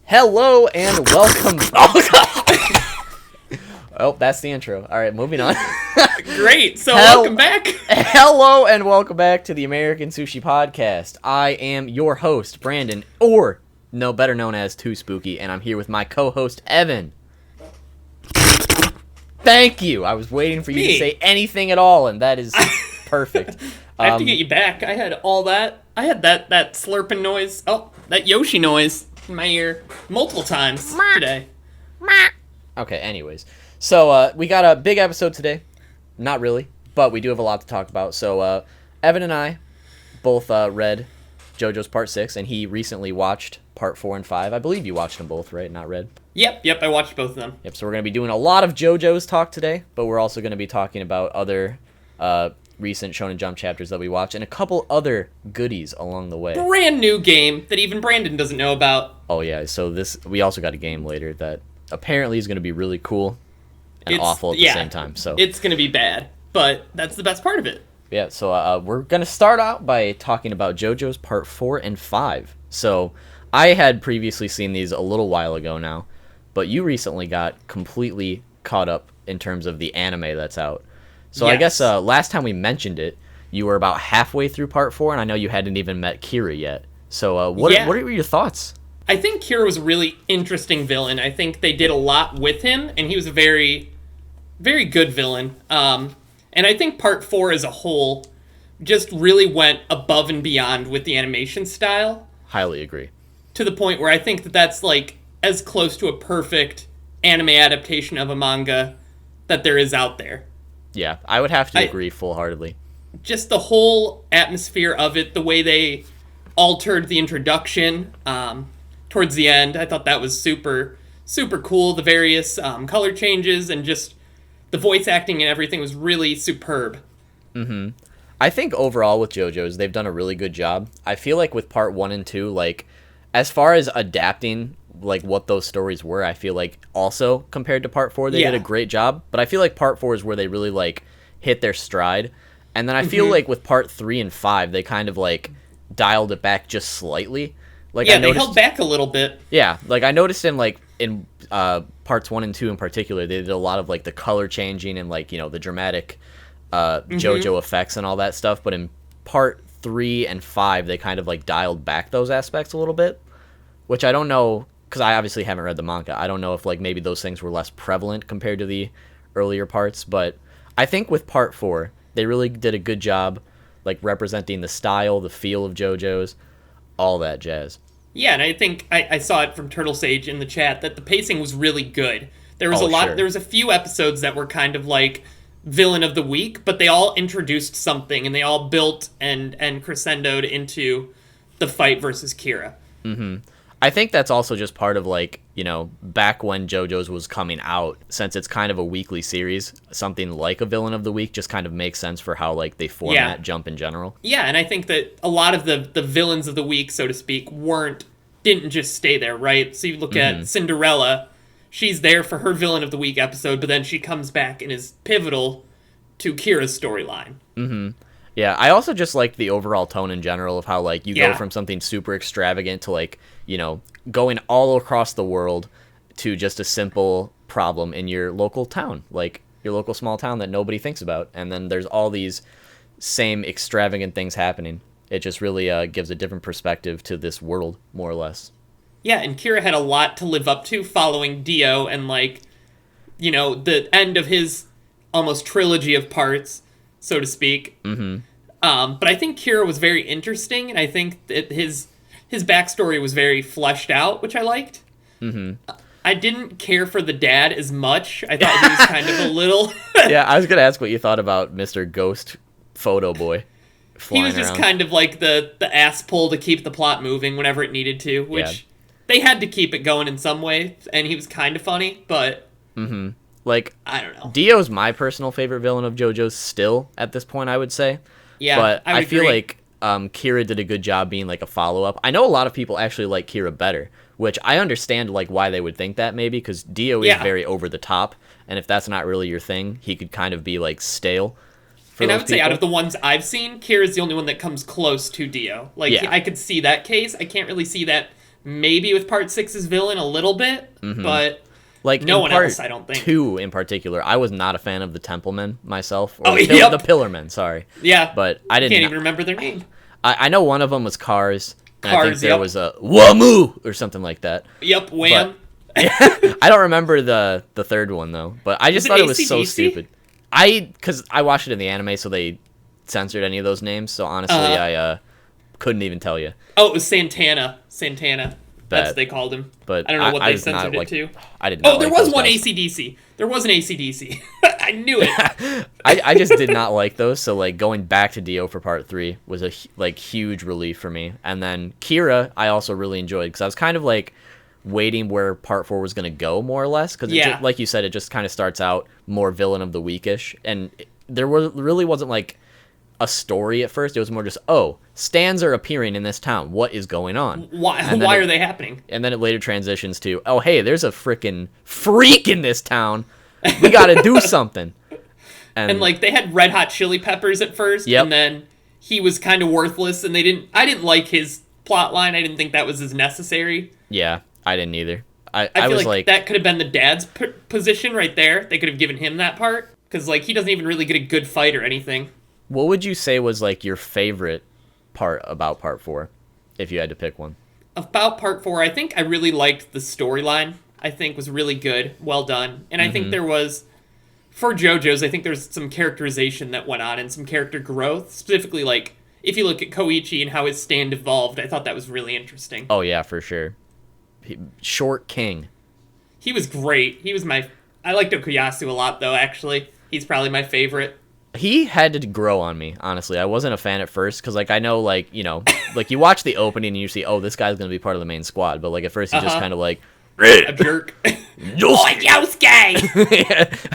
Hello and welcome. Oh, God. Oh, that's the intro. All right, moving on. Great. So welcome back. Hello and welcome back to the American Sushi podcast. I am your host, Brandon, or better known as Too Spooky, and I'm here with my co-host, Evan. Thank you. I was waiting for you to say anything at all, and that is perfect. I have to get you back. I had all that. I had that slurping noise. Oh, that Yoshi noise in my ear multiple times today. Okay, anyways. So, we got a big episode today. Not really, but we do have a lot to talk about. So, Evan and I both read JoJo's Part 6, and he recently watched Part 4 and 5. I believe you watched them both, right? Not read? Yep, I watched both of them. Yep, so we're going to be doing a lot of JoJo's talk today, but we're also going to be talking about other recent Shonen Jump chapters that we watched, and a couple other goodies along the way. Brand new game that even Brandon doesn't know about. Oh, yeah, so we also got a game later that apparently is going to be really cool and awful at the same time. So it's going to be bad, but that's the best part of it. Yeah, so we're going to start out by talking about JoJo's Part 4 and 5. So I had previously seen these a little while ago now, but you recently got completely caught up in terms of the anime that's out. So yes. I guess last time we mentioned it, you were about halfway through Part 4, and I know you hadn't even met Kira yet. So what are your thoughts? I think Kira was a really interesting villain. I think they did a lot with him, and he was a very, very good villain. And I think Part 4 as a whole just really went above and beyond with the animation style. Highly agree. To the point where I think that that's like as close to a perfect anime adaptation of a manga that there is out there. Yeah, I would have to agree full-heartedly. Just the whole atmosphere of it, the way they altered the introduction towards the end, I thought that was super, super cool. The various color changes and just the voice acting and everything was really superb. Mm-hmm. I think overall with JoJo's, they've done a really good job. I feel like with Part 1 and 2, like, as far as adapting like what those stories were, I feel like also compared to Part 4 they did a great job, but I feel like Part 4 is where they really like hit their stride, and then I feel like with Part 3 and 5 they kind of like dialed it back just slightly. Like they held back a little bit. Yeah, like I noticed in Parts 1 and 2 in particular, they did a lot of like the color changing and like, you know, the dramatic JoJo effects and all that stuff, but in Part 3 and 5 they kind of like dialed back those aspects a little bit, which I don't know, because I obviously haven't read the manga. I don't know if like maybe those things were less prevalent compared to the earlier parts, but I think with Part 4, they really did a good job like representing the style, the feel of JoJo's, all that jazz. Yeah, and I think I saw it from Turtle Sage in the chat that the pacing was really good. There was there was a few episodes that were kind of like villain of the week, but they all introduced something and they all built and crescendoed into the fight versus Kira. Mm-hmm. I think that's also just part of, like, you know, back when JoJo's was coming out, since it's kind of a weekly series, something like a Villain of the Week just kind of makes sense for how, like, they format Jump in general. Yeah, and I think that a lot of the Villains of the Week, so to speak, didn't just stay there, right? So you look at Cinderella, she's there for her Villain of the Week episode, but then she comes back and is pivotal to Kira's storyline. Mm-hmm. Yeah, I also just like the overall tone in general of how, like, you go from something super extravagant to, like, you know, going all across the world to just a simple problem in your local town, like your local small town that nobody thinks about. And then there's all these same extravagant things happening. It just really gives a different perspective to this world, more or less. Yeah, and Kira had a lot to live up to following Dio and, like, you know, the end of his almost trilogy of parts, so to speak. Mm-hmm. But I think Kira was very interesting, and I think that his backstory was very fleshed out, which I liked. Mm-hmm. I didn't care for the dad as much. I thought he was kind of a little... Yeah, I was going to ask what you thought about Mr. Ghost Photo Boy flying He was just around. kind of like the ass pull to keep the plot moving whenever it needed to, which they had to keep it going in some way, and he was kind of funny, but... Mm-hmm. Like, I don't know. Dio's my personal favorite villain of JoJo's still, at this point, I would say. Yeah, but I feel agree. like Kira did a good job being like a follow-up. I know a lot of people actually like Kira better, which I understand like why they would think that maybe, because Dio is very over the top, and if that's not really your thing, he could kind of be like stale. And I would say out of the ones I've seen, Kira's the only one that comes close to Dio. Like, I could see that case. I can't really see that maybe with part 6's villain a little bit, but like no one else, I don't think. 2 in particular, I was not a fan of the Templemen myself. Or the Pillarmen, sorry. Yeah. But I can't even remember their name. I know one of them was Cars. And I think there yep. was a Whamoo or something like that. Yep, Wham. I don't remember the third one though, but I just thought it was so stupid. Because I watched it in the anime, so they censored any of those names. So honestly, I couldn't even tell you. Oh, it was Santana. That's what they called him. But I don't know what they censored it to. I did not. Oh, there was one AC/DC. There was an AC/DC. I knew it. I just did not like those. So like going back to Dio for part 3 was a huge relief for me. And then Kira, I also really enjoyed because I was kind of like waiting where part 4 was going to go more or less. Because like you said, it just kind of starts out more villain of the weekish, and there really wasn't like a story at first. It was more just, stands are appearing in this town. What is going on? Why are they happening? And then it later transitions to, oh, hey, there's a freaking freak in this town. We got to do something. And like they had Red Hot Chili Peppers at first, and then he was kind of worthless, and I didn't like his plot line. I didn't think that was as necessary. Yeah, I didn't either. I feel was like that could have been the dad's position right there. They could have given him that part because like he doesn't even really get a good fight or anything. What would you say was like your favorite part about part 4, if you had to pick one? About part 4, I think I really liked the storyline. I think was really good, well done, and I think there was, for JoJo's, I think there's some characterization that went on and some character growth. Specifically, like if you look at Koichi and how his stand evolved, I thought that was really interesting. Oh yeah, for sure. Short King. He was great. I liked Okuyasu a lot though. Actually, he's probably my favorite. He had to grow on me, honestly. I wasn't a fan at first, because, like, I know, like, you know, like, you watch the opening and you see, this guy's going to be part of the main squad, but, like, at first he's just kind of like, a jerk. Yosuke!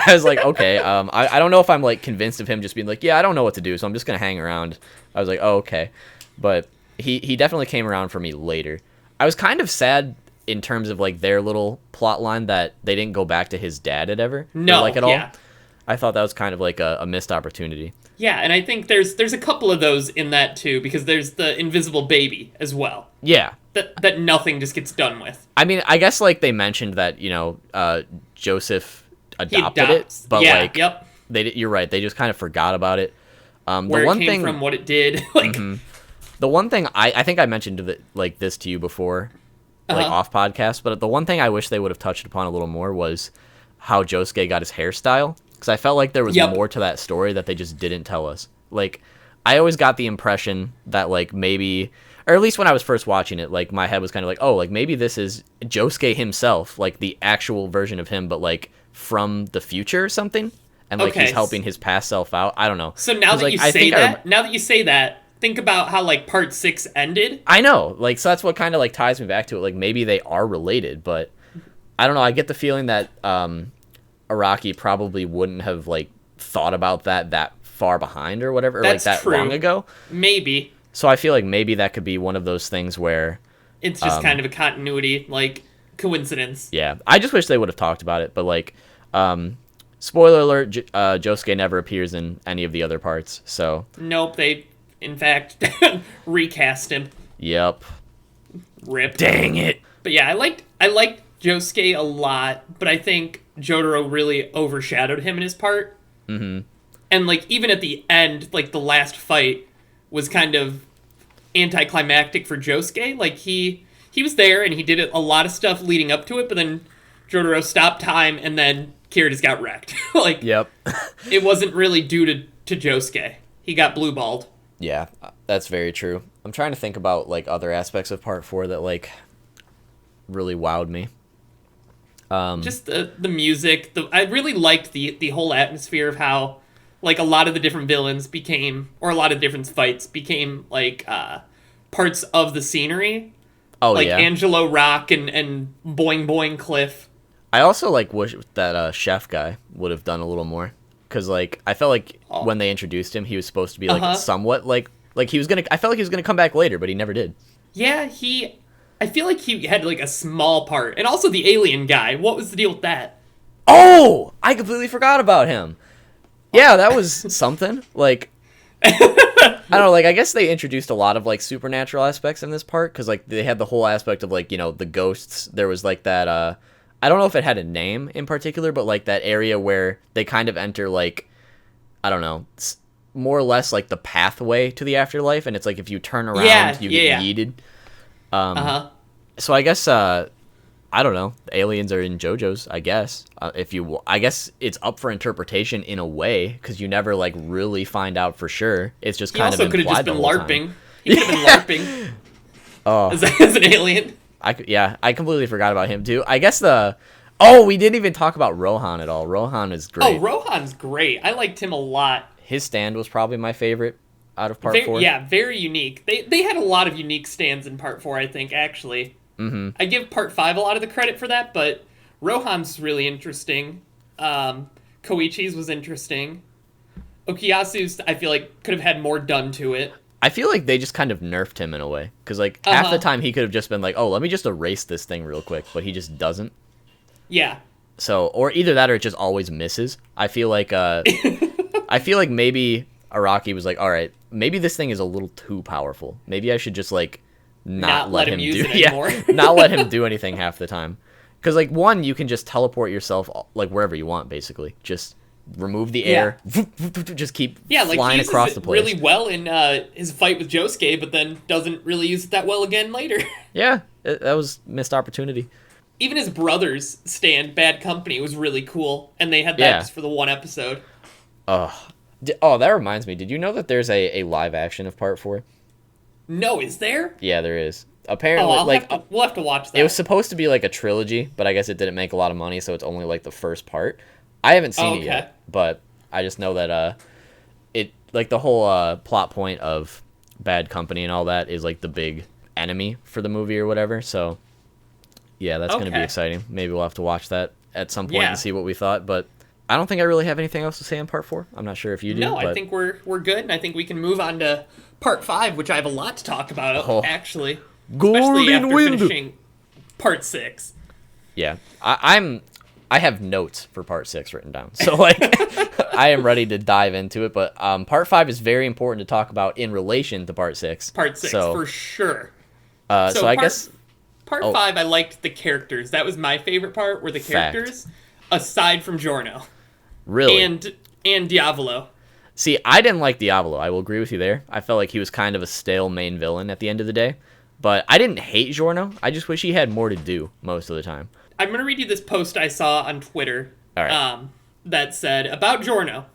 I was like, okay, I don't know if I'm, like, convinced of him just being like, I don't know what to do, so I'm just going to hang around. I was like, okay. But he definitely came around for me later. I was kind of sad in terms of, like, their little plot line that they didn't go back to his dad at all. I thought that was kind of like a missed opportunity. Yeah, and I think there's a couple of those in that too, because there's the invisible baby as well. Yeah. That nothing just gets done with. I mean, I guess like they mentioned that, Joseph adopted it, but you're right, they just kind of forgot about it. Where it came from, what it did. The one thing I think I mentioned this to you before, like off podcast, but the one thing I wish they would have touched upon a little more was how Josuke got his hairstyle. Because I felt like there was more to that story that they just didn't tell us. Like, I always got the impression that, like, maybe, or at least when I was first watching it, like, my head was kind of like, like, maybe this is Josuke himself, like, the actual version of him, but, like, from the future or something? And, like, he's helping his past self out? I don't know. So now that you say that, think about how, like, part 6 ended. I know. Like, so that's what kind of, like, ties me back to it. Like, maybe they are related, but I don't know. I get the feeling that, Araki probably wouldn't have like thought about that far behind or whatever, or That's like that true. long ago. Maybe. So I feel like maybe that could be one of those things where it's just kind of a continuity, like coincidence. Yeah, I just wish they would have talked about it. But like, spoiler alert: Josuke never appears in any of the other parts. So nope, they in fact recast him. Yep. Rip. Dang it. But yeah, I liked Josuke a lot, but I think Jotaro really overshadowed him in his part. Mm-hmm. And, like, even at the end, like, the last fight was kind of anticlimactic for Josuke. Like, he was there, and he did a lot of stuff leading up to it, but then Jotaro stopped time, and then Kira just got wrecked. Like, yep. It wasn't really due to Josuke. He got blue-balled. Yeah, that's very true. I'm trying to think about, like, other aspects of Part 4 that, like, really wowed me. Just the music. I really liked the whole atmosphere of how, like, a lot of the different villains became, or a lot of different fights became, like, parts of the scenery. Oh, like yeah. Like Angelo Rock and Boing Boing Cliff. I also, like, wish that chef guy would have done a little more. Because, like, I felt like when they introduced him, he was supposed to be, like, somewhat, like he was gonna, I felt like he was gonna come back later, but he never did. Yeah, I feel like he had, like, a small part. And also the alien guy. What was the deal with that? Oh! I completely forgot about him. Yeah, that was something. Like, I don't know, like, I guess they introduced a lot of, like, supernatural aspects in this part, because, like, they had the whole aspect of, like, you know, the ghosts. There was, like, that, I don't know if it had a name in particular, but, like, that area where they kind of enter, like, I don't know, more or less, like, the pathway to the afterlife, and it's, like, if you turn around, you get yeeted. So I guess, I don't know. The aliens are in JoJo's, I guess. I guess it's up for interpretation in a way, because you never, like, really find out for sure. It's just kind of implied. He also could have just been LARPing. He could have been LARPing. Oh, as an alien. I completely forgot about him too. I guess we didn't even talk about Rohan at all. Rohan is great. Oh, Rohan's great. I liked him a lot. His stand was probably my favorite out of part 4. Yeah, very unique. They had a lot of unique stands in part 4, I think, actually. Mm-hmm. I give part 5 a lot of the credit for that, but Rohan's really interesting. Koichi's was interesting. Okuyasu's, I feel like, could have had more done to it. I feel like they just kind of nerfed him in a way. Because, like, half the time he could have just been like, oh, let me just erase this thing real quick. But he just doesn't. Yeah. So, or either that or it just always misses. I feel like maybe Araki was like, all right, maybe this thing is a little too powerful. Maybe I should just, like, not let him use do it anymore. Not let him do anything half the time. Because, like, one, you can just teleport yourself, like, wherever you want, basically. Just remove the air, just keep flying across the place. Really well in his fight with Josuke, but then doesn't really use it that well again later. Yeah, that was missed opportunity. Even his brother's stand, Bad Company, was really cool, and they had that just for the one episode. That reminds me. Did you know that there's a live action of Part 4? No, is there? Yeah, there is. Apparently, we'll have to watch that. It was supposed to be like a trilogy, but I guess it didn't make a lot of money, so it's only like the first part. I haven't seen it yet, but I just know that it, like, the whole plot point of Bad Company and all that is like the big enemy for the movie or whatever. So yeah, that's gonna be exciting. Maybe we'll have to watch that at some point and see what we thought. But I don't think I really have anything else to say on Part 4. I'm not sure if you do. No, I think we're good, and I think we can move on to Part 5, which I have a lot to talk about, actually. Especially after finishing Part 6. Yeah, I have notes for Part 6 written down, so, like, I am ready to dive into it. But Part 5 is very important to talk about in relation to Part 6. Part 6, for sure. So I guess... Part 5, I liked the characters. That was my favorite part, were the characters, aside from Giorno. Really? And Diavolo. See, I didn't like Diavolo. I will agree with you there. I felt like he was kind of a stale main villain at the end of the day. But I didn't hate Giorno. I just wish he had more to do most of the time. I'm going to read you this post I saw on Twitter that said, about Giorno,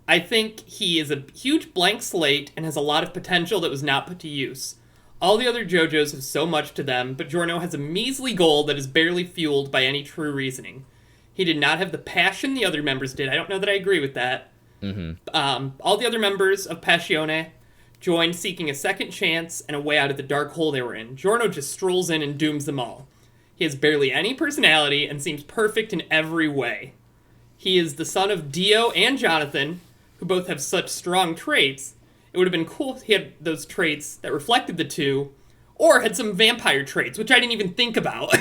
I think he is a huge blank slate and has a lot of potential that was not put to use. All the other JoJo's have so much to them, but Giorno has a measly goal that is barely fueled by any true reasoning. He did not have the passion the other members did. I don't know that I agree with that. Mm-hmm. All the other members of Passione joined seeking a second chance and a way out of the dark hole they were in. Giorno just strolls in and dooms them all. He has barely any personality and seems perfect in every way. He is the son of Dio and Jonathan, who both have such strong traits. It would have been cool if he had those traits that reflected the two, or had some vampire traits, which I didn't even think about.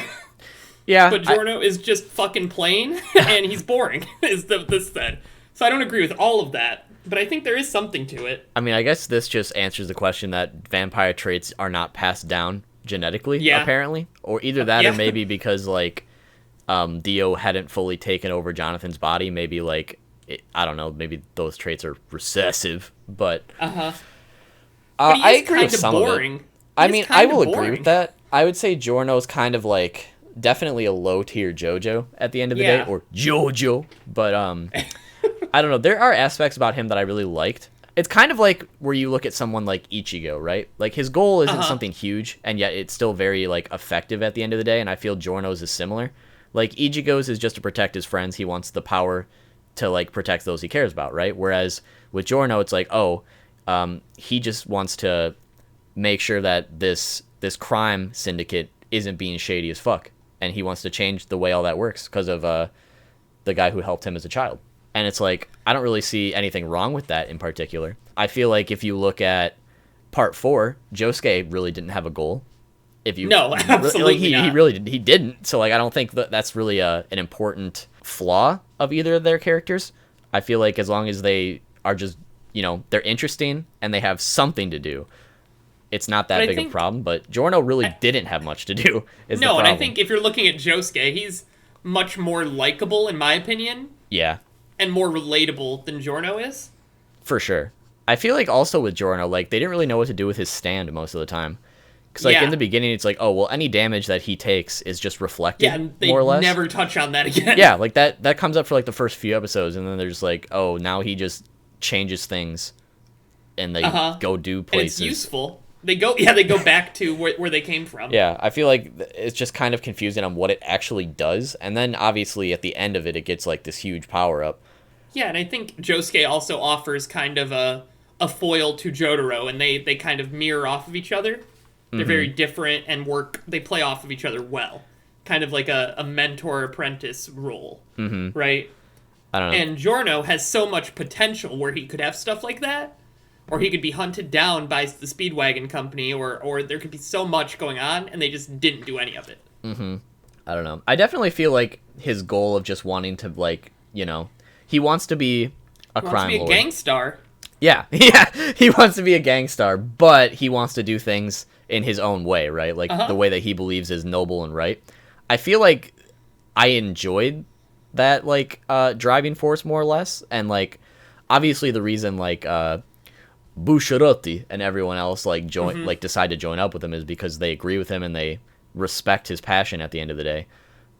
Yeah. But Giorno is just fucking plain, and he's boring, is this said. So I don't agree with all of that, but I think there is something to it. I mean, I guess this just answers the question that vampire traits are not passed down genetically, apparently. Or either that or maybe because, like, Dio hadn't fully taken over Jonathan's body. Maybe, like, I don't know, maybe those traits are recessive, but... But I agree with some of it. I mean, I will agree with that. I would say Giorno's kind of, like, definitely a low-tier JoJo at the end of the day, or JoJo, but, I don't know, there are aspects about him that I really liked. It's kind of like where you look at someone like Ichigo, right? Like, his goal isn't something huge, and yet it's still very, like, effective at the end of the day, and I feel Giorno's is similar. Like, Ichigo's is just to protect his friends. He wants the power to, like, protect those he cares about, right? Whereas with Giorno, it's like, he just wants to make sure that this crime syndicate isn't being shady as fuck, and he wants to change the way all that works because of the guy who helped him as a child. And it's like, I don't really see anything wrong with that in particular. I feel like if you look at Part 4, Josuke really didn't have a goal. No, absolutely not. He really didn't. He didn't. So, like, I don't think that's really an important flaw of either of their characters. I feel like as long as they are just they're interesting and they have something to do, it's not that big of a problem. But Giorno really didn't have much to do. And I think if you're looking at Josuke, he's much more likable, in my opinion. Yeah. And more relatable than Giorno is. For sure. I feel like also with Giorno, like, they didn't really know what to do with his stand most of the time. Because, like, in the beginning, it's like, oh, well, any damage that he takes is just reflected, more or less. Never touch on that again. Yeah, like, that comes up for, like, the first few episodes, and then there's like, oh, now he just changes things, and they go do places. And it's useful. They go back to where they came from. Yeah, I feel like it's just kind of confusing on what it actually does, and then, obviously, at the end of it, it gets, like, this huge power-up. Yeah, and I think Josuke also offers kind of a foil to Jotaro, and they kind of mirror off of each other. They're very different and they play off of each other well. Kind of like a mentor-apprentice role, right? I don't know. And Giorno has so much potential where he could have stuff like that, or he could be hunted down by the Speedwagon Company, or there could be so much going on, and they just didn't do any of it. I don't know. I definitely feel like his goal of just wanting to, like, he wants to be a crime lord. He wants to be a gangstar. Yeah, he wants to be a gangstar, but he wants to do things in his own way, right? Like, the way that he believes is noble and right. I feel like I enjoyed that, like, driving force more or less, and, like, obviously the reason, like, Bushirotti and everyone else, like, decide to join up with him is because they agree with him and they respect his passion at the end of the day.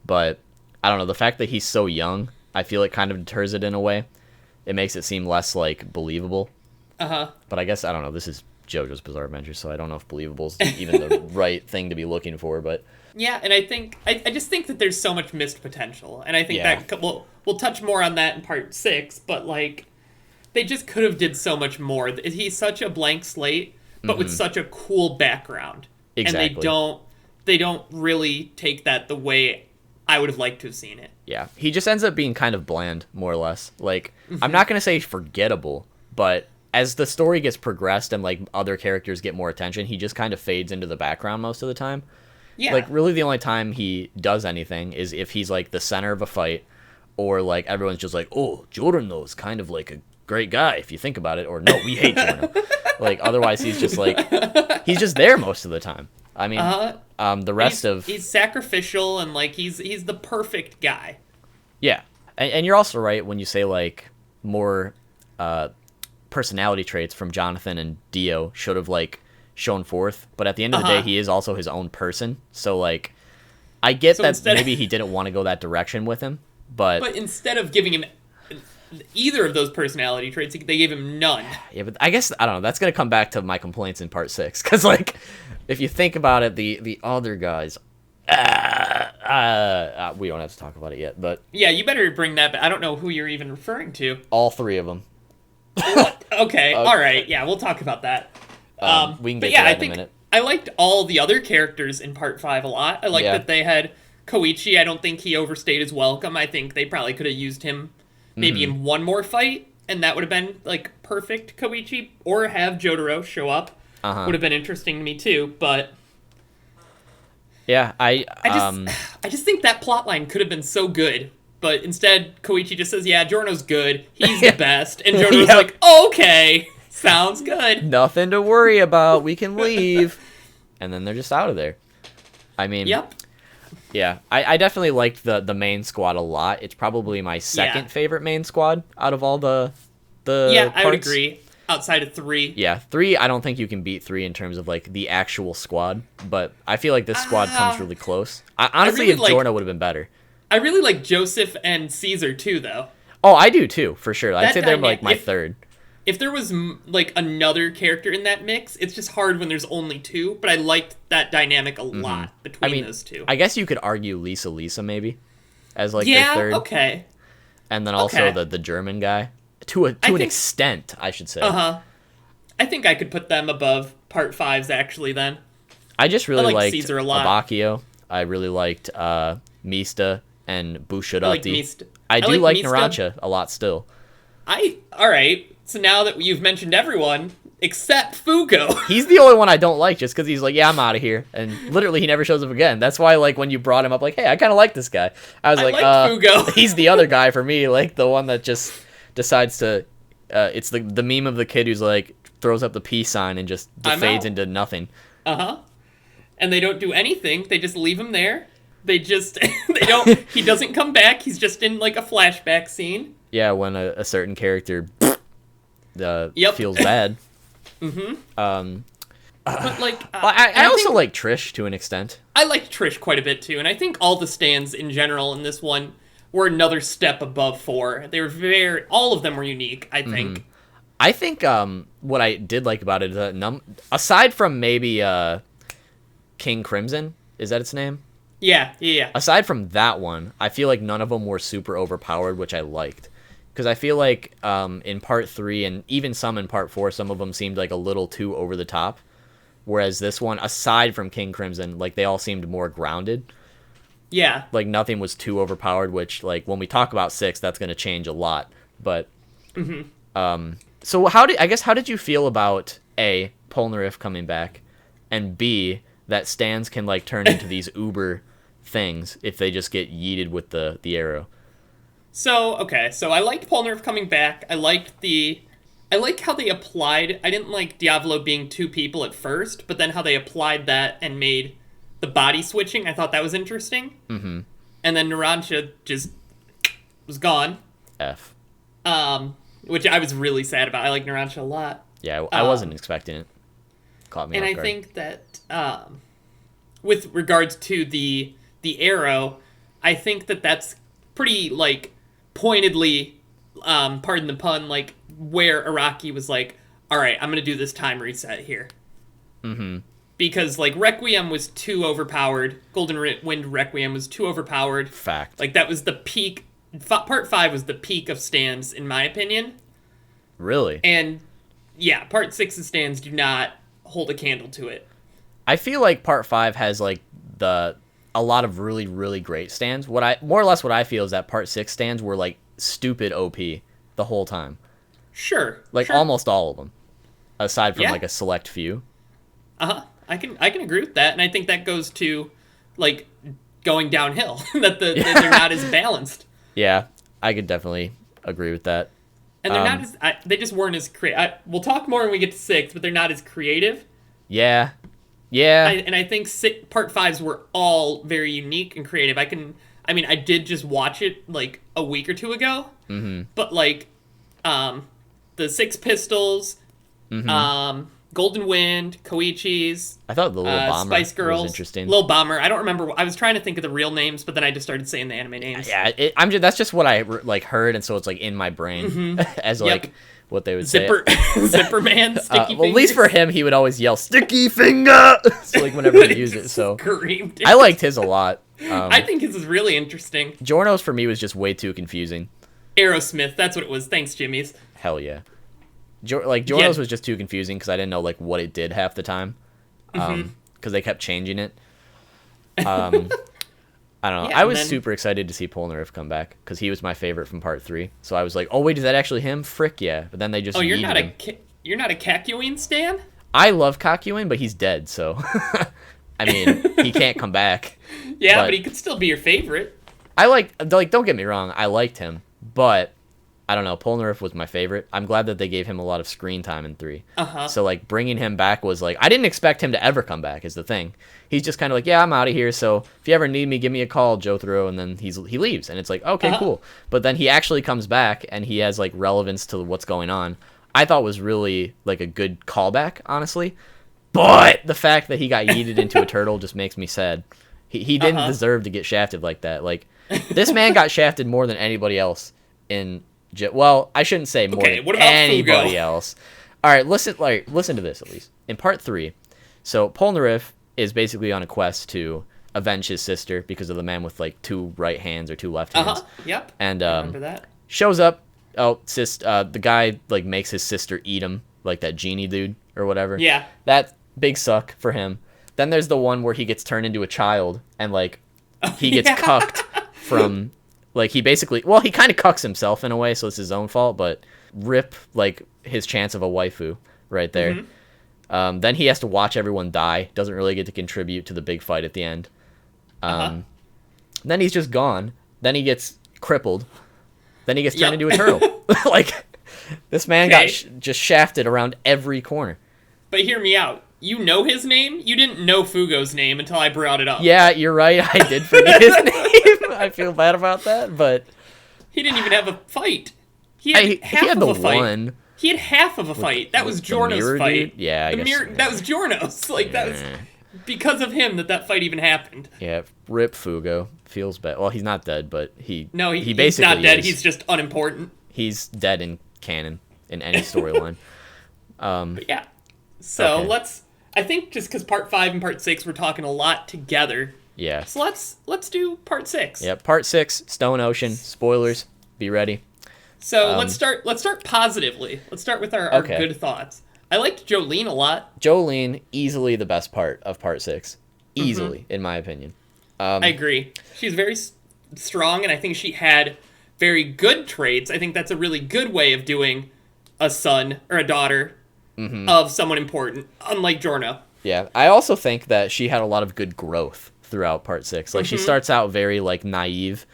But, I don't know, the fact that he's so young, I feel it kind of deters it in a way. It makes it seem less, like, believable. But I guess, I don't know, this is JoJo's Bizarre Adventure, so I don't know if believable is even the right thing to be looking for, but... Yeah, and I just think that there's so much missed potential, and I think that, we'll touch more on that in part 6, but, like, they just could have did so much more. He's such a blank slate, but with such a cool background. Exactly. And they don't really take that the way I would have liked to have seen it. Yeah, he just ends up being kind of bland, more or less. Like, I'm not going to say forgettable, but as the story gets progressed and, like, other characters get more attention, he just kind of fades into the background most of the time. Yeah. Like, really the only time he does anything is if he's, like, the center of a fight, or, like, everyone's just like, oh, Giorno's kind of, like, a great guy, if you think about it, or, no, we hate Giorno. Like, otherwise he's just, like, he's just there most of the time. I mean, the rest he's sacrificial, and, like, he's the perfect guy. Yeah. And you're also right when you say, like, more personality traits from Jonathan and Dio should have, like, shown forth. But at the end of the day, he is also his own person. So, like, I get that maybe he didn't want to go that direction with him. But instead of giving him either of those personality traits, they gave him none. Yeah, but I guess, I don't know, that's going to come back to my complaints in part 6. Because, like, if you think about it, the other guys... we don't have to talk about it yet, but... Yeah, you better bring that back. I don't know who you're even referring to. All 3 of them. Okay, alright, yeah, we'll talk about that. We can get to that in a minute. I liked all the other characters in part 5 a lot. I liked that they had Koichi. I don't think he overstayed his welcome. I think they probably could have used him maybe in one more fight, and that would have been, like, perfect Koichi. Or have Jotaro show up. Would have been interesting to me, too, but... Yeah, I just think that plotline could have been so good, but instead Koichi just says, "Yeah, Giorno's good. He's the best," and Giorno's like, "Okay, sounds good. Nothing to worry about. We can leave," and then they're just out of there. I mean, yeah, I definitely liked the main squad a lot. It's probably my second favorite main squad out of all the parts. I would agree. Outside of 3. Yeah, 3, I don't think you can beat 3 in terms of, like, the actual squad, but I feel like this squad comes really close. Honestly, if Giorno would have been better. I really like Joseph and Caesar, too, though. Oh, I do, too, for sure. I'd say they're, like, my third. If there was, like, another character in that mix, it's just hard when there's only 2, but I liked that dynamic a lot between those 2. I guess you could argue Lisa, maybe, as, like, their third. Yeah, okay. And then also the German guy. To an extent, I should say. I think I could put them above part 5's, actually, then. I just really liked Caesar a lot. Abakio. I really liked Mista and Bushirotti. I do like Narancia a lot still. Alright, so now that you've mentioned everyone, except Fugo. He's the only one I don't like, just because he's like, yeah, I'm out of here. And literally, he never shows up again. That's why, like, when you brought him up, like, hey, I kind of like this guy. I was like, Fugo. He's the other guy for me, like, the one that just decides to it's the meme of the kid who's like throws up the peace sign and just fades into nothing. And they don't do anything. They just leave him there. They don't. He doesn't come back. He's just in like a flashback scene. Yeah, when a certain character feels bad. But like, I also like Trish to an extent. I liked Trish quite a bit too, and I think all the stands in general in this one were another step above 4. They were all of them were unique, I think. I think what I did like about it is that aside from maybe King Crimson, is that its name? Yeah. Aside from that one, I feel like none of them were super overpowered, which I liked. Because I feel like in Part 3 and even some in Part 4, some of them seemed like a little too over the top. Whereas this one, aside from King Crimson, like they all seemed more grounded. Yeah. Like nothing was too overpowered, which like when we talk about 6, that's going to change a lot. But so how did you feel about A, Polnareff coming back, and B, that stands can like turn into these uber things if they just get yeeted with the arrow? So I liked Polnareff coming back. I like how they applied. I didn't like Diavolo being 2 people at first, but then how they applied that and made the body switching. I thought that was interesting. And then Narancia just was gone. Which I was really sad about. I like Narancia a lot. Yeah, I wasn't expecting it. Caught me off guard. And I think that with regards to the arrow, I think that that's pretty like pointedly, pardon the pun, like where Araki was like, all right, I'm gonna do this time reset here. Because like Requiem was too overpowered. Golden Wind Requiem was too overpowered. Fact. Like that was the peak. Part 5 was the peak of stands, in my opinion. Really? And yeah, Part 6's stands do not hold a candle to it. I feel like Part 5 has like a lot of really, really great stands. More or less what I feel is that Part 6 stands were like stupid OP the whole time. Sure. Almost all of them, aside from like a select few. I can agree with that, and I think that goes to like going downhill that they're not as balanced. Yeah, I could definitely agree with that. And they're not as they just weren't as creative. We'll talk more when we get to 6, but they're not as creative. Yeah. And I think Part 5s were all very unique and creative. I did just watch it like a week or 2 ago. But like, the 6 Pistols, Golden Wind, Koichi's. I thought the Little Bomber Spice Girls was interesting. Little Bomber. I don't remember. I was trying to think of the real names, but then I just started saying the anime names. Yeah, that's just what I like heard, and so it's like in my brain as like what they would Zipper, say. Zipper Man, Sticky Fingers. Well, at least for him, he would always yell "Sticky Finger" so, like whenever he used it. So I liked his a lot. I think his is really interesting. Giorno's for me was just way too confusing. Aerosmith, that's what it was. Thanks, Jimmy's. Hell yeah. Giorno's was just too confusing because I didn't know like what it did half the time, because they kept changing it. I don't know. Yeah, I was super excited to see Polnareff come back because he was my favorite from Part 3. So I was like, oh wait, is that actually him? Frick yeah! But then they just you're not a Kakyoin stan? I love Kakyoin, but he's dead, so I mean he can't come back. Yeah, but he could still be your favorite. I like don't get me wrong, I liked him, but I don't know, Polnareff was my favorite. I'm glad that they gave him a lot of screen time in 3. So, like, bringing him back was, like, I didn't expect him to ever come back, is the thing. He's just kind of like, yeah, I'm out of here, so if you ever need me, give me a call, Jotaro, and then he leaves. And it's like, okay, cool. But then he actually comes back, and he has, like, relevance to what's going on. I thought was really, like, a good callback, honestly. But the fact that he got yeeted into a turtle just makes me sad. He didn't deserve to get shafted like that. Like, this man got shafted more than anybody else in... Well, I shouldn't say more than anybody else. All right, listen to this at least. In Part 3, so Polnareff is basically on a quest to avenge his sister because of the man with like 2 right hands or 2 left hands. Yep. And I remember that. Shows up. Oh, the guy like makes his sister eat him, like that genie dude or whatever. Yeah. That big suck for him. Then there's the one where he gets turned into a child and like he gets cucked from. Like, he basically... Well, he kind of cucks himself in a way, so it's his own fault, but rip, like, his chance of a waifu right there. Then he has to watch everyone die. Doesn't really get to contribute to the big fight at the end. Then he's just gone. Then he gets crippled. Then he gets turned into a turtle. Like, This man got just shafted around every corner. But hear me out. You know his name? You didn't know Fugo's name until I brought it up. Yeah, you're right. I did forget his name. I feel bad about that, but... He didn't even have a fight. He had half of a fight. One. He had half of a fight. That was Giorno's fight. Dude? Yeah, I guess. That was Giorno's. Like, that was... Because of him that fight even happened. Yeah, rip Fugo. Feels bad. Well, he's not dead, but he basically he's not dead. Is. He's just unimportant. He's dead in canon, in any storyline. But yeah. So let's... I think just because part 5 and part 6 we're talking a lot together. Yeah. So let's do part 6. Yeah, part 6, Stone Ocean. Spoilers. Be ready. So let's start positively. Let's start with our good thoughts. I liked Jolene a lot. Jolene, easily the best part of part 6. Easily, in my opinion. I agree. She's very strong, and I think she had very good traits. I think that's a really good way of doing a son or a daughter of someone important, unlike Giorno. Yeah, I also think that she had a lot of good growth throughout part 6. Like, she starts out very, like, naive.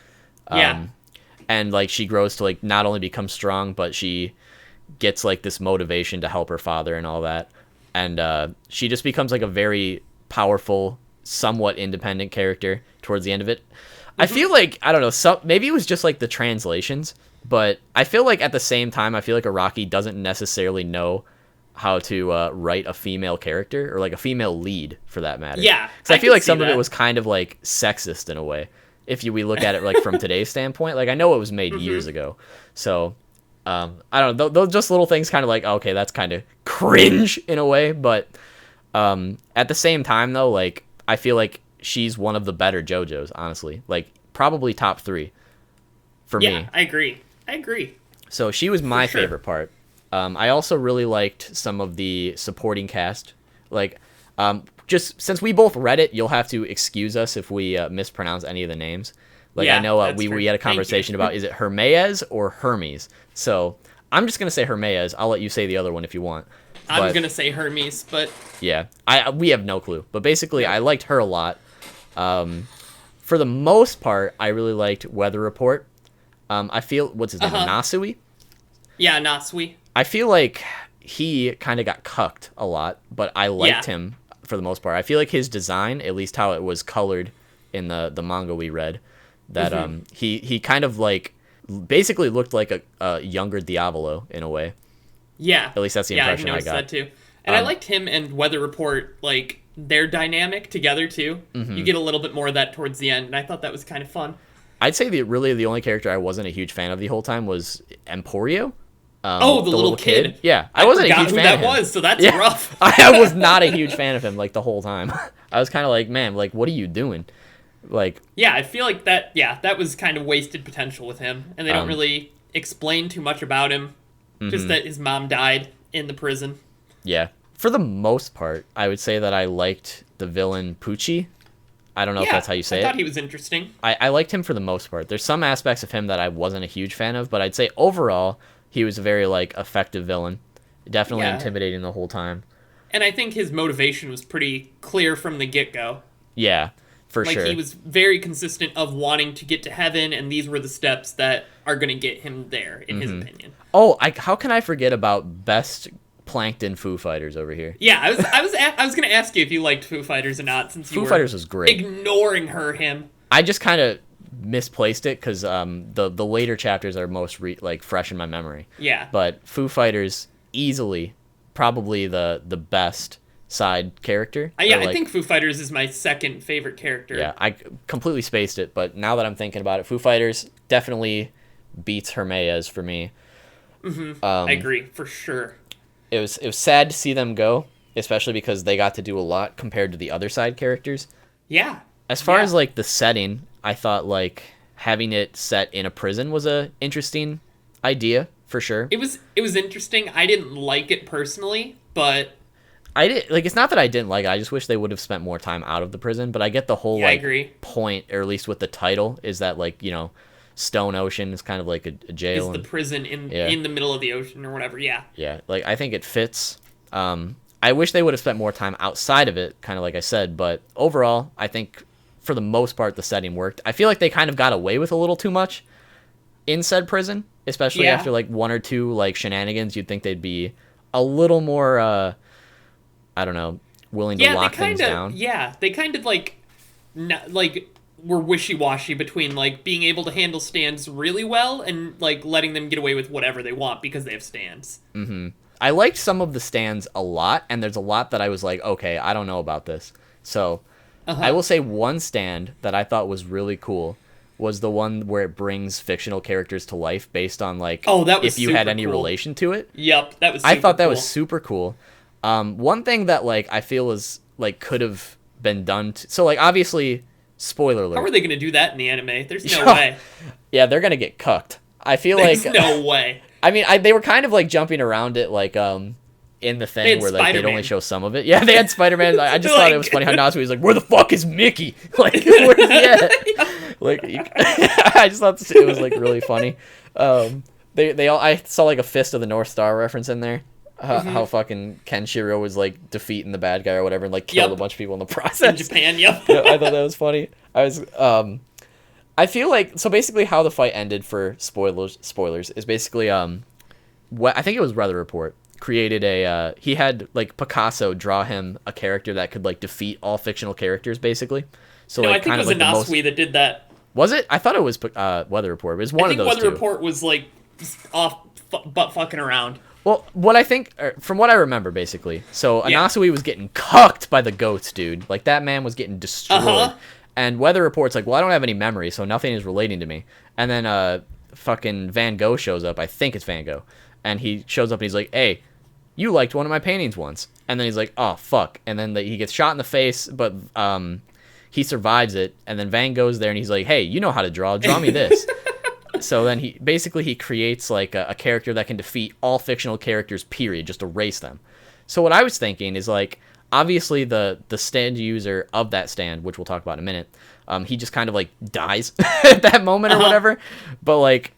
And, like, she grows to, like, not only become strong, but she gets, like, this motivation to help her father and all that. And she just becomes, like, a very powerful, somewhat independent character towards the end of it. I feel like, I don't know, maybe it was just, like, the translations, but I feel like at the same time, I feel like Araki doesn't necessarily know how to write a female character, or, like, a female lead, for that matter. Yeah, because I feel like some of it was kind of, like, sexist in a way. If we look at it like from today's standpoint, like I know it was made years ago, so I don't know. Those just little things, kind of like okay, that's kind of cringe in a way, but at the same time though, like I feel like she's one of the better JoJo's, honestly, like probably top 3 for me. Yeah, I agree. So she was my favorite part. I also really liked some of the supporting cast, like. Just since we both read it, you'll have to excuse us if we mispronounce any of the names. Like I know we had a conversation about is it Hermes or Hermes. So I'm just gonna say Hermes. I'll let you say the other one if you want. I'm gonna say Hermes, but yeah, we have no clue. But basically, I liked her a lot. For the most part, I really liked Weather Report. I feel what's his name, Nasui. Yeah, Nasui. I feel like he kind of got cucked a lot, but I liked him. For the most part, I feel like his design, at least how it was colored in the manga we read, that he kind of like basically looked like a younger Diavolo in a way. Yeah, at least that's the impression I got. That too. And I liked him and Weather Report, like their dynamic together too. You get a little bit more of that towards the end, and I thought that was kind of fun. I'd say the only character I wasn't a huge fan of the whole time was Emporio. The little kid. Yeah, I wasn't a huge fan of him. That was, so that's rough. I was not a huge fan of him like the whole time. I was kind of like, man, like what are you doing? Like yeah, I feel like that. Yeah, that was kind of wasted potential with him, and they don't really explain too much about him. Just that his mom died in the prison. Yeah, for the most part, I would say that I liked the villain Pucci. I don't know if that's how you say it. I thought he was interesting. I liked him for the most part. There's some aspects of him that I wasn't a huge fan of, but I'd say overall he was a very like effective villain. Definitely intimidating the whole time. And I think his motivation was pretty clear from the get-go. Yeah, for sure. Like he was very consistent of wanting to get to heaven, and these were the steps that are going to get him there, in his opinion. Oh, how can I forget about best Plankton Foo Fighters over here? Yeah, I was going to ask you if you liked Foo Fighters or not, since you Foo Fighters was great. Ignoring him. I just kind of misplaced it because the later chapters are most fresh in my memory. Yeah. But Foo Fighters easily probably the best side character. I think Foo Fighters is my second favorite character. Yeah, I completely spaced it, but now that I'm thinking about it, Foo Fighters definitely beats Hermes for me. I agree, for sure. It was sad to see them go, especially because they got to do a lot compared to the other side characters. Yeah. As far as like the setting, I thought like having it set in a prison was a interesting idea for sure. It was interesting. I didn't like it personally, but I did like. It's not that I didn't like it. I just wish they would have spent more time out of the prison. But I get the whole point, or at least with the title, is that like Stone Ocean is kind of like a jail. It's the prison in the middle of the ocean or whatever. Yeah. Yeah, like I think it fits. I wish they would have spent more time outside of it, kind of like I said. But overall, I think for the most part the setting worked. I feel like they kind of got away with a little too much in said prison. especially after like one or two like shenanigans. You'd think they'd be a little more, I don't know, willing to lock things down. Yeah, they kind of like, were wishy-washy between like being able to handle stands really well and like letting them get away with whatever they want because they have stands. Mm-hmm. I liked some of the stands a lot, and there's a lot that I was like, okay, I don't know about this. So I will say one stand that I thought was really cool was the one where it brings fictional characters to life based on like if you had any relation to it. Yep, that was I thought that was super cool. One thing that like I feel is like could have been done so like obviously spoiler alert. How are they going to do that in the anime? There's no way. Yeah, they're going to get cucked. I feel There's like no way. I mean, they were kind of like jumping around it like in the thing where like they'd only show some of it. Yeah, they had Spider-Man. I just thought it was funny how Natsu was like, "Where the fuck is Mickey?" Like, where's he at? Like, I just thought it was like really funny. They all I saw like a Fist of the North Star reference in there. How fucking Kenshiro was like defeating the bad guy or whatever and like killed a bunch of people in the process. In Japan, yep. Yeah, I thought that was funny. I feel like so basically how the fight ended for spoilers is basically what I think it was Weather Report created he had like Picasso draw him a character that could like defeat all fictional characters basically. So no, like I think kind it was of like Inasui that did that. Was it? I thought it was Weather Report. It was one of those two. Weather Report was like off butt fucking around. Well, what I think, from what I remember, basically, so Inasui was getting cucked by the goats, dude. Like, that man was getting destroyed. And Weather Report's like, well, I don't have any memory, so nothing is relating to me. And then fucking Van Gogh shows up. I think it's Van Gogh. And he shows up and he's like, hey, you liked one of my paintings once. And then he's like, oh, fuck. And then he gets shot in the face, but he survives it. And then Van Gogh's there and he's like, hey, you know how to draw. Draw me this. So then he creates like a character that can defeat all fictional characters, period, just erase them. So what I was thinking is like, obviously the stand user of that stand, which we'll talk about in a minute, he just kind of like dies at that moment or whatever. But like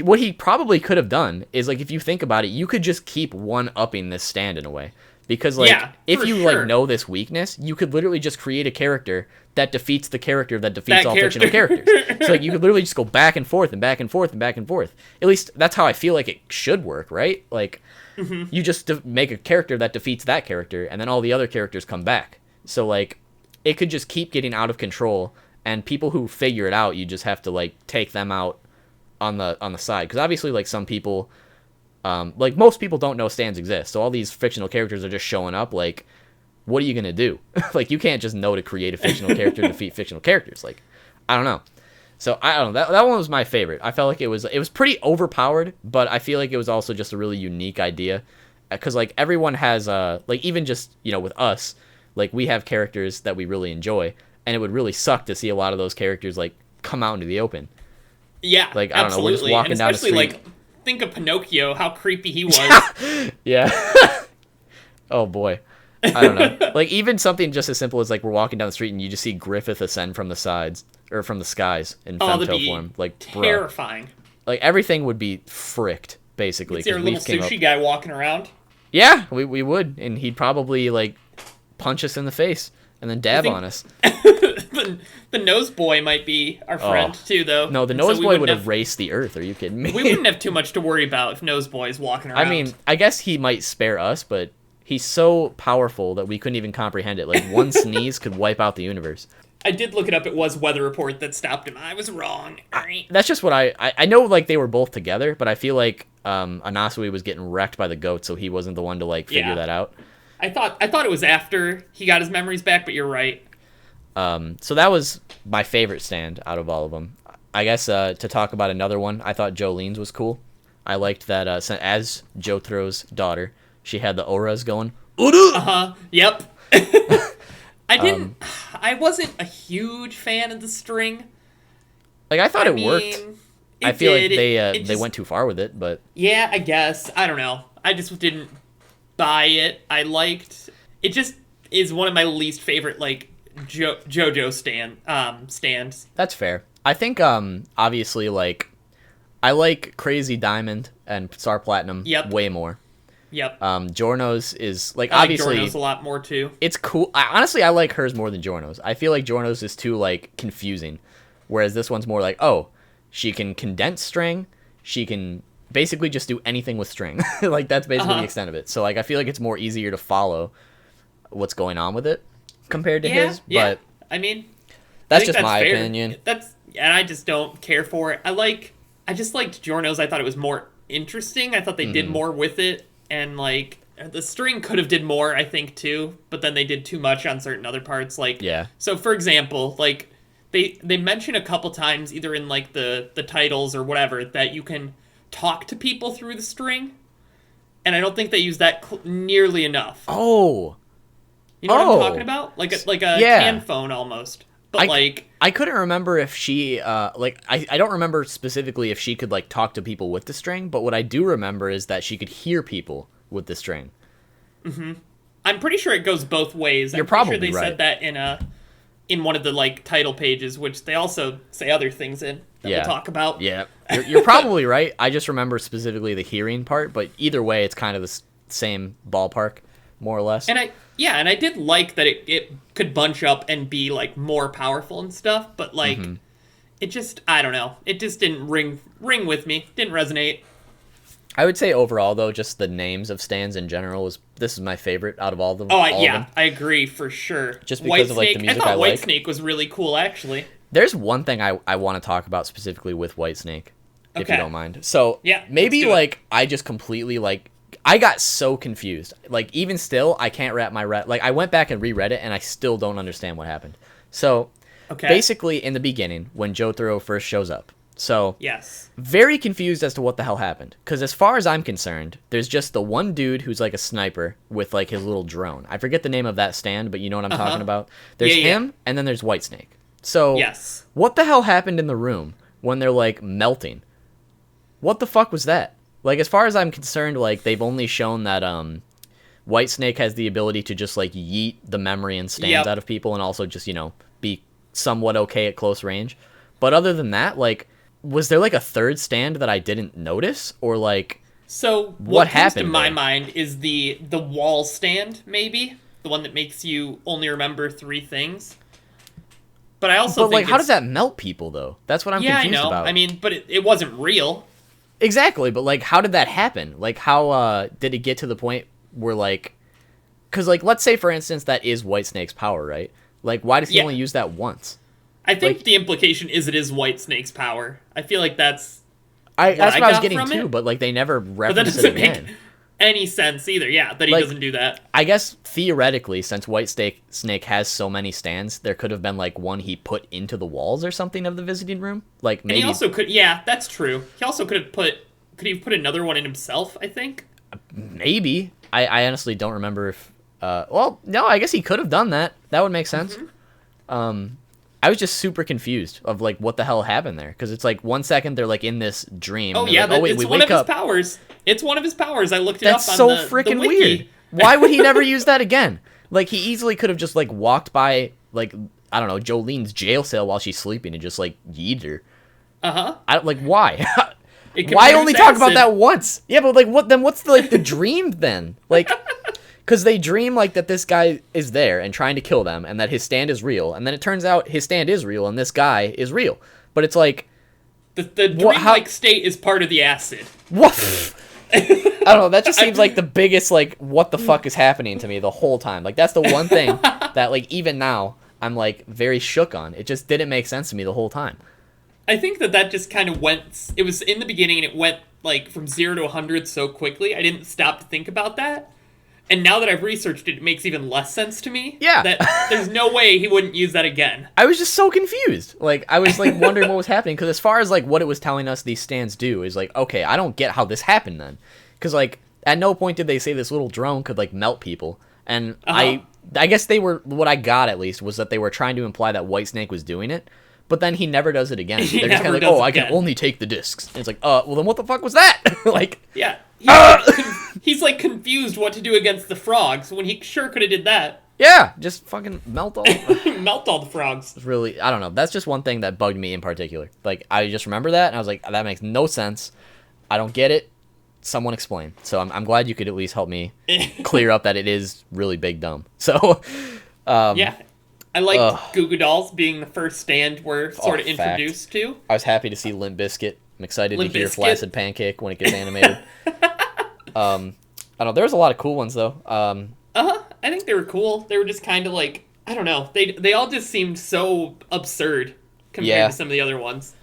what he probably could have done is like, if you think about it, you could just keep one-upping this stand in a way. Because like if you like know this weakness, you could literally just create a character that defeats the character that defeats all fictional characters. So like you could literally just go back and forth and back and forth and back and forth. At least that's how I feel like it should work, right? Like you just make a character that defeats that character and then all the other characters come back. So like it could just keep getting out of control, and people who figure it out, you just have to like take them out on the side, because obviously like some people like most people don't know stands exist, so all these fictional characters are just showing up. Like, what are you gonna do? Like, you can't just know to create a fictional character to defeat fictional characters. Like, I don't know. So I don't know. That one was my favorite. I felt like it was pretty overpowered, but I feel like it was also just a really unique idea, because like everyone has like, even just, you know, with us, like we have characters that we really enjoy, and it would really suck to see a lot of those characters like come out into the open. Yeah, like I don't know, we're just walking down the street. Like, think of Pinocchio, how creepy he was. Yeah. Oh boy. I don't know. Like, even something just as simple as like we're walking down the street and you just see Griffith ascend from the sides or from the skies in femto form. Like, terrifying. Bruh. Like, everything would be fricked basically. Is there a little sushi guy walking around? Yeah, we would, and he'd probably like punch us in the face and then dab on us. The nose boy might be our friend too, though. No, the nose boy would erase the earth. Are you kidding me? We wouldn't have too much to worry about if nose boy is walking around. I mean, I guess he might spare us, but he's so powerful that we couldn't even comprehend it. Like, one sneeze could wipe out the universe. I did look it up. It was Weather Report that stopped him. I was wrong. That's just what I know. Like, they were both together, but I feel like Anasui was getting wrecked by the goat, so he wasn't the one to like figure that out. I thought it was after he got his memories back, but you're right. So that was my favorite stand out of all of them. I guess to talk about another one, I thought Jolene's was cool. I liked that as Jotaro's daughter, she had the auras going. Yep. I wasn't a huge fan of the string. Like, I thought it worked. I feel like they went too far with it, but yeah, I guess. I don't know. I just didn't buy it. I liked it. Just is one of my least favorite like JoJo stands. That's fair. I think obviously like I like Crazy Diamond and Star Platinum way more. Yep. Giorno's is like, I obviously like Giorno's a lot more too. It's cool. Honestly, I like hers more than Giorno's. I feel like Giorno's is too like confusing, whereas this one's more like, oh, she can condense string, she can basically just do anything with string. Like, that's basically the extent of it. So, like, I feel like it's more easier to follow what's going on with it compared to his. But I mean, that's just my opinion. And I just don't care for it. I just liked Giorno's. I thought it was more interesting. I thought they did more with it, and like the string could have did more, I think, too. But then they did too much on certain other parts. Like, so for example, like they mention a couple times, either in like the titles or whatever, that you can talk to people through the string, and I don't think they use that nearly enough. Oh, you know what I'm talking about? Like a can phone almost. But I couldn't remember if she I don't remember specifically if she could like talk to people with the string, but what I do remember is that she could hear people with the string. Mm-hmm. I'm pretty sure it goes both ways. You're probably pretty sure they right. said that in one of the like title pages, which they also say other things in that we'll talk about. Yeah, you're probably right. I just remember specifically the hearing part, but either way, it's kind of the same ballpark, more or less. And I did like that it could bunch up and be like more powerful and stuff, but like it just, I don't know, it just didn't ring with me, didn't resonate. I would say overall though, just the names of stands in general this is my favorite out of all of them. I agree for sure. Just because of like the music I like. Whitesnake was really cool actually. There's one thing I want to talk about specifically with Whitesnake, if you don't mind. So maybe like I just completely like. I got so confused. Like, even still, I can't wrap my like, I went back and reread it, and I still don't understand what happened. So, basically, in the beginning, when Jotaro first shows up. So, very confused as to what the hell happened. Because as far as I'm concerned, there's just the one dude who's like a sniper with like his little drone. I forget the name of that stand, but you know what I'm talking about? There's him, and then there's Whitesnake. So, what the hell happened in the room when they're like melting? What the fuck was that? Like, as far as I'm concerned, like, they've only shown that Whitesnake has the ability to just, like, yeet the memory and stands out of people and also just, you know, be somewhat okay at close range. But other than that, like, was there, like, a third stand that I didn't notice? Or, like, so what happened to my mind is the wall stand, maybe? The one that makes you only remember 3 things. But I also think how does that melt people, though? That's what I'm confused about. Yeah, I know. I mean, but it wasn't real. Exactly, but, like, how did that happen? Like, how did it get to the point where, like... Because, like, let's say, for instance, that is Whitesnake's power, right? Like, why does he only use that once? I think the implication is it is Whitesnake's power. I feel like that's that's what I was getting to, but, like, they never reference it again. But that doesn't make any sense either, that he doesn't do that. I guess, theoretically, since Whitesnake has so many stands, there could have been, like, one he put into the walls or something of the visiting room. Like, maybe... And he also could... that's true. He also could have put... Could he have put another one in himself, I think? Maybe. I honestly don't remember if... well, no, I guess he could have done that. That would make sense. I was just super confused of, like, what the hell happened there. Because it's, like, 1 second they're, like, in this dream. Oh, yeah, like, it's one of his powers. It's one of his powers. I looked it up on That's so freaking weird. Why would he never use that again? Like, he easily could have just, like, walked by, like, I don't know, Jolene's jail cell while she's sleeping and just, like, yeeted her. Like, why? Why only talk about that once? Yeah, but, like, what's, the dream, then? Like... Because they dream, like, that this guy is there and trying to kill them, and that his stand is real, and then it turns out his stand is real, and this guy is real. But it's like... The dream-like state is part of the acid. What? I don't know, that just seems like the biggest, like, what the fuck is happening to me the whole time. Like, that's the one thing that, like, even now, I'm, like, very shook on. It just didn't make sense to me the whole time. I think that just kind of went... It was in the beginning, and it went, like, from 0 to 100 so quickly, I didn't stop to think about that. And now that I've researched it, it makes even less sense to me. Yeah. That there's no way he wouldn't use that again. I was just so confused. Like, I was, like, wondering what was happening. Because as far as, like, what it was telling us these stands do is, like, okay, I don't get how this happened then. Because, like, at no point did they say this little drone could, like, melt people. And I guess they were, what I got at least, was that they were trying to imply that Whitesnake was doing it. But then he never does it again. They're just kind of like, I can only take the discs. And it's like, well, then what the fuck was that? Like... Yeah. He's like confused what to do against the frogs when he sure could have did that. Yeah, just fucking melt all the frogs. It's really, I don't know. That's just one thing that bugged me in particular. Like, I just remember that, and I was like, that makes no sense. I don't get it. Someone explain. So I'm glad you could at least help me clear up that it is really big dumb. So, yeah. I liked Goo Goo Dolls being the first stand we're sort of introduced to. I was happy to see Limp Bizkit I'm excited Limp to hear Bizkit. Flaccid Pancake when it gets animated. I don't know. There was a lot of cool ones though. I think they were cool. They were just kind of like, I don't know. They all just seemed so absurd compared to some of the other ones.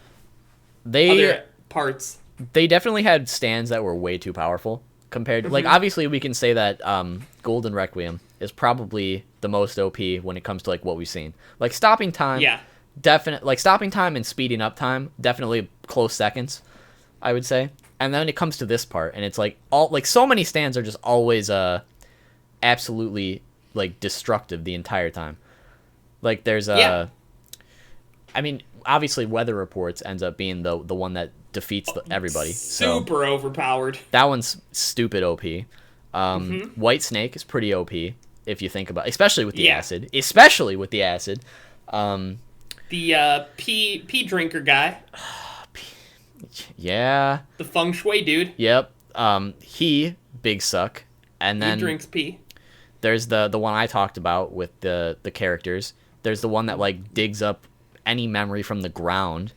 Other parts. They definitely had stands that were way too powerful compared to, like, obviously we can say that Golden Requiem is probably the most OP when it comes to like what we've seen. Like stopping time, stopping time and speeding up time, definitely close seconds, I would say. And then it comes to this part, and it's like so many stands are just always absolutely like destructive the entire time. Like there's I mean, obviously Weather Reports ends up being the one that defeats everybody. Super overpowered. That one's stupid OP. White Snake is pretty OP if you think about it, especially with the acid. Especially with the acid. The pea drinker guy. Yeah. The feng shui dude. Yep. He big suck. And then he drinks pee. There's the one I talked about with the characters. There's the one that like digs up any memory from the ground.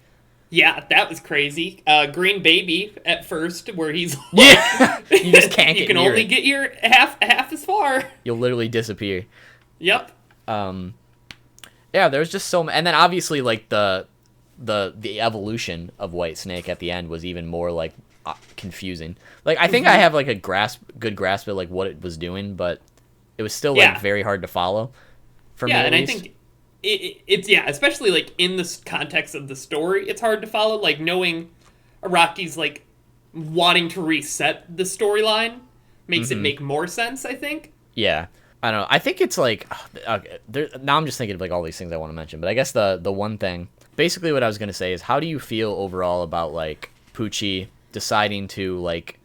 Yeah, that was crazy. Green Baby at first, where he's like, you just can't. You can only get your half as far. You'll literally disappear. Yep. Yeah, there's just so many, and then obviously like the evolution of White Snake at the end was even more like confusing. Like I think I have like a good grasp of like what it was doing, but it was still like very hard to follow. For me, at least. I think. It's especially like in the context of the story, it's hard to follow. Like knowing Araki's like wanting to reset the storyline makes it make more sense, I think. Yeah, I don't know. I think it's like now I'm just thinking of like all these things I want to mention, but I guess the one thing, basically what I was gonna say is, how do you feel overall about like Pucci deciding to like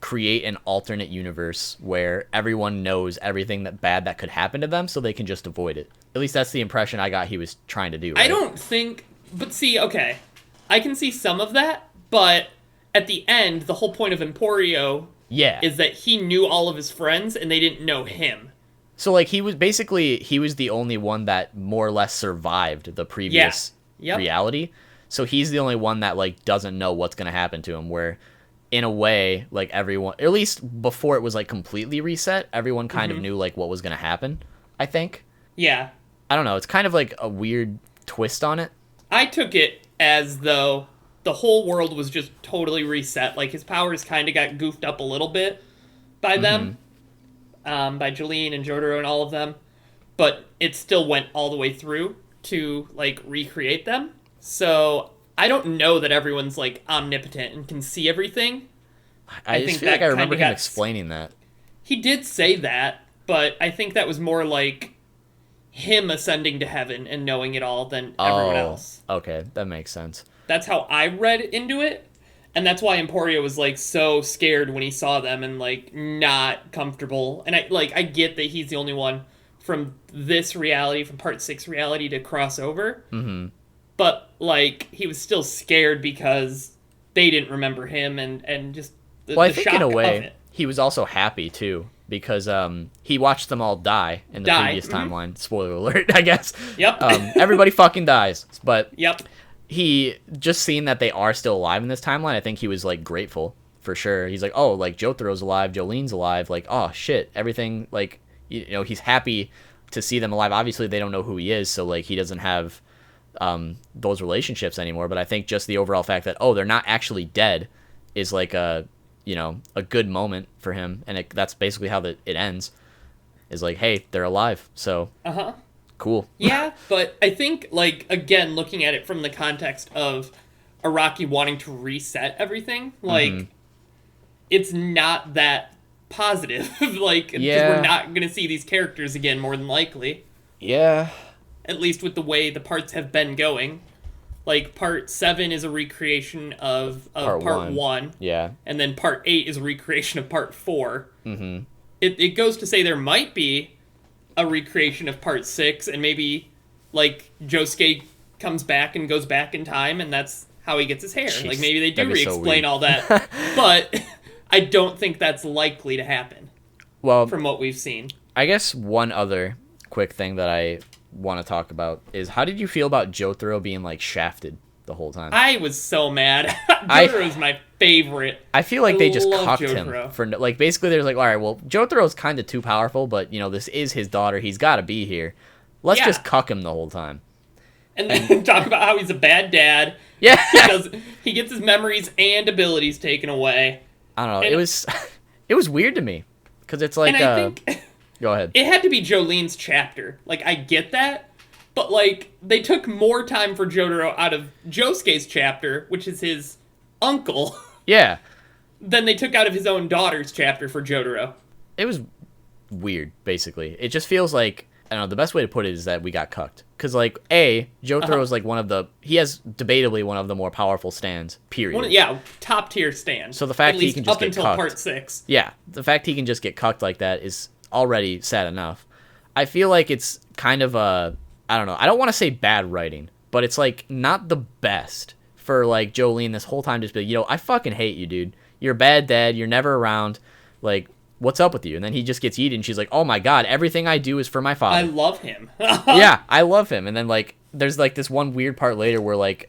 create an alternate universe where everyone knows everything bad that could happen to them so they can just avoid it? At least that's the impression I got he was trying to do, right? I don't think... But see, okay. I can see some of that, but at the end, the whole point of Emporio is that he knew all of his friends and they didn't know him. So, like, he was the only one that more or less survived the previous reality. So he's the only one that, like, doesn't know what's going to happen to him, where... in a way, like everyone, at least before it was like completely reset, everyone kind of knew like what was going to happen, I think. Yeah. I don't know. It's kind of like a weird twist on it. I took it as though the whole world was just totally reset. Like his powers kind of got goofed up a little bit by them, by Jolene and Jotaro and all of them. But it still went all the way through to like recreate them. So... I don't know that everyone's, like, omnipotent and can see everything. I just feel like I remember him explaining that. He did say that, but I think that was more like him ascending to heaven and knowing it all than everyone else. Okay, that makes sense. That's how I read into it, and that's why Emporio was, like, so scared when he saw them and, like, not comfortable. And, I get that he's the only one from this reality, from Part 6 reality, to cross over. Mm-hmm. But, like, he was still scared because they didn't remember him and just the I think shock in a way, of it. he was also happy, too, because he watched them all die in the previous timeline. Spoiler alert, I guess. Yep. Everybody fucking dies. But yep. He, just seeing that they are still alive in this timeline, I think he was, like, grateful, for sure. He's like, oh, like, Jotaro's alive, Jolene's alive. Like, oh, shit, everything, like, you know, he's happy to see them alive. Obviously, they don't know who he is, so, like, he doesn't have... those relationships anymore, but I think just the overall fact that they're not actually dead is like a good moment for him, and that's basically how it ends. Is like, hey, they're alive, so cool. Yeah, but I think like again looking at it from the context of Araki wanting to reset everything, like it's not that positive. Like because we're not gonna see these characters again, more than likely. Yeah. At least with the way the parts have been going. Like, Part 7 is a recreation of Part 1. Yeah. And then Part 8 is a recreation of Part 4. Mm-hmm. It goes to say there might be a recreation of Part 6, and maybe, like, Josuke comes back and goes back in time, and that's how he gets his hair. Jeez, like, maybe they do re-explain all that. But I don't think that's likely to happen. Well, from what we've seen. I guess one other quick thing that I... want to talk about is how did you feel about Jotaro being like shafted the whole time. I was so mad. Jotaro's my favorite. I feel like they just cucked Jotaro. him for like basically they're like, all right, well, Jotaro's kind of too powerful, but this is his daughter. He's got to be here. Let's just cuck him the whole time. And then talk about how he's a bad dad. Yeah, he gets his memories and abilities taken away. I don't know. And it was weird to me because it's like. And I think go ahead. It had to be Jolene's chapter. Like, I get that, but like they took more time for Jotaro out of Josuke's chapter, which is his uncle. Yeah. Than they took out of his own daughter's chapter for Jotaro. It was weird, basically. It just feels like, I don't know, the best way to put it is that we got cucked. Because, like, Jotaro is, like, he has debatably one of the more powerful stands, period. Top tier stand. So the fact he can just get cucked. Up until part 6. Yeah, the fact he can just get cucked like that is already sad enough. I feel like it's kind of I don't know, I don't want to say bad writing, but it's, like, not the best for, like, Jolene this whole time just be like, I fucking hate you, dude. You're a bad dad, you're never around, like, what's up with you? And then he just gets eaten, and she's like, oh my god, everything I do is for my father. I love him. Yeah, I love him. And then, like, there's, like, this one weird part later where, like,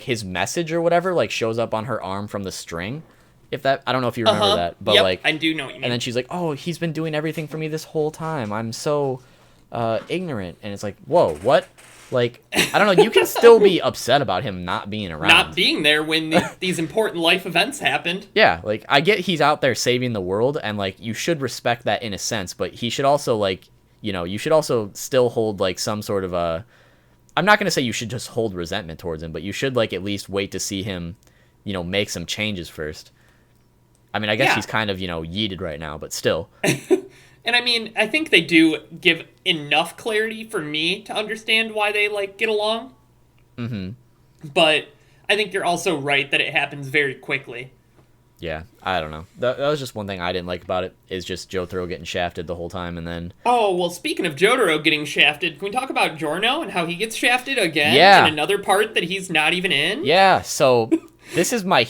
his message or whatever, like, shows up on her arm from the string. I don't know if you remember that, but, like... I do know what you mean. And then she's like, oh, he's been doing everything for me this whole time. I'm so, ignorant. And it's like, whoa, what? Like, I don't know, you can still be upset about him not being around. Not being there when these important life events happened. Yeah, like, I get he's out there saving the world, and, like, you should respect that in a sense, but he should also, like, you should also still hold, like, some sort of I'm not going to say you should just hold resentment towards him, but you should, like, at least wait to see him, make some changes first. I mean, I guess he's kind of, yeeted right now, but still. And I mean, I think they do give enough clarity for me to understand why they, like, get along. Mm-hmm. But I think you're also right that it happens very quickly. Yeah, I don't know. That was just one thing I didn't like about it, is just Jotaro getting shafted the whole time, and then... Oh, well, speaking of Jotaro getting shafted, can we talk about Giorno and how he gets shafted again? Yeah. In another part that he's not even in? Yeah, so this is my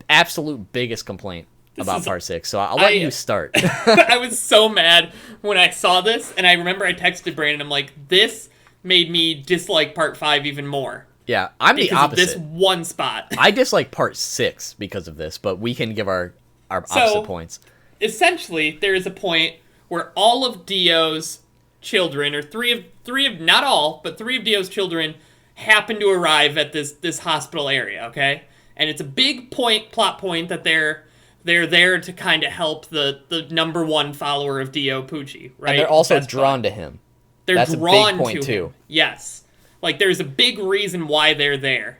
absolute biggest complaint about part 6, so I'll let you start. I was so mad when I saw this, and I remember I texted Brandon, I'm like, this made me dislike part 5 even more. Yeah, I'm the opposite. Of this one spot. I dislike part 6 because of this, but we can give our opposite points. Essentially, there is a point where all of Dio's children, or three of not all, but 3 of Dio's children happen to arrive at this hospital area, okay? And it's a big plot point that they're there to kind of help the number 1 follower of Dio, Pucci, right? And they're also drawn to him. That's drawn a big point to him. Yes. Like, there's a big reason why they're there.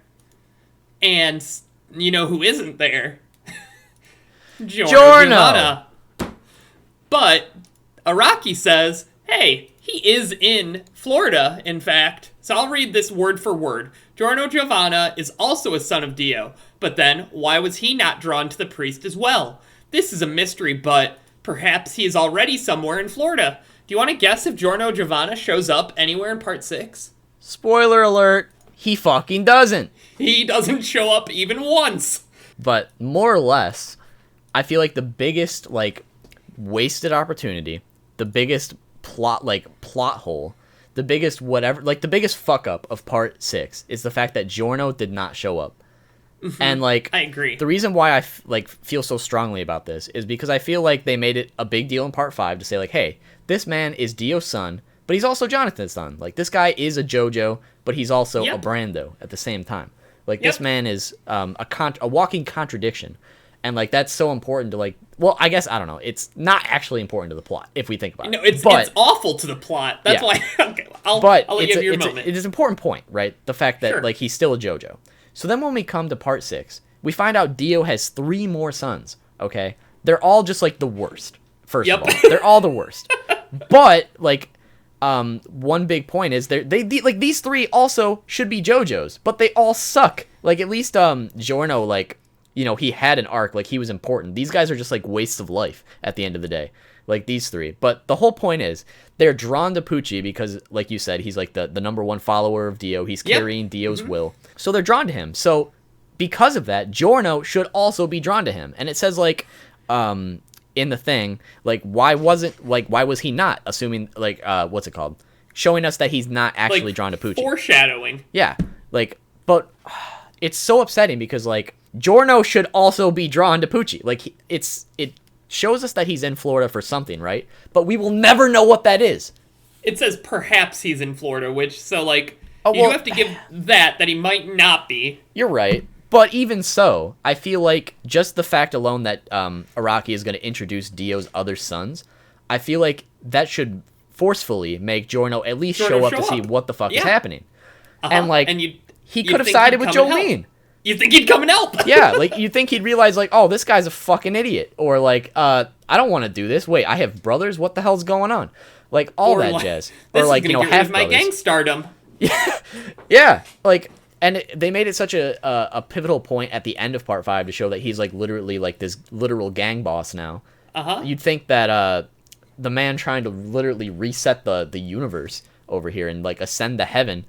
And you know who isn't there? Giorno! But Araki says, hey, he is in Florida, in fact. So I'll read this word for word. Giorno Giovanna is also a son of Dio. But then, why was he not drawn to the priest as well? This is a mystery, but perhaps he is already somewhere in Florida. Do you want to guess if Giorno Giovanna shows up anywhere in part 6? Spoiler alert, he fucking doesn't. He doesn't show up even once. But more or less, I feel like the biggest, like, wasted opportunity, the biggest plot hole, the biggest whatever, like, the biggest fuck up of part 6 is the fact that Giorno did not show up. Mm-hmm. And, like, I agree. The reason why I feel so strongly about this is because I feel like they made it a big deal in part 5 to say, like, hey, this man is Dio's son, but he's also Jonathan's son. Like, this guy is a JoJo, but he's also a Brando at the same time. Like, this man is a walking contradiction. And, like, that's so important to, like... Well, I guess, I don't know. It's not actually important to the plot, if we think about it. No, it's awful to the plot. That's why... Okay, I'll let you have your moment. It is an important point, right? The fact that, like, he's still a JoJo. So then when we come to part 6, we find out Dio has 3 more sons, okay? They're all just, like, the worst, first of all. They're all the worst. But, like... one big point is they like, these 3 also should be JoJo's, but they all suck. Like, at least Giorno, like, he had an arc, like, he was important. These guys are just, like, wastes of life at the end of the day, like these 3. But the whole point is they're drawn to Pucci because, like you said, he's like the number 1 follower of Dio. He's carrying Dio's will, so they're drawn to him. So because of that, Giorno should also be drawn to him. And it says, like, in the thing, like, why was he not, assuming, like, what's it called, showing us that he's not actually, like, drawn to Pucci. Foreshadowing. Yeah, like, But it's so upsetting because, like, Giorno should also be drawn to Pucci. Like, it shows us that he's in Florida for something, right? But we will never know what that is. It says perhaps he's in Florida, which, so, like, you have to give that he might not be. You're right. But even so, I feel like just the fact alone that Araki is going to introduce Dio's other sons, I feel like that should forcefully make Giorno at least show up to see what the fuck is happening. And, like, he could have sided with Jolene. You think he'd come and help? Yeah, like, you think he'd realize, like, oh, this guy's a fucking idiot. Or, like, I don't want to do this. Wait, I have brothers? What the hell's going on? Like, all that jazz. Or, like, you know, half my gang stardom. Yeah, like, and they made it such a pivotal point at the end of part 5 to show that he's, like, literally, like, this literal gang boss now. You'd think that the man trying to literally reset the universe over here and, like, ascend to heaven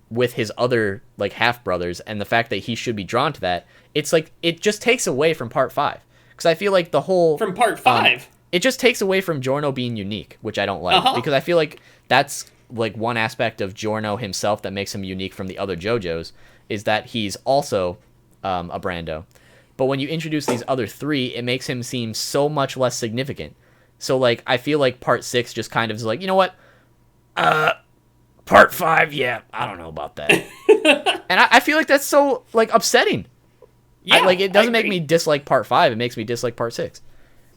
with his other, like, half brothers, and the fact that he should be drawn to that, it's like it just takes away from part 5, because I feel like the whole from part 5 it just takes away from Giorno being unique, which I don't like, because I feel like that's, like, one aspect of Giorno himself that makes him unique from the other JoJo's, is that he's also a Brando. But when you introduce these other 3, it makes him seem so much less significant. So, like, I feel like part 6 just kind of is like, you know what, part 5, yeah, I don't know about that. And I feel like that's so, like, upsetting. Yeah, like, it doesn't make me dislike part 5, it makes me dislike part 6.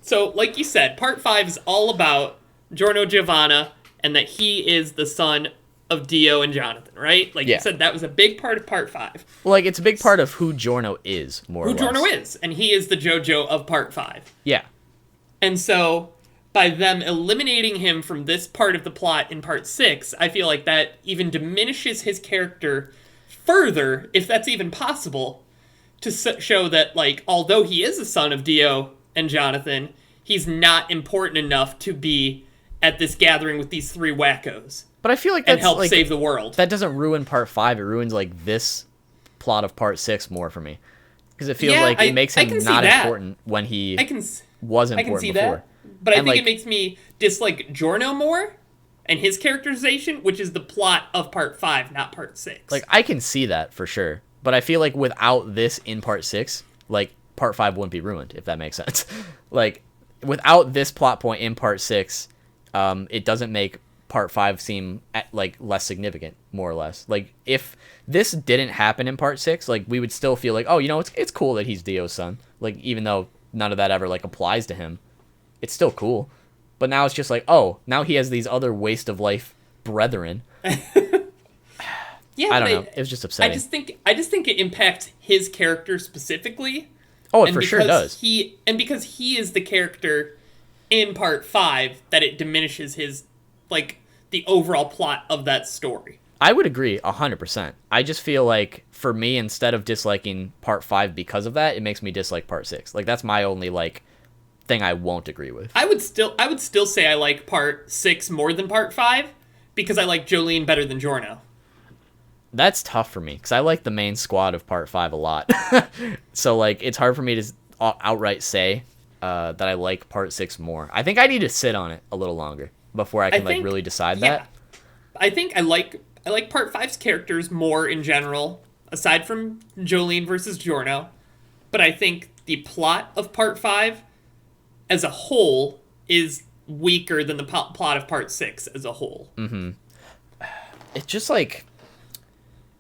So, like you said, part 5 is all about Giorno Giovanna, and that he is the son of Dio and Jonathan, right? Like you said, that was a big part of part 5. Well, like, it's a big part of who Giorno is, more or less. Who Giorno is, and he is the JoJo of part 5. Yeah. And so, by them eliminating him from this part of the plot in part 6, I feel like that even diminishes his character further, if that's even possible, to show that, like, although he is a son of Dio and Jonathan, he's not important enough to be at this gathering with these 3 wackos. But I feel like that's, and help like, save the world. That doesn't ruin part 5, it ruins, like, this plot of part 6 more for me. Because it feels like it makes him not important when he was important before. That. But I think it makes me dislike Giorno more, and his characterization, which is the plot of part 5, not part 6. Like, I can see that for sure. But I feel like without this in part 6, like, part 5 wouldn't be ruined, if that makes sense. Like, without this plot point in part 6, it doesn't make part 5 seem, like, less significant, more or less. Like, if this didn't happen in part 6, like, we would still feel like, oh, you know, it's cool that he's Dio's son. Like, even though none of that ever, like, applies to him. It's still cool. But now it's just like, oh, now he has these other waste of life brethren. Yeah, I don't know. It was just upsetting. I just think it impacts his character specifically. Oh, it for sure does. Because he is the character in part 5, that it diminishes his, like, the overall plot of that story. I would agree 100%. I just feel like, for me, instead of disliking part 5 because of that, it makes me dislike part 6. Like, that's my only, like, thing I won't agree with. I would still say I like part 6 more than part 5, because I like Jolene better than Giorno. That's tough for me, because I like the main squad of part 5 a lot. So, like, it's hard for me to outright say that I like part 6 more. I think I need to sit on it a little longer before I can like really decide that. I think I like part 5's characters more in general, aside from Jolene versus Giorno. But I think the plot of part 5 as a whole is weaker than the plot of part 6 as a whole. Mm-hmm. It's just like,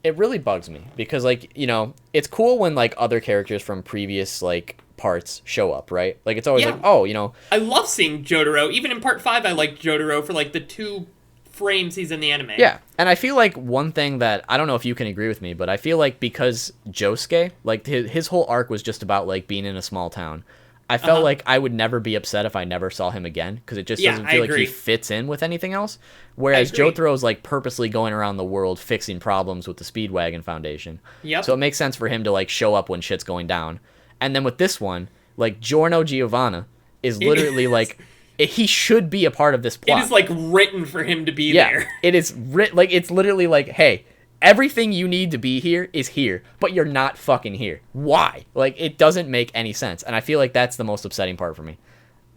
it really bugs me because, like, you know, it's cool when like other characters from previous like parts show up, right? Like, it's always like, oh, you know, I love seeing Jotaro. Even in part 5, I liked Jotaro for like the 2 frames he's in the anime. Yeah, and I feel like one thing that, I don't know if you can agree with me, but I feel like because Josuke, like his whole arc was just about like being in a small town, I felt like I would never be upset if I never saw him again, because it just doesn't feel like he fits in with anything else. Whereas Jotaro's like purposely going around the world fixing problems with the Speedwagon Foundation. Yep. So it makes sense for him to like show up when shit's going down. And then with this one, like Giorno Giovanna is literally like, he should be a part of this plot. It is like written for him to be there. It is like, it's literally like, hey, everything you need to be here is here, but you're not fucking here. Why? Like, it doesn't make any sense. And I feel like that's the most upsetting part for me.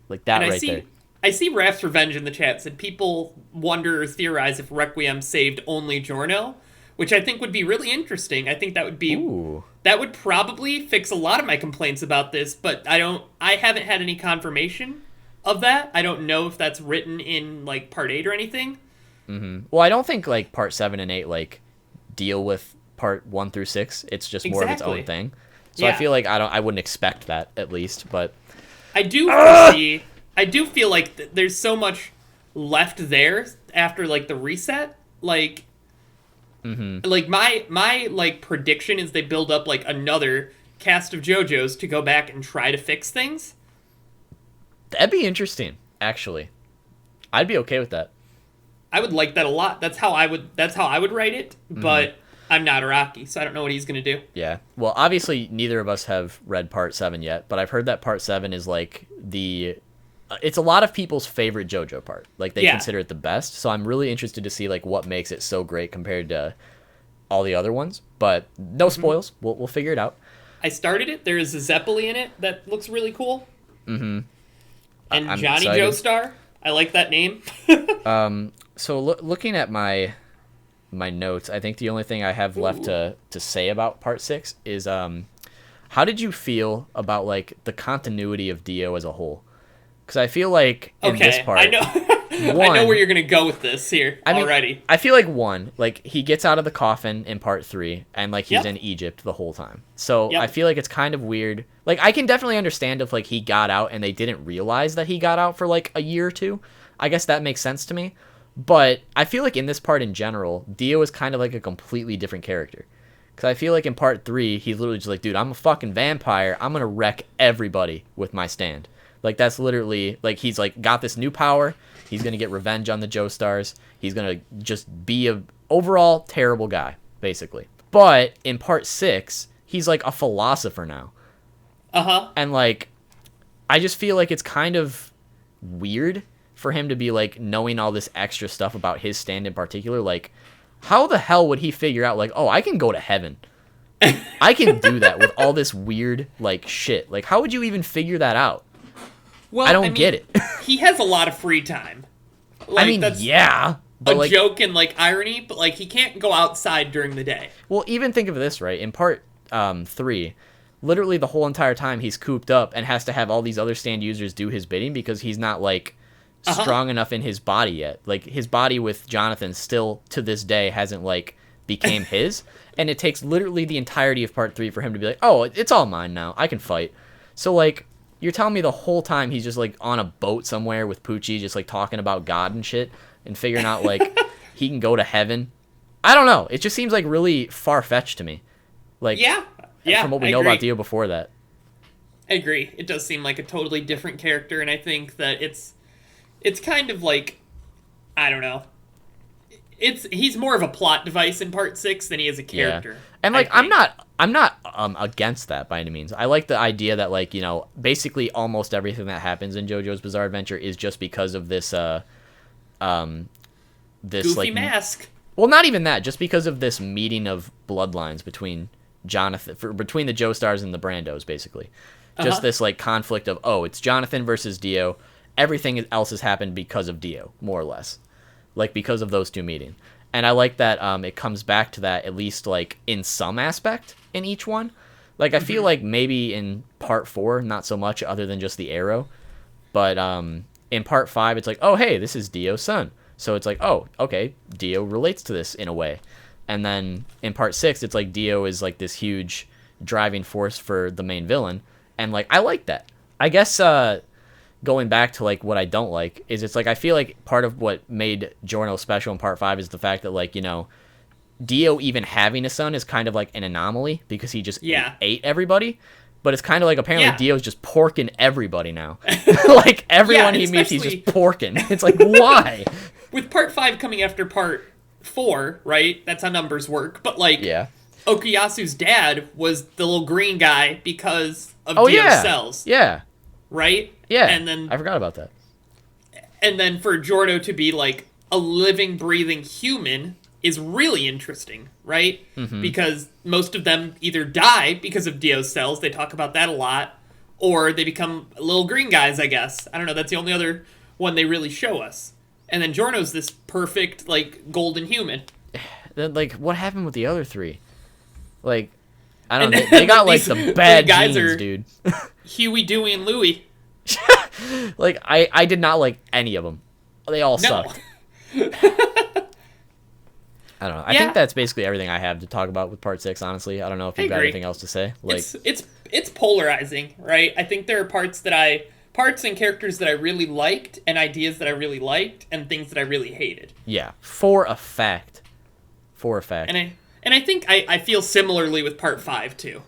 Like, that there. I see Raph's Revenge in the chat said people wonder or theorize if Requiem saved only Giorno, which I think would be really interesting. I think that would be that would probably fix a lot of my complaints about this, but I haven't had any confirmation of that. I don't know if that's written in like part 8 or anything. Well, I don't think like part 7 and 8 like deal with part 1 through 6. It's just more of its own thing. So I feel like I wouldn't expect that, at least, but I do feel like there's so much left there after like the reset. Like like my like prediction is they build up like another cast of JoJo's to go back and try to fix things. That'd be interesting, actually. I'd be okay with that. I would like that a lot. That's how I would write it, but I'm not Araki, so I don't know what he's going to do. Yeah. Well, obviously neither of us have read part 7 yet, but I've heard that part 7 is like it's a lot of people's favorite JoJo part. Like they consider it the best. So I'm really interested to see like what makes it so great compared to all the other ones, but no spoils. We'll figure it out. I started it. There is a Zeppeli in it that looks really cool. And I'm Johnny excited. Joestar. I like that name. So looking at my notes, I think the only thing I have left to say about part 6 is how did you feel about like the continuity of Dio as a whole? Because I feel like in this part, I know I know where you're gonna go with this here already. I feel like he gets out of the coffin in part 3 and like he's in Egypt the whole time. So I feel like it's kind of weird. Like I can definitely understand if like he got out and they didn't realize that he got out for like a year or two. I guess that makes sense to me. But I feel like in this part in general, Dio is kind of like a completely different character. Because I feel like in part 3, he's literally just like, dude, I'm a fucking vampire. I'm going to wreck everybody with my stand. Like, that's literally, like, he's like got this new power. He's going to get revenge on the Joestars. He's going to just be a overall terrible guy, basically. But in part 6, he's like a philosopher now. And like, I just feel like it's kind of weird for him to be like knowing all this extra stuff about his stand in particular. Like, how the hell would he figure out like, oh, I can go to heaven? I can do that with all this weird like shit. Like, how would you even figure that out? Well, I mean, get it. He has a lot of free time. Like, I mean, that's but a like, joke and like irony, but like he can't go outside during the day. Well, even think of this, right? In part 3, literally the whole entire time he's cooped up and has to have all these other stand users do his bidding because he's not like strong enough in his body yet. Like his body with Jonathan still to this day hasn't like became his, and it takes literally the entirety of part 3 for him to be like, oh, it's all mine now, I can fight. So like, you're telling me the whole time he's just like on a boat somewhere with Poochie just like talking about God and shit and figuring out like he can go to heaven? I don't know, it just seems like really far-fetched to me, like from what we know about Dio before that. I agree. It does seem like a totally different character, and I think that it's kind of like, I don't know. He's more of a plot device in part 6 than he is a character. Yeah. And like I'm not against that by any means. I like the idea that like, you know, basically almost everything that happens in JoJo's Bizarre Adventure is just because of this this goofy like mask. Well, not even that, just because of this meeting of bloodlines between between the Joestars and the Brandos, basically. Just this like conflict of, oh, it's Jonathan versus Dio. Everything else has happened because of Dio, more or less. Like, because of those two meeting. And I like that it comes back to that, at least, like, in some aspect in each one. Like, I feel like maybe in part 4, not so much, other than just the arrow. But in part 5, it's like, oh, hey, this is Dio's son. So it's like, oh, okay, Dio relates to this in a way. And then in part 6, it's like Dio is, like, this huge driving force for the main villain. And, like, I like that. I guess going back to like what I don't like is it's like I feel like part of what made Giorno special in part 5 is the fact that like, you know, Dio even having a son is kind of like an anomaly because he just ate everybody. But it's kind of like apparently Dio's just porking everybody now. Like everyone he meets, he's just porking. It's like, why? With part 5 coming after part 4, right? That's how numbers work. But like, Okuyasu's dad was the little green guy because of Dio's cells. Yeah. Right? Yeah, and then I forgot about that. And then for Giorno to be like a living, breathing human is really interesting, right? Because most of them either die because of Dio's cells, they talk about that a lot, or they become little green guys, I guess. I don't know, that's the only other one they really show us. And then Giorno's this perfect, like, golden human. Then, like, what happened with the other three? Like, I don't know. They got, like, the bad guys genes, dude. Huey, Dewey, and Louie. Like, I did not like any of them. They all sucked. I don't know. I think that's basically everything I have to talk about with Part 6, honestly. I don't know if you've got anything else to say. Like, it's polarizing, right? I think there are parts and characters that I really liked, and ideas that I really liked, and things that I really hated. Yeah, for a fact. And I think I feel similarly with Part 5, too.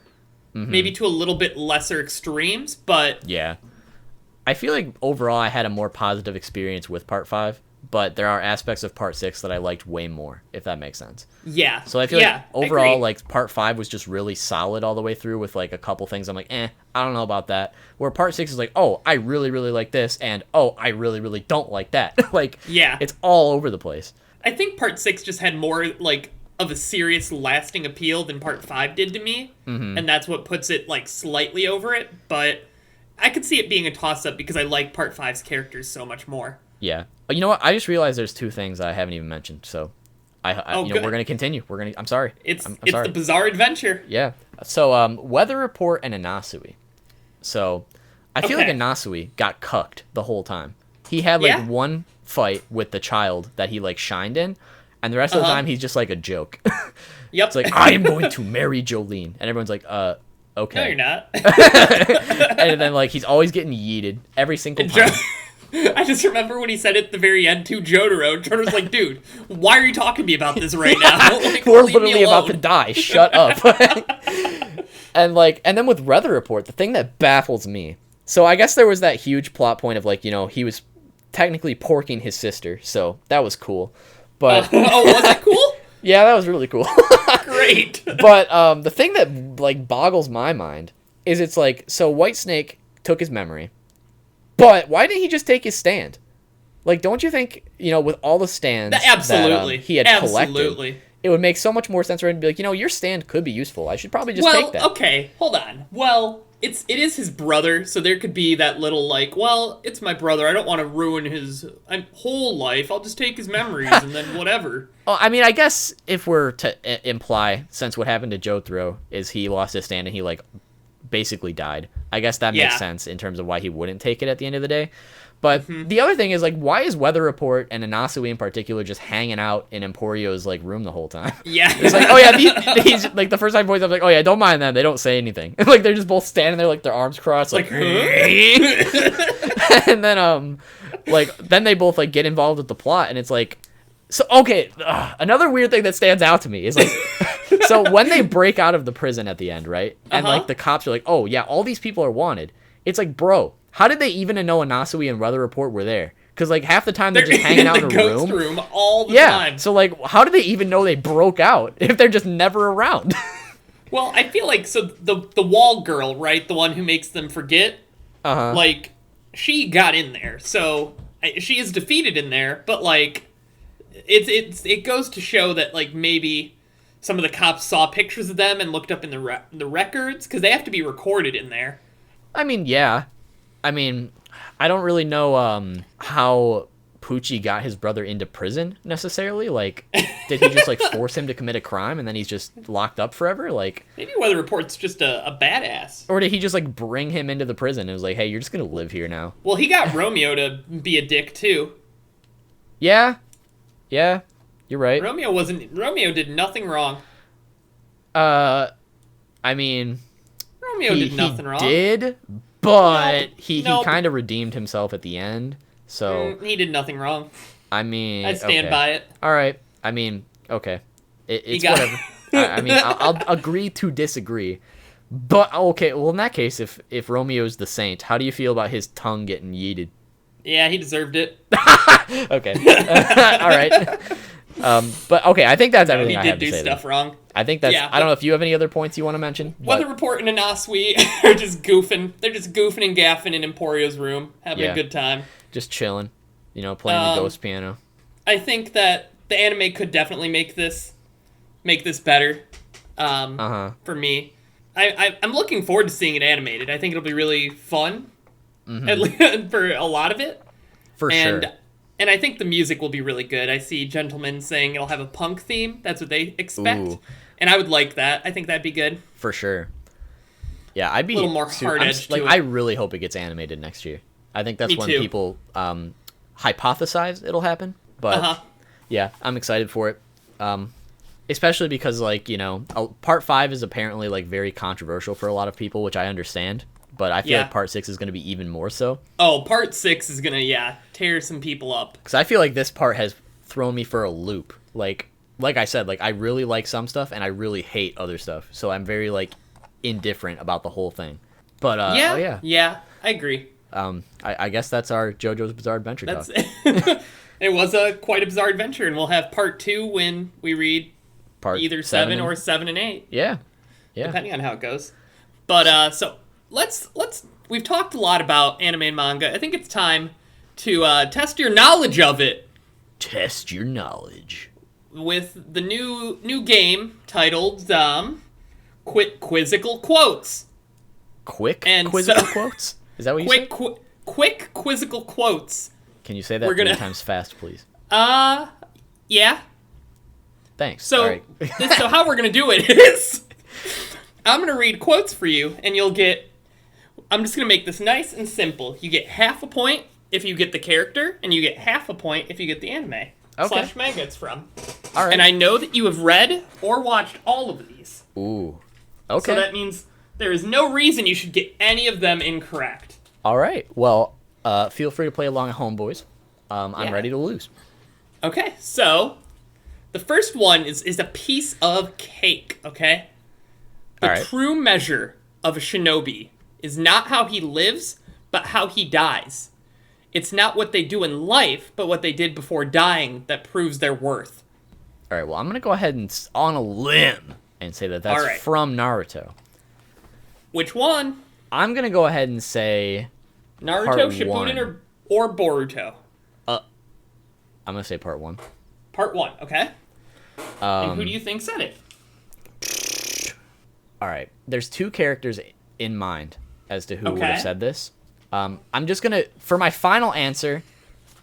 Mm-hmm. Maybe to a little bit lesser extremes, but... Yeah. I feel like overall I had a more positive experience with Part 5, but there are aspects of Part 6 that I liked way more, if that makes sense. Yeah. So I feel like overall, like, Part 5 was just really solid all the way through with, like, a couple things I'm like, I don't know about that. Where Part 6 is like, oh, I really, really like this, and, oh, I really, really don't like that. Like, yeah, it's all over the place. I think Part 6 just had more, like, of a serious, lasting appeal than Part 5 did to me, and that's what puts it, like, slightly over it, but I could see it being a toss-up because I like Part 5's characters so much more. Yeah. You know what? I just realized there's two things I haven't even mentioned, so we're going to continue. I'm sorry. It's sorry. The bizarre adventure. Yeah. So, Weather Report and Inasui. So, I feel like Inasui got cucked the whole time. He had, like, one fight with the child that he, like, shined in, and the rest of the time he's just, like, a joke. Yep. It's like, I am going to marry Jolene. And everyone's like, okay. No, you're not. And then, like, he's always getting yeeted every single time. I just remember when he said it at the very end to Jotaro. Jotaro's like, dude, why are you talking to me about this right now? Like, we're literally about to die. Shut up. And then with Weather Report, the thing that baffles me. So I guess there was that huge plot point of, like, he was technically porking his sister. So that was cool. But was that cool? Yeah, that was really cool. Great. But the thing that, like, boggles my mind is it's like, so Whitesnake took his memory. But why didn't he just take his stand? Like, don't you think, with all the stands that he had collected, it would make so much more sense for him to be like, your stand could be useful. I should probably just take that. Well, okay, hold on. Well, it is his brother, so there could be that little, like, well, it's my brother. I don't want to ruin his whole life. I'll just take his memories and then whatever. Well, I mean, I guess if we're to imply, since what happened to Jotaro is he lost his stand and he, like, basically died. I guess that makes sense in terms of why he wouldn't take it at the end of the day. But the other thing is, like, why is Weather Report and Inasui in particular just hanging out in Emporio's, like, room the whole time? Yeah. It's like, oh yeah, these like, the first time boys, I'm like, oh yeah, don't mind them. They don't say anything. Like, they're just both standing there, like, their arms crossed, like, and then, then they both, like, get involved with the plot, and it's like, so, okay, another weird thing that stands out to me is, like, so when they break out of the prison at the end, right? And, like, the cops are like, oh, yeah, all these people are wanted. It's like, bro, how did they even know Inasui and Weather Report were there? Because, like, half the time they're just hanging out in a ghost room all the time. So, like, how do they even know they broke out if they're just never around? Well, I feel like, so the wall girl, right? The one who makes them forget, like, she got in there. So, she is defeated in there, but, like, it goes to show that, like, maybe some of the cops saw pictures of them and looked up in the records, because they have to be recorded in there. I mean, yeah. I mean, I don't really know how Poochie got his brother into prison, necessarily. Like, did he just, like, force him to commit a crime and then he's just locked up forever? Like, maybe Weather Report's just a badass. Or did he just, like, bring him into the prison and was like, hey, you're just gonna live here now? Well, he got Romeo to be a dick, too. Yeah, you're right. Romeo did nothing wrong. I mean, Romeo did nothing wrong. He did, but he kind of redeemed himself at the end. So he did nothing wrong. I mean, I stand by it. All right. I mean, okay, it's whatever. I mean, I'll agree to disagree. But okay, well, in that case, if Romeo's the saint, how do you feel about his tongue getting yeeted? Yeah, he deserved it. Okay. All right. But okay, I think that's everything I have to say. He did do stuff wrong. I think that's. Yeah, I don't know if you have any other points you want to mention. Weather Report and Inasui are just goofing. They're just goofing and gaffing in Emporio's room, having a good time. Just chilling, playing the ghost piano. I think that the anime could definitely make this better. For me, I'm looking forward to seeing it animated. I think it'll be really fun, for a lot of it. For sure. And I think the music will be really good. I see gentlemen saying it'll have a punk theme. That's what they expect. Ooh. And I would like that. I think that'd be good. For sure. Yeah, I'd be a little more hard edge to it. I really hope it gets animated next year. I think that's when people hypothesize it'll happen. But yeah, I'm excited for it. Especially because, like, you know, part 5 is apparently, like, very controversial for a lot of people, which I understand. But I feel like part 6 is going to be even more so. Oh, part 6 is going to, tear some people up. Because I feel like this part has thrown me for a loop. Like I said, like, I really like some stuff, and I really hate other stuff. So I'm very, like, indifferent about the whole thing. But, Yeah, I agree. I guess that's our JoJo's Bizarre Adventure talk. It was quite a bizarre adventure, and we'll have part 2 when we read either 7 or 7 and 8. Yeah. Depending on how it goes. But, so, let's we've talked a lot about anime and manga. I think it's time to test your knowledge of it. Test your knowledge. With the new game titled, Quizzical Quotes. Quizzical Quotes? Is that what you said? Quick Quizzical Quotes. Can you say that 3 times fast, please? Yeah. Thanks. So, all right. So how we're going to do it is, I'm going to read quotes for you, and you'll get, I'm just going to make this nice and simple. You get half a point if you get the character, and you get half a point if you get the anime / manga it's from. All right. And I know that you have read or watched all of these. Ooh. Okay. So that means there is no reason you should get any of them incorrect. All right. Well, feel free to play along at home, boys. I'm ready to lose. Okay, so the first one is a piece of cake, okay? The true measure of a shinobi is not how he lives, but how he dies. It's not what they do in life, but what they did before dying that proves their worth. All right, well, I'm going to go ahead and on a limb and say that that's from Naruto. Which one? I'm going to go ahead and say Naruto, Shippuden, or Boruto? I'm going to say part 1. Part 1, okay. And who do you think said it? All right. There's 2 characters in mind as to who would have said this. I'm just going to, for my final answer,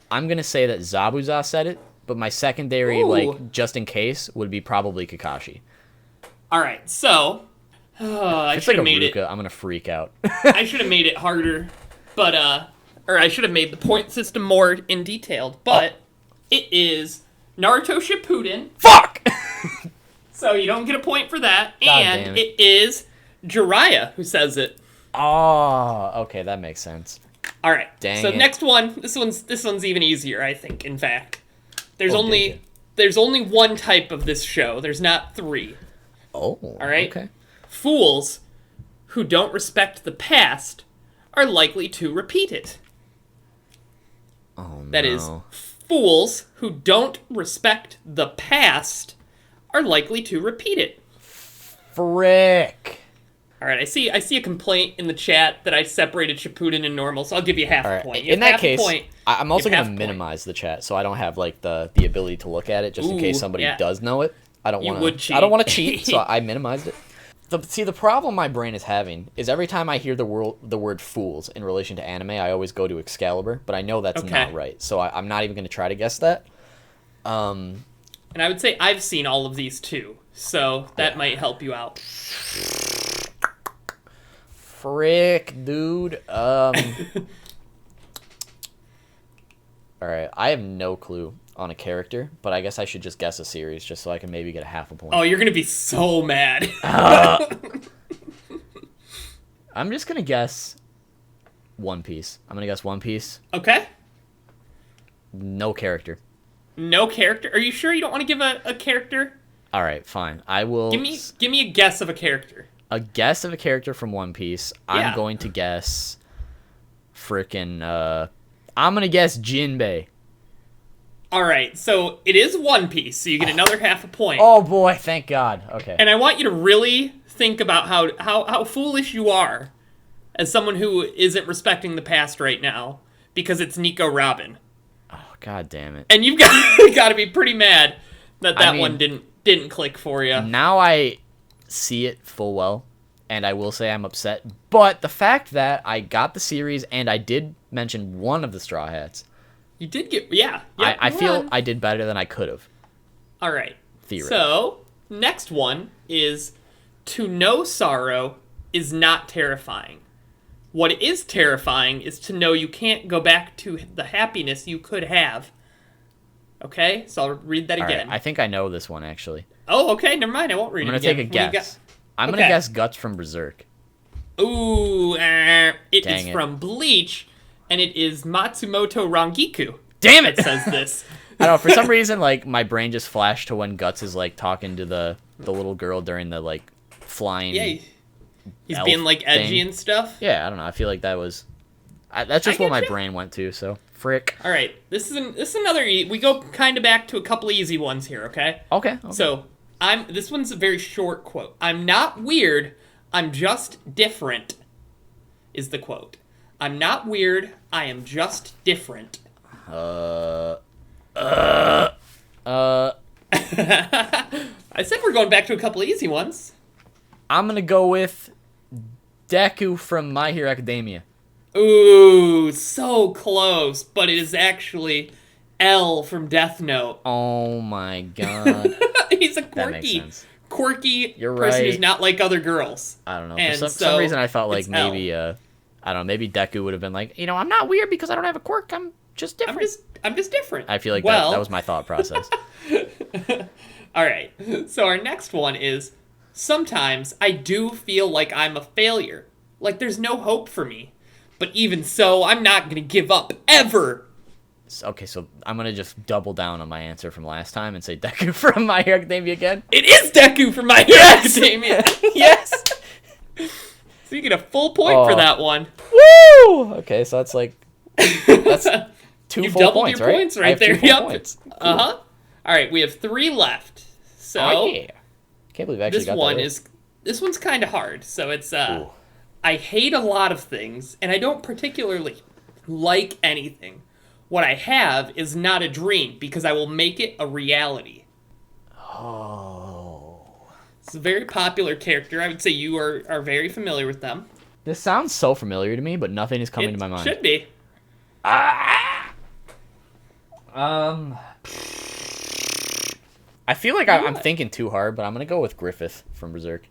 I'm going to say that Zabuza said it, but my secondary, like, just in case, would be probably Kakashi. All right, so, I should have made it. I'm going to freak out. I should have made it harder, but, or I should have made the point system more in detailed, but it is Naruto Shippuden. Fuck! So you don't get a point for that. And it is Jiraiya who says it. Oh, okay, that makes sense. All right. Next one, this one's even easier, I think. In fact, there's only one type of this show. There's not 3. Oh. All right. Okay. Fools who don't respect the past are likely to repeat it. Oh no. That is, fools who don't respect the past are likely to repeat it. Frick. All right, I see a complaint in the chat that I separated Shippuden and normal, so I'll give you half a point. In that case, I'm also going to minimize the chat so I don't have like the ability to look at it just in case somebody does know it. I don't want to cheat, so I minimized it. The problem my brain is having is every time I hear the word fools in relation to anime, I always go to Excalibur, but I know that's not right, so I'm not even going to try to guess that. And I would say I've seen all of these too, so that might help you out. Frick, dude. All right, I have no clue on a character, but I guess I should just guess a series just so I can maybe get a half a point. Oh, you're gonna be so mad. I'm just gonna guess One Piece. I'm gonna guess One Piece. Okay. No character. No character? Are you sure you don't want to give a character? All right, fine. I will. Give me a guess of a character. A guess of a character from One Piece. Yeah. I'm going to guess frickin' I'm gonna guess Jinbei. All right, so it is One Piece, so you get another half a point. Oh boy, thank God. Okay. And I want you to really think about how foolish you are as someone who isn't respecting the past right now, because it's Nico Robin. Oh, God damn it. And you've got to be pretty mad that one didn't click for you. Now I see it full well, and I will say I'm upset. But the fact that I got the series and I did mention one of the Straw Hats, You did get, yeah. I feel I did better than I could have. All right. Theoretically. So, next one is, to know sorrow is not terrifying. What is terrifying is to know you can't go back to the happiness you could have. Okay? So I'll read that again. Right. I think I know this one, actually. Oh, okay. Never mind. I won't read it again. I'm going to take a guess. I'm going to guess Guts from Berserk. Ooh, it is from Bleach, and it is Matsumoto Rangiku. Damn it! That says this. I don't know, for some reason, like, my brain just flashed to when Guts is, like, talking to the little girl during the, like, flying. Yeah, he's being, like, edgy and stuff. Yeah, I don't know. I feel like that was... that's just what my brain went to, so... Frick. All right, this is another... We go kind of back to a couple easy ones here, okay? Okay. So, this one's a very short quote. I'm not weird, I'm just different, is the quote. I'm not weird, I am just different. I said we're going back to a couple easy ones. I'm gonna go with Deku from My Hero Academia. Ooh, so close, but it is actually L from Death Note. Oh my god. He's a quirky person who's not like other girls. I don't know. For some reason I felt like maybe I don't know, maybe Deku would have been like, I'm not weird because I don't have a quirk. I'm just different. I'm just different. I feel like that was my thought process. All right. So our next one is, sometimes I do feel like I'm a failure. Like there's no hope for me. But even so, I'm not going to give up ever. Okay, so I'm going to just double down on my answer from last time and say Deku from My Hero Academia again. It is Deku from My Hero Academia. Yes. So you get a full point for that one. Woo! Okay, so that's like... That's two full points, right? You've doubled your points right there. Yep. Cool. Uh-huh. All right, we have 3 left. So yeah. Can't believe I actually got that. This one's kind of hard. So it's I hate a lot of things, and I don't particularly like anything. What I have is not a dream, because I will make it a reality. Oh. It's a very popular character. I would say you are very familiar with them. This sounds so familiar to me, but nothing is coming to my mind. Should be. I feel like I'm thinking too hard, but I'm going to go with Griffith from Berserk.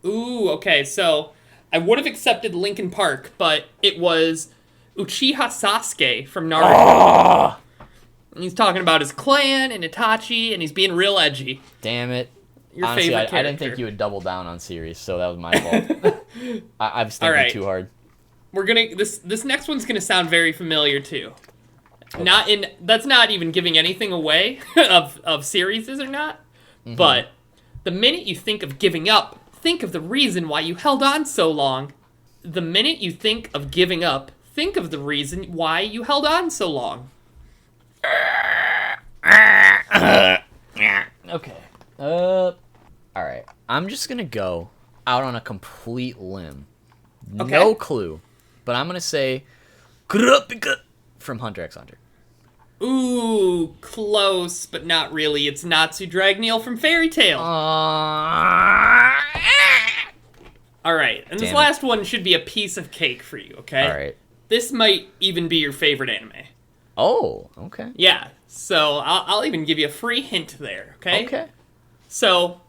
Ooh, okay, so I would have accepted Linkin Park, but it was Uchiha Sasuke from Naruto. Oh! And he's talking about his clan and Itachi, and he's being real edgy. Damn it. Your Honestly, favorite character. I didn't think you would double down on series, so that was my fault. I was thinking too hard. We're gonna this next one's gonna sound very familiar too. Okay. That's not even giving anything away of series or not. Mm-hmm. But the minute you think of giving up, think of the reason why you held on so long. The minute you think of giving up, think of the reason why you held on so long. Okay. Alright. I'm just gonna go out on a complete limb. Okay. No clue. But I'm gonna say Kurapika from Hunter x Hunter. Ooh, close, but not really. It's Natsu Dragneel from Fairy Tail. Alright, and this last one should be a piece of cake for you, okay? Alright. This might even be your favorite anime. Oh, okay. Yeah, so I'll even give you a free hint there, okay? Okay. So,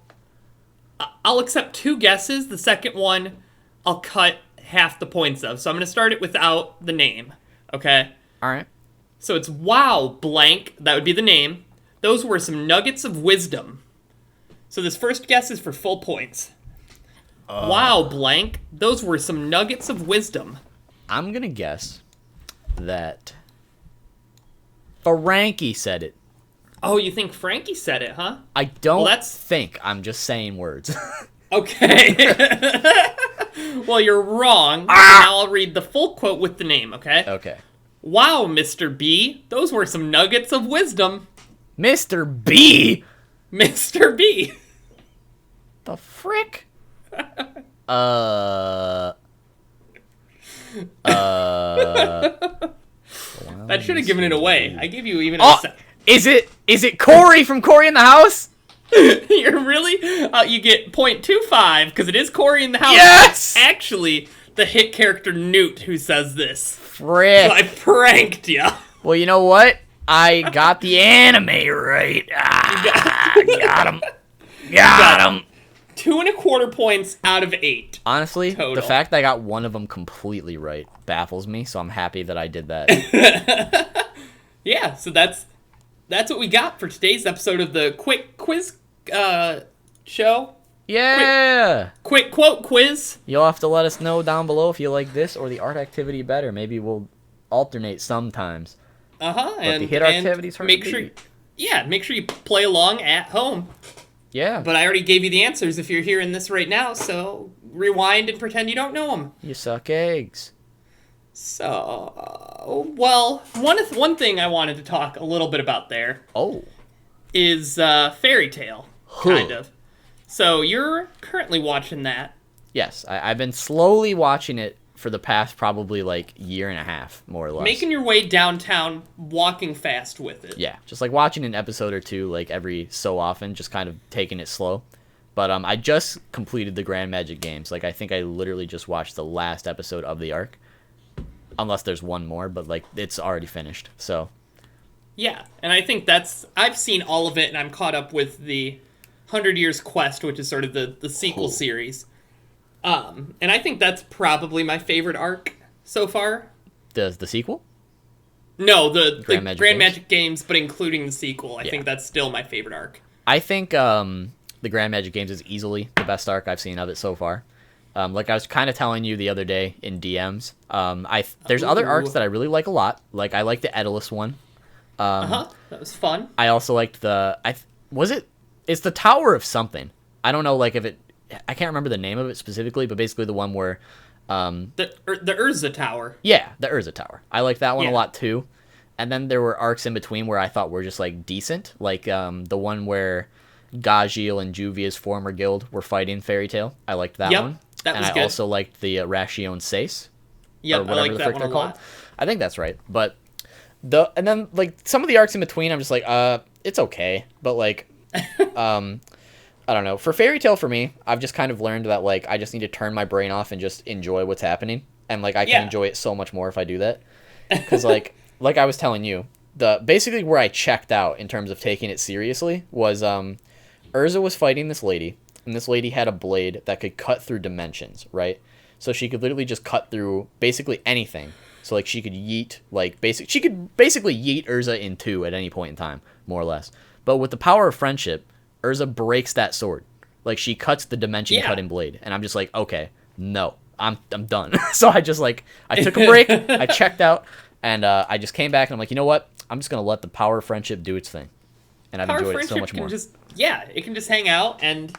I'll accept 2 guesses. The second one, I'll cut half the points of. So I'm going to start it without the name, okay? Alright. So it's wow blank, that would be the name. Those were some nuggets of wisdom. So this first guess is for full points. Wow blank, those were some nuggets of wisdom. I'm going to guess that Frankie said it. Oh, you think Frankie said it, huh? I don't think. I'm just saying words. Okay. Well, you're wrong. Now I'll read the full quote with the name, okay? Okay. Wow, Mr. B, those were some nuggets of wisdom. Mr. B? Mr. B. The frick? That should have given it away. I give you even a second. Is it Corey from Corey in the House? You're really? You get 0.25 because it is Corey in the House. Yes! It's actually the hit character Newt who says this. Frick. So I pranked ya. Well, you know what? I got the anime right. Got him. Got him. 2.25 points out of 8. Honestly, total. The fact that I got one of them completely right baffles me, so I'm happy that I did that. Yeah, so that's what we got for today's episode of the quick quiz show. Yeah! Quick quote quiz. You'll have to let us know down below if you like this or the art activity better. Maybe we'll alternate sometimes. But the hit activity's hard make to sure, beat. make sure you play along at home. Yeah. But I already gave you the answers if you're hearing this right now, so rewind and pretend you don't know them. You suck eggs. So, well, one thing I wanted to talk a little bit about there. Is Fairy Tail, kind of. So you're currently watching that. Yes, I've been slowly watching it for the past probably like year and a half, more or less. Making your way downtown, walking fast with it. Yeah, just like watching an episode or two like every so often, just kind of taking it slow. But I just completed the Grand Magic Games. Like I think I literally just watched the last episode of the arc. Unless there's one more, but like it's already finished. So yeah, and I think I've seen all of it, and I'm caught up with the 100 Years Quest, which is sort of the sequel series. And I think that's probably my favorite arc so far. The sequel? No, the Grand Magic Games, but including the sequel. I think that's still my favorite arc. I think the Grand Magic Games is easily the best arc I've seen of it so far. Like I was kind of telling you the other day in DMs, there's other arcs that I really like a lot. Like I like the Edalus one. That was fun. I also liked it's the Tower of something. I don't know, like I can't remember the name of it specifically, but basically the one where the Urza Tower. Yeah, the Urza Tower. I liked that one a lot too. And then there were arcs in between where I thought were just like decent, like the one where Gajeel and Juvia's former guild were fighting Fairy Tail. I liked that one. That was good. I also liked the Rashion Seis. Yep, or whatever I like that one a lot. I think that's right. But and then like some of the arcs in between, I'm just like, it's okay. But like I don't know. For Fairy Tail, for me, I've just kind of learned that like I just need to turn my brain off and just enjoy what's happening, and like I can enjoy it so much more if I do that. Because like I was telling you, basically where I checked out in terms of taking it seriously was Urza was fighting this lady, and this lady had a blade that could cut through dimensions, right? So she could literally just cut through basically anything. So like she could yeet she could basically yeet Urza in two at any point in time, more or less. But with the power of friendship, Urza breaks that sword. Like she cuts the dimension cutting blade, and I'm just like, okay, no, I'm done. So I just like I took a break, I checked out, and I just came back and I'm like, you know what? I'm just gonna let the power of friendship do its thing, and I've enjoyed it so much more. It can just hang out, and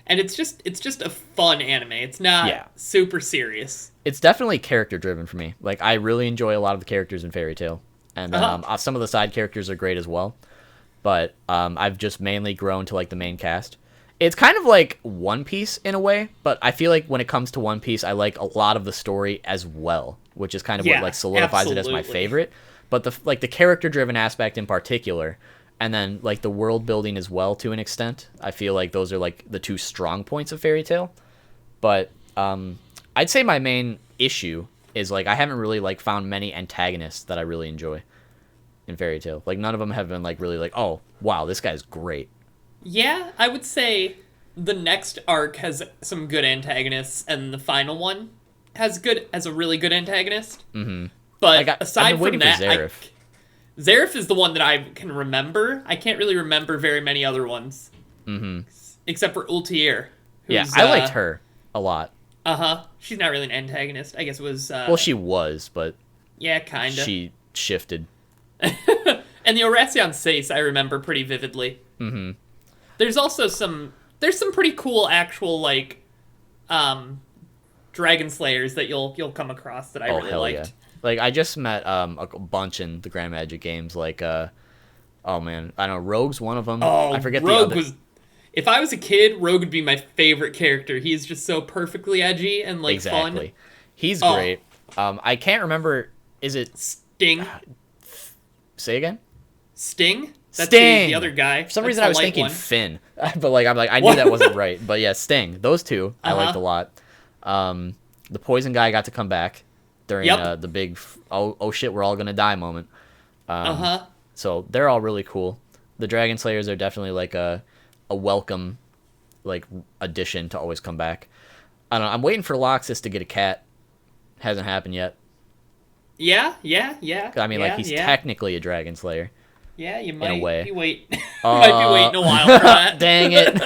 it's just a fun anime. It's not super serious. It's definitely character driven for me. Like I really enjoy a lot of the characters in Fairy Tail, and some of the side characters are great as well. But I've just mainly grown to like the main cast. It's kind of like One Piece in a way, but I feel like when it comes to One Piece, I like a lot of the story as well, which is kind of what like solidifies it as my favorite. But the character driven aspect in particular, and then like the world building as well to an extent, I feel like those are like the two strong points of Fairy Tail. But I'd say my main issue is like I haven't really like found many antagonists that I really enjoy in Fairy Tail. Like none of them have been like really like, oh wow, this guy's great. Yeah, I would say the next arc has some good antagonists, and the final one has a really good antagonist. Mm-hmm. But aside from that, Zareth is the one that I can remember. I can't really remember very many other ones. Mm-hmm. Except for Ultier. I liked her a lot. She's not really an antagonist. I guess it was... well, she was, but... Yeah, kinda. She shifted. And the Rashion Seis I remember pretty vividly. Mm-hmm. There's also some pretty cool actual, like, Dragon Slayers that you'll come across that I really liked. Yeah. Like, I just met a bunch in the Grand Magic Games. Like, oh man, I don't know, Rogue's one of them. Oh, I forget Rogue the other. If I was a kid, Rogue would be my favorite character. He's just so perfectly edgy and like fun. He's great. I can't remember. Is it Sting? Say again. Sting. That's Sting. The other guy. For some reason, I was thinking Finn, but like I knew that wasn't right. But yeah, Sting. Those two I liked a lot. The poison guy got to come back during the big oh shit, we're all gonna die moment. So they're all really cool. The Dragon Slayers are definitely like a welcome like addition to always come back. I don't know. I'm waiting for Loxus to get a cat. Hasn't happened yet. Yeah. I mean, like he's technically a Dragon Slayer. Yeah, you might in a way. be waiting. You might be waiting a while for that. Dang it!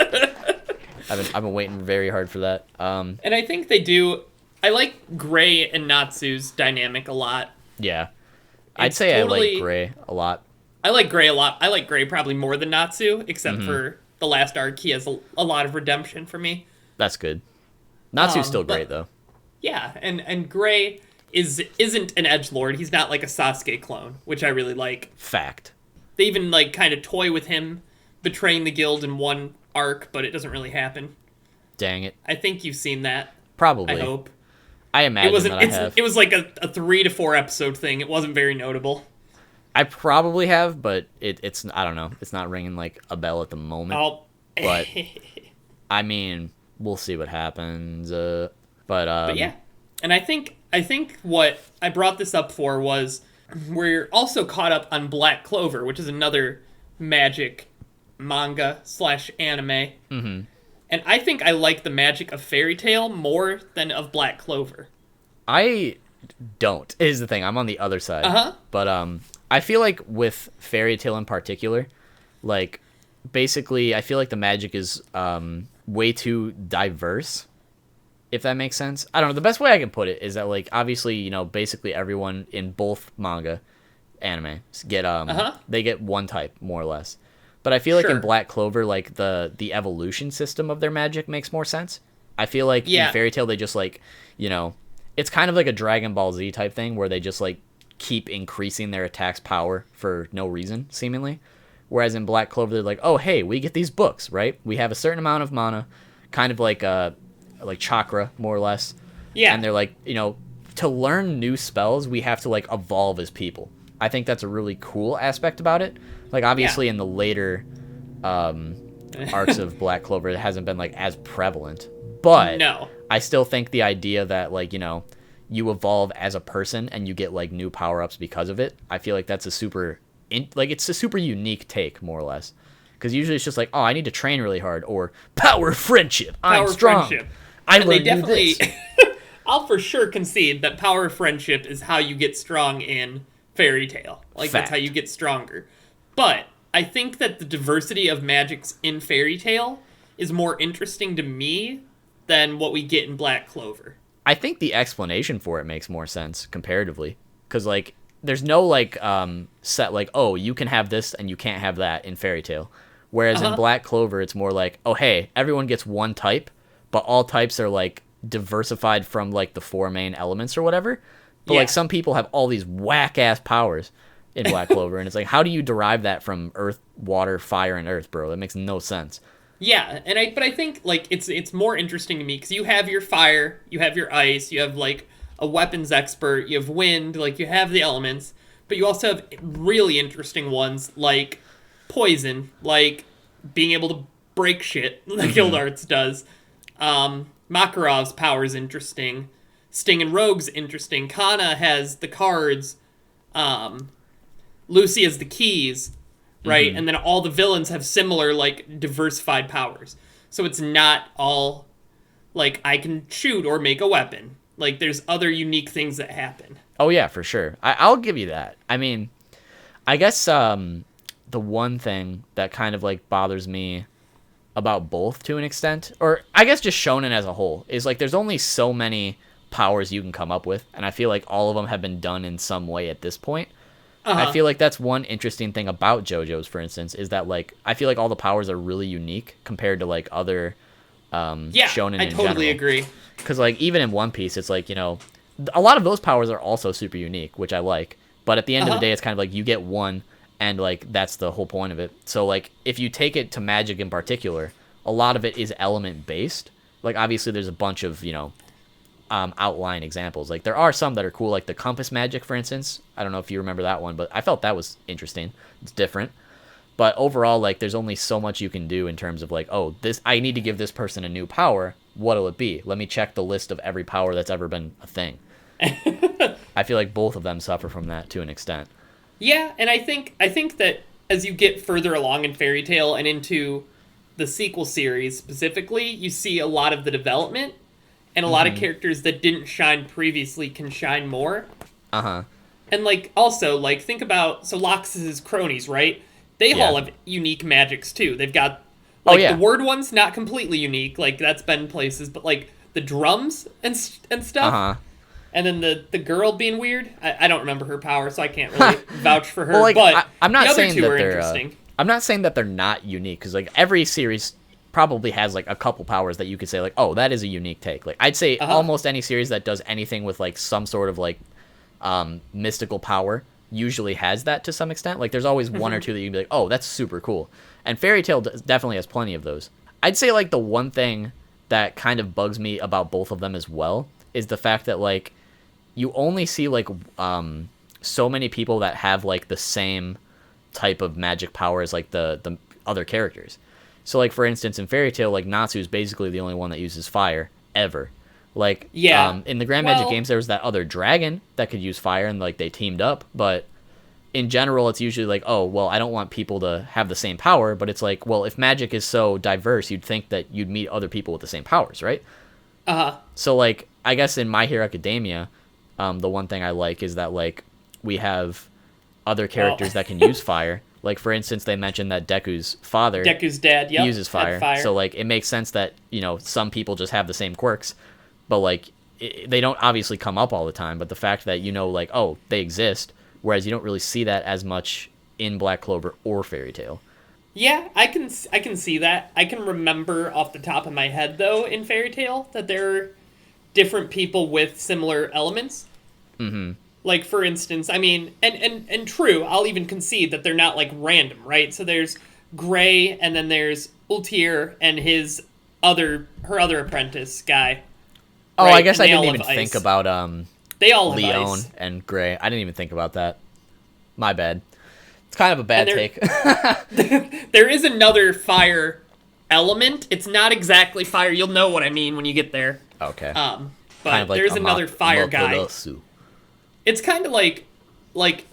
I've been waiting very hard for that. And I think they do. I like Gray and Natsu's dynamic a lot. Yeah, I'd say totally, I like Gray a lot. I like Gray a lot. I like Gray probably more than Natsu, except for the last arc. He has a lot of redemption for me. That's good. Natsu's still great though. Yeah, and Gray isn't an edgelord. He's not like a Sasuke clone, which I really like. Fact. They even like kind of toy with him betraying the guild in one arc, but it doesn't really happen. Dang it. I think you've seen that. Probably. I hope. I imagine I have. It was like a 3 to 4 episode thing. It wasn't very notable. I probably have, but it's I don't know. It's not ringing like a bell at the moment. But I mean, we'll see what happens. But yeah. And I think what I brought this up for was we're also caught up on Black Clover, which is another magic manga / anime. Mm-hmm. And I think I like the magic of Fairy Tail more than of Black Clover. I don't, is the thing. I'm on the other side. But I feel like with Fairy Tail in particular, like, basically, I feel like the magic is way too diverse, if that makes sense. I don't know. The best way I can put it is that, like, obviously, you know, basically everyone in both manga, anime, get they get one type, more or less. But I feel like in Black Clover, like, the evolution system of their magic makes more sense. I feel like in Fairy Tail, they just, like, you know, it's kind of like a Dragon Ball Z type thing where they just, like, keep increasing their attack's power for no reason, seemingly. Whereas in Black Clover, they're like, oh, hey, we get these books, right? We have a certain amount of mana, kind of like chakra, more or less. Yeah. And they're like, you know, to learn new spells, we have to, like, evolve as people. I think that's a really cool aspect about it. Like, obviously, in the later arcs of Black Clover, it hasn't been, like, as prevalent. But no. I still think the idea that, like, you know, you evolve as a person and you get, like, new power-ups because of it, I feel like that's a super... it's a super unique take, more or less. Because usually it's just like, oh, I need to train really hard, or power of friendship. I'm strong. Friendship. I learned this. I'll for sure concede that power of friendship is how you get strong in Fairy Tail. Like, Fact. That's how you get stronger. But I think that the diversity of magics in Fairy Tail is more interesting to me than what we get in Black Clover. I think the explanation for it makes more sense comparatively. Because, like, there's no, like, set, like, oh, you can have this and you can't have that in Fairy Tail. Whereas in Black Clover, it's more like, oh, hey, everyone gets one type, but all types are, like, diversified from, like, the 4 main elements or whatever. But, like, some people have all these whack-ass powers in Black Clover, and it's like, how do you derive that from earth, water, fire, and earth, bro? That makes no sense. Yeah, but I think, like, it's more interesting to me, because you have your fire, you have your ice, you have, like, a weapons expert, you have wind, like, you have the elements, but you also have really interesting ones, like poison, like being able to break shit, like Guild Arts does. Makarov's power is interesting. Sting and Rogue's interesting. Kana has the cards. Lucy has the keys, right? And then all the villains have similar, like, diversified powers. So it's not all, like, I can shoot or make a weapon. Like, there's other unique things that happen. Oh, yeah, for sure. I'll give you that. I mean, I guess the one thing that kind of, like, bothers me about both to an extent, or I guess just shonen as a whole, is, like, there's only so many powers you can come up with, and I feel like all of them have been done in some way at this point. I feel like that's one interesting thing about JoJo's, for instance, is that, like, I feel like all the powers are really unique compared to, like, other shonen in general. I totally agree. Because, like, even in One Piece, it's like, you know, a lot of those powers are also super unique, which I like. But at the end of the day, it's kind of like you get one, and, like, that's the whole point of it. So, like, if you take it to magic in particular, a lot of it is element-based. Like, obviously, there's a bunch of, you know, outline examples. Like, there are some that are cool, like the compass magic, for instance. I don't know if you remember that one, but I felt that was interesting. It's different. But overall, like, there's only so much you can do in terms of, like, oh, this, I need to give this person a new power. What'll it be? Let me check the list of every power that's ever been a thing. I feel like both of them suffer from that to an extent. Yeah, and I think that as you get further along in Fairy Tail and into the sequel series specifically, you see a lot of the development, and a lot of characters that didn't shine previously can shine more. Uh-huh. And, like, also, like, think about, so Loxus's cronies, right? They all have unique magics, too. They've got, like, the word one's not completely unique. Like, that's been places, but, like, the drums and stuff. Uh-huh. And then the girl being weird. I don't remember her power, so I can't really vouch for her. Well, like, but I'm not the other saying two that are they're interesting. I'm not saying that they're not unique, because, like, every series probably has, like, a couple powers that you could say, like, oh, that is a unique take. Like, I'd say almost any series that does anything with, like, some sort of, like, mystical power usually has that to some extent. Like, there's always one or two that you'd be like, oh, that's super cool. And Fairy Tail definitely has plenty of those. I'd say, like, the one thing that kind of bugs me about both of them as well is the fact that, like, you only see, like, so many people that have, like, the same type of magic power as, like, the other characters. So, like, for instance, in Fairy Tail, like, Natsu's basically the only one that uses fire ever. Like, in the Grand Magic Games, there was that other dragon that could use fire, and, like, they teamed up. But in general, it's usually like, oh, well, I don't want people to have the same power. But it's like, well, if magic is so diverse, you'd think that you'd meet other people with the same powers, right? So, like, I guess in My Hero Academia, the one thing I like is that, like, we have other characters that can use fire. Like, for instance, they mentioned that Deku's dad, uses fire. So, like, it makes sense that, you know, some people just have the same quirks. But, like, they don't obviously come up all the time. But the fact that, you know, like, oh, they exist, whereas you don't really see that as much in Black Clover or Fairy Tail. Yeah, I can see that. I can remember off the top of my head, though, in Fairy Tail, that there are different people with similar elements. Mm-hmm. Like, for instance, I mean, and true, I'll even concede that they're not, like, random, right? So there's Gray, and then there's Ultier and her other apprentice guy. Oh, right? I guess I didn't even think about they all Leon and Gray. I didn't even think about that. My bad. It's kind of a bad take. There is another fire element. It's not exactly fire. You'll know what I mean when you get there. Okay. But kind of like there's another fire guy. It's kind of like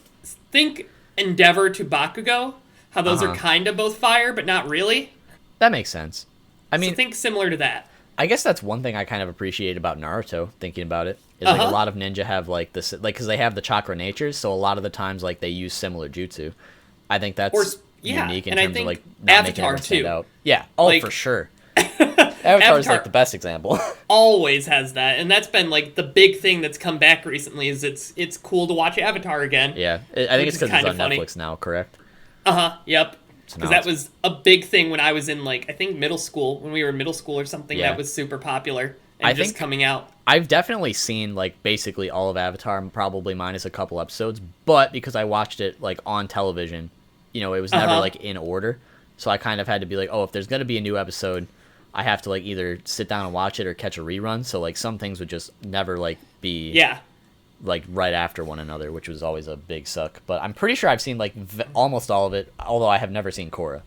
think Endeavor to Bakugo. How those are kind of both fire, but not really. That makes sense. I mean, so think similar to that. I guess that's one thing I kind of appreciate about Naruto, thinking about it, is like a lot of ninja have like this, like, because they have the chakra natures, so a lot of the times like they use similar jutsu. I think that's unique in terms of like not making everyone stand out. Yeah, like, for sure. Avatar's like the best example. Always has that, and that's been like the big thing that's come back recently. Is it's cool to watch Avatar again. Yeah, I think it's because it's on Netflix now. Correct. Yep. Because that was a big thing when I was in, like, I think middle school, when we were in middle school or something. That was super popular and just coming out. I've definitely seen, like, basically all of Avatar, probably minus a couple episodes, but because I watched it, like, on television, you know, it was never, like, in order, so I kind of had to be like, oh, if there's going to be a new episode, I have to, like, either sit down and watch it or catch a rerun, so, like, some things would just never, like, be... Yeah. Like, right after one another, which was always a big suck. But I'm pretty sure I've seen, like, almost all of it, although I have never seen Korra.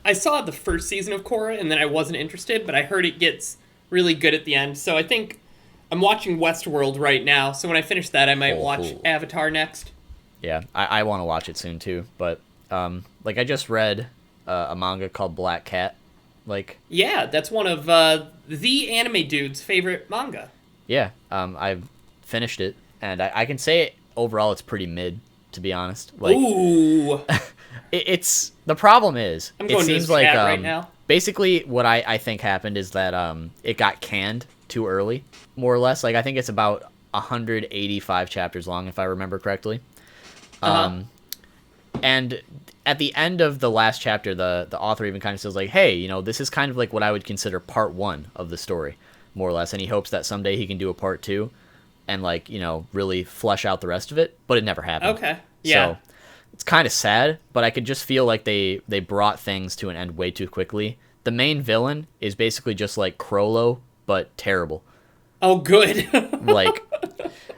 I saw the first season of Korra, and then I wasn't interested, but I heard it gets really good at the end. So I think I'm watching Westworld right now, so when I finish that, I might watch Avatar next. Yeah, I want to watch it soon, too. But, like, I just read a manga called Black Cat. Like, yeah, that's one of the anime dude's favorite manga. Yeah, I've finished it. And I can say overall it's pretty mid, to be honest. Like, ooh. It's the problem is I'm going it seems to like right now. Basically what I think happened is that it got canned too early, more or less. Like, I think it's about 185 chapters long, if I remember correctly. And at the end of the last chapter, the author even kind of says, like, hey, you know, this is kind of like what I would consider part 1 of the story, more or less. And he hopes that someday he can do a part 2. And, like, you know, really flesh out the rest of it, but it never happened. Okay, yeah. So it's kind of sad, but I could just feel like they brought things to an end way too quickly. The main villain is basically just like Crollo, but terrible. Oh, good. Like,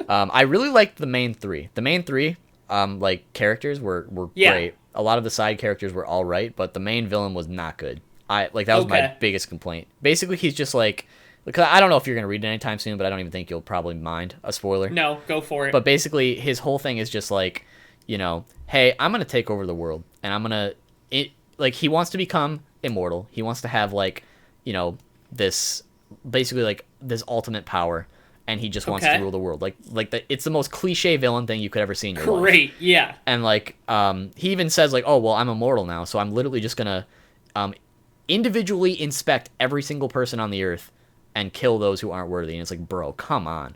I really liked the main 3. The main 3, like, characters were great. A lot of the side characters were all right, but the main villain was not good. That was my biggest complaint. Basically, he's just like... Because I don't know if you're going to read it anytime soon, but I don't even think you'll probably mind a spoiler. No, go for it. But basically, his whole thing is just like, hey, I'm gonna take over the world, and I'm gonna like he wants to become immortal. He wants to have like, this basically like this ultimate power, and he just wants to rule the world. It's the most cliche villain thing you could ever see in your life. Great, yeah. And like he even says like, oh well, I'm immortal now, so I'm literally just gonna individually inspect every single person on the earth and kill those who aren't worthy. And it's like, bro, come on.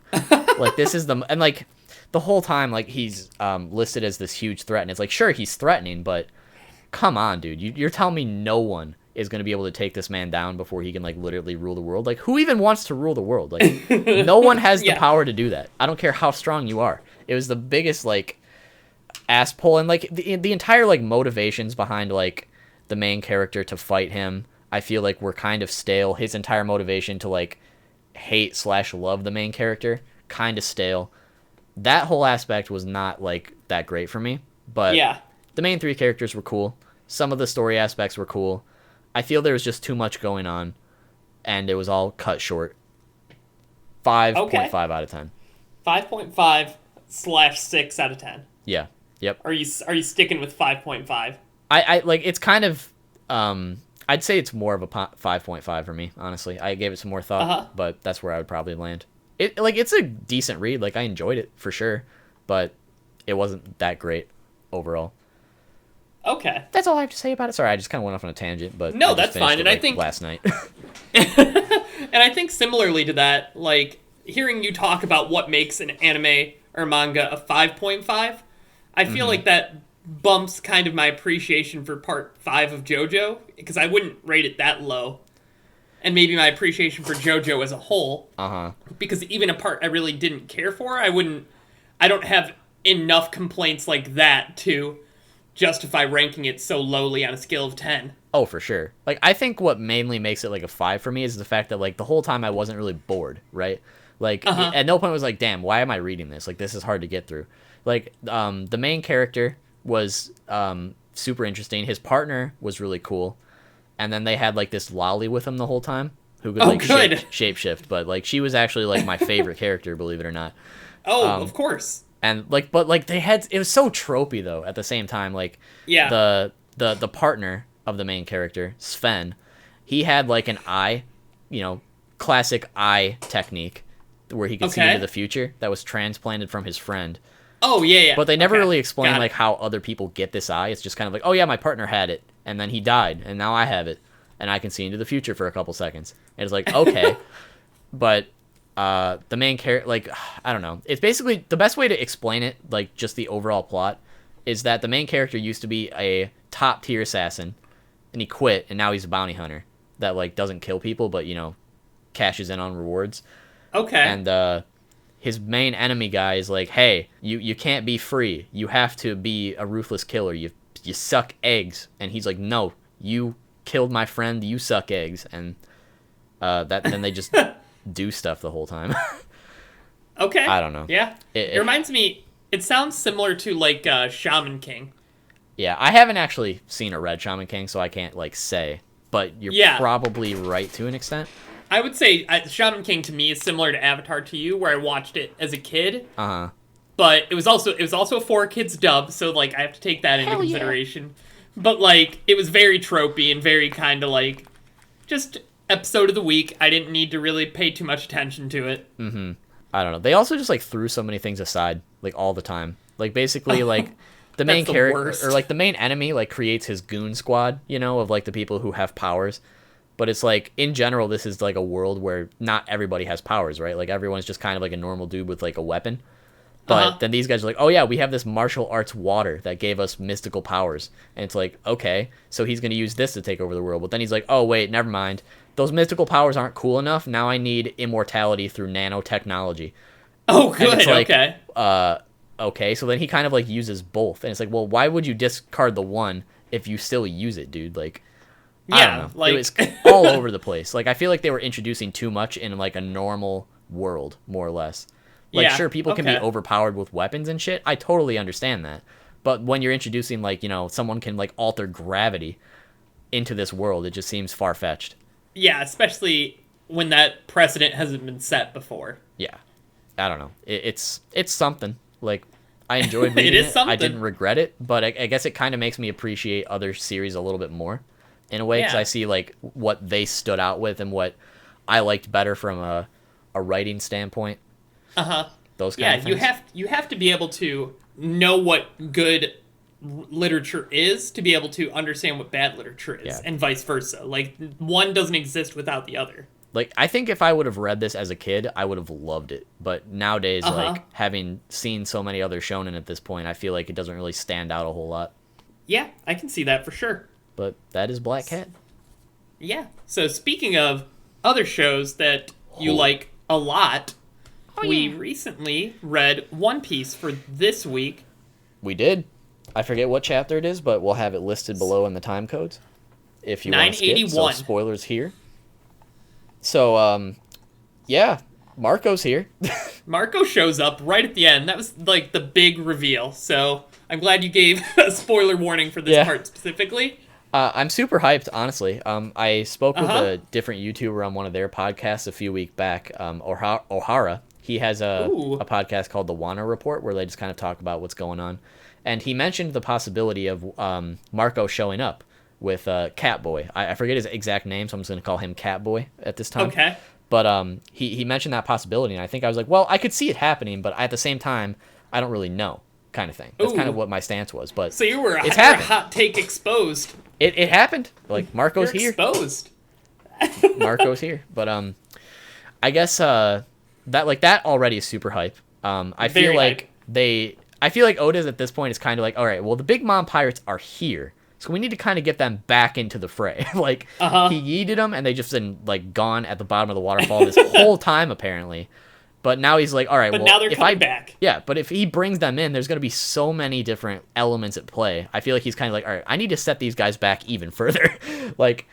Like this is and like the whole time like he's listed as this huge threat, and it's like, sure, he's threatening, but come on, dude. You're telling me no one is going to be able to take this man down before he can like literally rule the world? Like, who even wants to rule the world? Like, no one has the power to do that. I don't care how strong you are. It was the biggest like ass pull, and like the entire like motivations behind like the main character to fight him, I feel like were kind of stale. His entire motivation to like hate/love the main character, kind of stale. That whole aspect was not like that great for me, but the main three characters were cool. Some of the story aspects were cool. I feel there was just too much going on, and it was all cut short. 5.5 out of 10. 5.5/6 out of 10. Yeah. Yep. Are you sticking with 5.5? I like, it's kind of I'd say it's more of a 5.5 for me, honestly. I gave it some more thought, but that's where I would probably land. It's a decent read. Like, I enjoyed it for sure, but it wasn't that great overall. Okay. That's all I have to say about it. Sorry, I just kind of went off on a tangent, but no, that's fine. And I think last night. And I think similarly to that, like hearing you talk about what makes an anime or manga a 5.5, I feel like that bumps kind of my appreciation for part 5 of JoJo, because I wouldn't rate it that low. And maybe my appreciation for JoJo as a whole. Because even a part I really didn't care for, I don't have enough complaints like that to justify ranking it so lowly on a scale of 10. Oh, for sure. Like, I think what mainly makes it like a 5 for me is the fact that like the whole time I wasn't really bored, right? Like, at no point was like, damn, why am I reading this? Like, this is hard to get through. Like, the main character was super interesting. His partner was really cool. And then they had like this lolly with him the whole time who could like shapeshift. But like, she was actually like my favorite character, believe it or not. Of course. And like, but like it was so tropey though at the same time. Like, the partner of the main character, Sven, he had like an eye, classic eye technique where he could see into the future that was transplanted from his friend. Oh, yeah. But they never really explain like how other people get this eye. It's just kind of like, oh yeah, my partner had it, and then he died, and now I have it, and I can see into the future for a couple seconds. And it's like, okay. But the main character, like, I don't know. It's basically, the best way to explain it, like, just the overall plot, is that the main character used to be a top-tier assassin, and he quit, and now he's a bounty hunter that, like, doesn't kill people, but, cashes in on rewards. Okay. And, his main enemy guy is like, hey, you can't be free. You have to be a ruthless killer. You suck eggs. And he's like, no, you killed my friend. You suck eggs. And then they just do stuff the whole time. Okay. I don't know. Yeah. It reminds me, it sounds similar to like Shaman King. Yeah, I haven't actually seen or read Shaman King, so I can't like say. But you're probably right to an extent. I would say Shaman King to me is similar to Avatar to you, where I watched it as a kid. But it was also a 4Kids dub, so like I have to take that into consideration. Yeah. But like it was very tropey and very kind of like just episode of the week. I didn't need to really pay too much attention to it. I don't know. They also just like threw so many things aside like all the time. Like basically like the main character or like the main enemy like creates his goon squad, of like the people who have powers. But it's like, in general, this is like a world where not everybody has powers, right? Like, everyone's just kind of like a normal dude with like a weapon. But then these guys are like, oh yeah, we have this martial arts water that gave us mystical powers. And it's like, okay, so he's going to use this to take over the world. But then he's like, oh wait, never mind. Those mystical powers aren't cool enough. Now I need immortality through nanotechnology. Oh, good, and it's like, okay. Okay, so then he kind of like uses both. And it's like, well, why would you discard the one if you still use it, dude? Like... I don't know. Like... It was all over the place. Like, I feel like they were introducing too much in, like, a normal world, more or less. Like, sure, people can be overpowered with weapons and shit. I totally understand that. But when you're introducing, like, someone can, like, alter gravity into this world, it just seems far-fetched. Yeah, especially when that precedent hasn't been set before. Yeah. I don't know. It's something. Like, I enjoyed reading It is something. I didn't regret it, but I guess it kind of makes me appreciate other series a little bit more in a way, because I see like what they stood out with and what I liked better from a writing standpoint. Those kind of things. You have to be able to know what good literature is to be able to understand what bad literature is, and vice versa. Like, one doesn't exist without the other. Like, I think if I would have read this as a kid, I would have loved it. But nowadays, like, having seen so many other shonen at this point, I feel like it doesn't really stand out a whole lot. Yeah, I can see that for sure. But that is Black Cat. Yeah. So speaking of other shows that you like a lot, we recently read One Piece for this week. We did. I forget what chapter it is, but we'll have it listed below in the time codes if you want to skip. So spoilers here. So, yeah, Marco's here. Marco shows up right at the end. That was, like, the big reveal. So I'm glad you gave a spoiler warning for this part specifically. I'm super hyped, honestly. I spoke with a different YouTuber on one of their podcasts a few weeks back, O'Hara. He has a podcast called The Wano Report, where they just kind of talk about what's going on. And he mentioned the possibility of Marco showing up with Catboy. I forget his exact name, so I'm just going to call him Catboy at this time. Okay. But he mentioned that possibility, and I think I was like, well, I could see it happening, but at the same time, I don't really know, kind of thing. That's kind of what my stance was. But so you were a hot take exposed. It happened. Like, Marco's here. Exposed. Marco's here. But I guess that already is super hype. I feel like Oda's at this point is kind of like, all right, well, the Big Mom Pirates are here, so we need to kind of get them back into the fray. Like, he yeeted them, and they just been like gone at the bottom of the waterfall this whole time apparently. But now he's like, all right, but well, now they're coming back. Yeah, but if he brings them in, there's going to be so many different elements at play. I feel like he's kind of like, all right, I need to set these guys back even further. Like,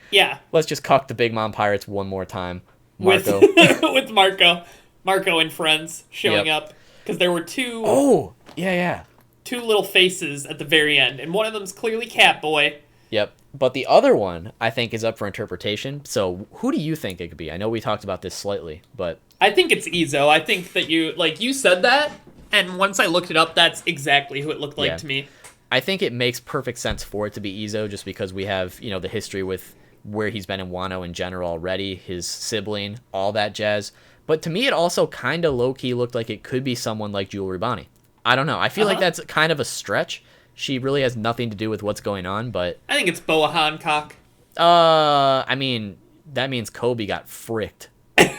let's just cuck the Big Mom Pirates one more time. Marco. With Marco and friends showing up. Because there were two... Oh, yeah. Two little faces at the very end. And one of them's clearly Catboy. Yep. But the other one, I think, is up for interpretation. So who do you think it could be? I know we talked about this slightly, but... I think it's Izo. I think that you said that, and once I looked it up, that's exactly who it looked like to me. I think it makes perfect sense for it to be Izo, just because we have, the history with where he's been in Wano in general already, his sibling, all that jazz. But to me, it also kind of low-key looked like it could be someone like Jewelry Bonnie. I don't know. I feel like that's kind of a stretch. She really has nothing to do with what's going on, but... I think it's Boa Hancock. I mean, that means Kobe got fricked.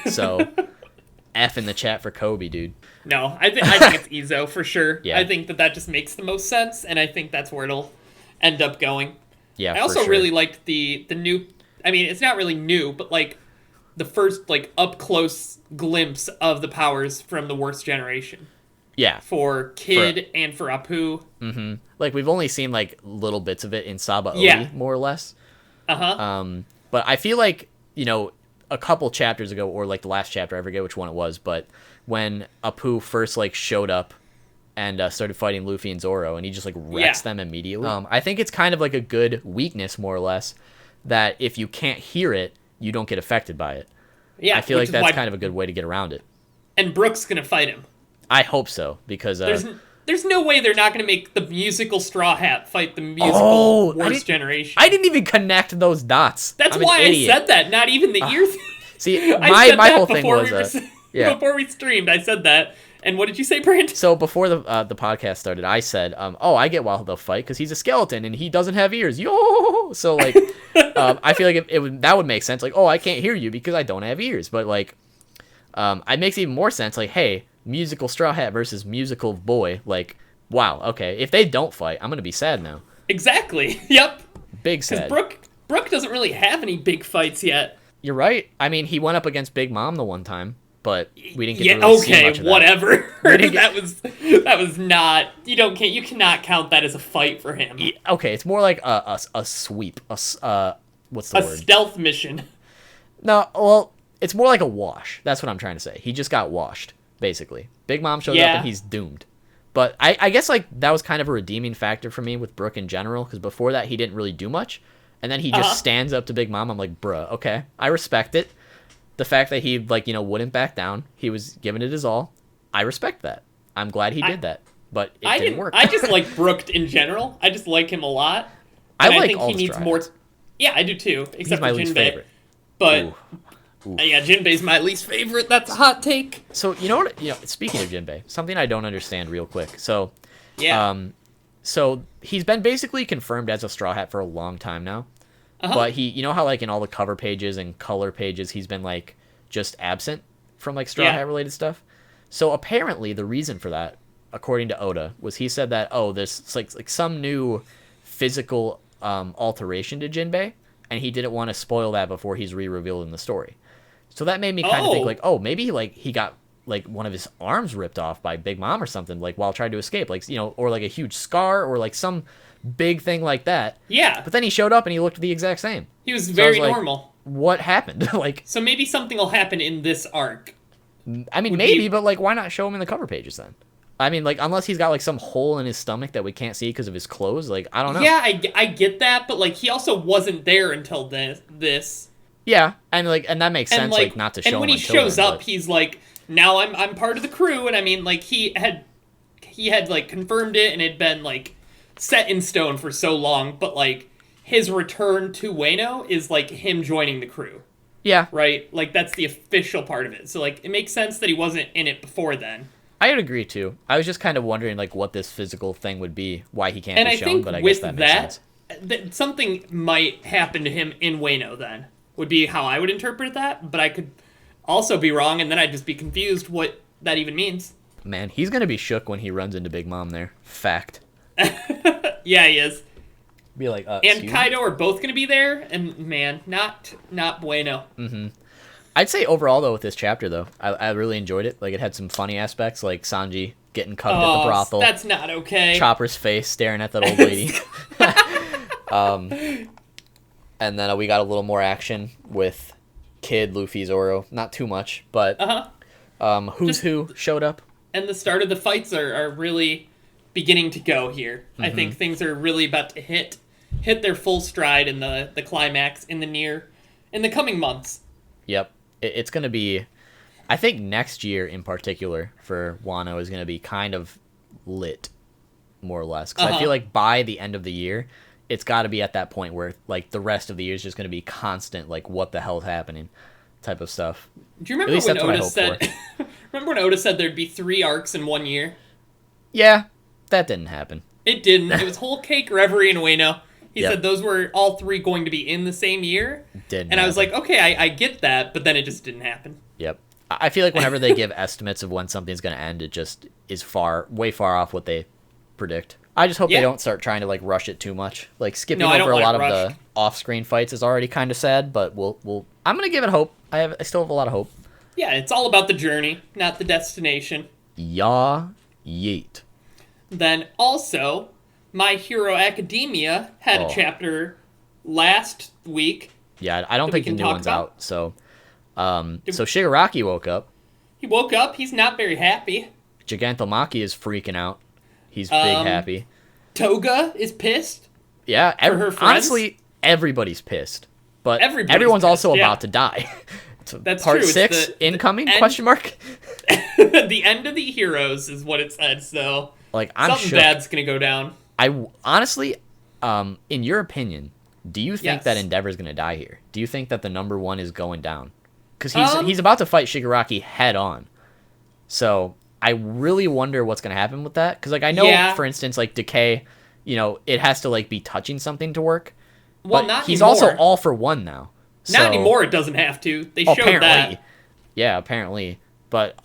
So, F in the chat for Kobe, dude. No, I think it's Izo for sure. Yeah. I think that just makes the most sense, and I think that's where it'll end up going. Yeah, I also really liked the new... I mean, it's not really new, but, like, the first, like, up-close glimpse of the powers from the worst generation. Yeah. For Kid and for Apu. Mm-hmm. Like, we've only seen, like, little bits of it in Saba Odi, more or less. But I feel like, a couple chapters ago, or, like, the last chapter, I forget which one it was, but when Apu first, like, showed up and started fighting Luffy and Zoro, and he just, like, wrecks them immediately. I think it's kind of, like, a good weakness, more or less, that if you can't hear it, you don't get affected by it. Yeah, I feel like that's kind of a good way to get around it. And Brooke's gonna fight him. I hope so, because... There's no way they're not going to make the musical Straw Hat fight the musical worst generation. I didn't even connect those dots. That's why I said that, not even the ear thing. See, my whole thing was... Before we streamed, I said that. And what did you say, Brandon? So before the podcast started, I said, I get why they'll fight, because he's a skeleton, and he doesn't have ears. Yo! So, like, I feel like that would make sense. Like, I can't hear you because I don't have ears. But, like, it makes even more sense. Like, hey... musical Straw Hat versus musical boy. Like, wow, okay. If they don't fight, I'm going to be sad now. Exactly. Yep. Big sad. Brooke doesn't really have any big fights yet. You're right. I mean, he went up against Big Mom the one time, but we didn't get to really see much of that. Whatever. That was not... You cannot count that as a fight for him. Okay, it's more like a sweep. What's the word? A stealth mission. No, well, it's more like a wash. That's what I'm trying to say. He just got washed. Basically, Big Mom shows up and he's doomed. But I guess like that was kind of a redeeming factor for me with Brooke in general, because before that he didn't really do much, and then he just stands up to Big Mom. I'm like, bruh, okay, I respect it. The fact that he wouldn't back down, he was giving it his all. I respect that. I'm glad he did that. but it didn't work. I just like Brook in general. I just like him a lot. I like think all he the needs Straw more. Hats. Yeah, I do too. Except He's my for least Jinbei. favorite. But Ooh. yeah, Jinbei's my least favorite. That's a hot take. So you know what? Speaking of Jinbei, something I don't understand real quick. So so he's been basically confirmed as a Straw Hat for a long time now. But you know how like in all the cover pages and color pages, he's been like just absent from like Straw Hat related stuff. So apparently the reason for that, according to Oda, was he said that there's like some new physical alteration to Jinbei, and he didn't want to spoil that before he's re-revealed in the story. So that made me kind of think like, maybe like he got like one of his arms ripped off by Big Mom or something, like while trying to escape, like or like a huge scar or like some big thing like that. Yeah. But then he showed up and he looked the exact same. He was very like, normal. What happened? Like, so maybe something will happen in this arc. I mean, maybe, but like, why not show him in the cover pages then? I mean, like, unless he's got like some hole in his stomach that we can't see because of his clothes. Like, I don't know. Yeah, I get that, but like, he also wasn't there until this. Yeah, and like, and that makes sense. Like, not to show him. And when he shows up, he's like, now I'm part of the crew, and I mean, like, he had like confirmed it, and it had been like set in stone for so long, but like his return to Ueno is like him joining the crew. Yeah. Right? Like that's the official part of it. So like it makes sense that he wasn't in it before then. I would agree too. I was just kind of wondering like what this physical thing would be, why he can't be shown, but I guess that makes sense. That something might happen to him in Ueno then. Would be how I would interpret that, but I could also be wrong, and then I'd just be confused what that even means. Man, he's gonna be shook when he runs into Big Mom there. Fact. Yeah, he is. Be like, and Kaido are both going to be there, and man, not bueno. Mm-hmm. I'd say overall though with this chapter though, I really enjoyed it. Like it had some funny aspects, like Sanji getting cuffed at the brothel. That's not okay. Chopper's face staring at that old lady. And then we got a little more action with Kid, Luffy, Zoro. Not too much, but Who's Who showed up. And the start of the fights are really beginning to go here. Mm-hmm. I think things are really about to hit their full stride in the climax in the coming months. Yep. It's going to be, I think next year in particular for Wano is going to be kind of lit, more or less. Because I feel like by the end of the year, it's got to be at that point where like the rest of the year is just going to be constant, like what the hell's happening type of stuff. Do you remember when Oda said, remember when Oda said there'd be 3 arcs in 1 year? Yeah, that didn't happen. It didn't. It was Whole Cake, Reverie, and Ueno. He said those were all 3 going to be in the same year. Didn't and I was like, okay, I get that, but then it just didn't happen. Yep. I feel like whenever they give estimates of when something's going to end, it just is way far off what they predict. I just hope they don't start trying to like rush it too much. Like skipping over a lot of the off-screen fights is already kind of sad, but we'll I'm going to give it hope. I still have a lot of hope. Yeah, it's all about the journey, not the destination. Yeah, yeet. Then also, My Hero Academia had a chapter last week. Yeah, I don't think the new one's out. So Shigaraki woke up. He woke up. He's not very happy. Gigantomachia is freaking out. He's big happy. Toga is pissed. Yeah, for her friends. Honestly, everybody's pissed. But everyone's pissed, also about to die. That's part true. 6 incoming? Question mark. The end of the heroes is what it said. So like something bad's gonna go down. I honestly, in your opinion, do you think that Endeavor's gonna die here? Do you think that the number 1 is going down? Because he's about to fight Shigaraki head on. So I really wonder what's gonna happen with that. Because like I know, for instance, like Decay, it has to like be touching something to work. Well, but not he's anymore. also all for one now. Not anymore. It doesn't have to. They showed that. Yeah, apparently. But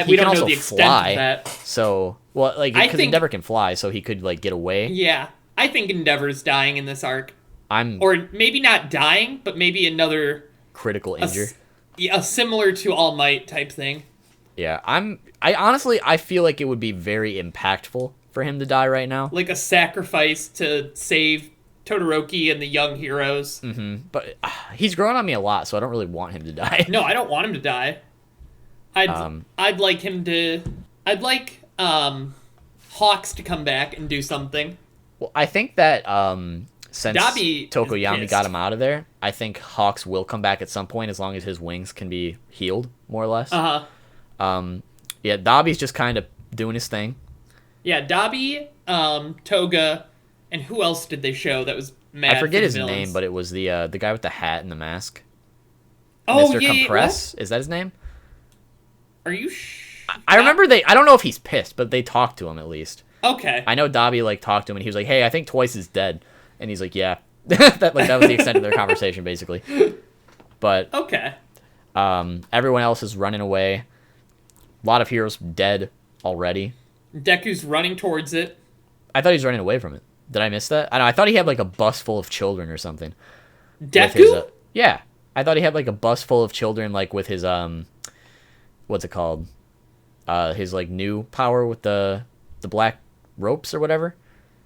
we don't know the extent of that. So, well, like, because Endeavor can fly, so he could, like, get away. Yeah. I think Endeavor's dying in this arc. Or maybe not dying, but maybe another... critical injury. A similar to All Might type thing. Yeah, I honestly, I feel like it would be very impactful for him to die right now. Like a sacrifice to save Todoroki and the young heroes. Mm-hmm. But he's grown on me a lot, so I don't really want him to die. No, I don't want him to die. I'd like him to... I'd like Hawks to come back and do something. Well, I think that since Dabi Tokoyami got him out of there, I think Hawks will come back at some point as long as his wings can be healed, more or less. Uh-huh. Yeah, Dabi's just kind of doing his thing. Yeah, Dobby, Toga, and who else did they show that was mad? I forget for his villains? name, but it was the guy with the hat and the mask. Oh Mr. yeah, Compress? Is that his name? Are you? I remember I don't know if he's pissed, but they talked to him at least. Okay. I know Dobby like talked to him and he was like, "Hey, I think Twice is dead," and he's like, "Yeah." that was the extent of their conversation basically. But okay. Everyone else is running away. A lot of heroes dead already. Deku's running towards it. I thought he was running away from it. Did I miss that? I don't know. I thought he had like a bus full of children or something. Deku? Yeah. I thought he had like a bus full of children, like with his what's it called? His like new power with the black ropes or whatever.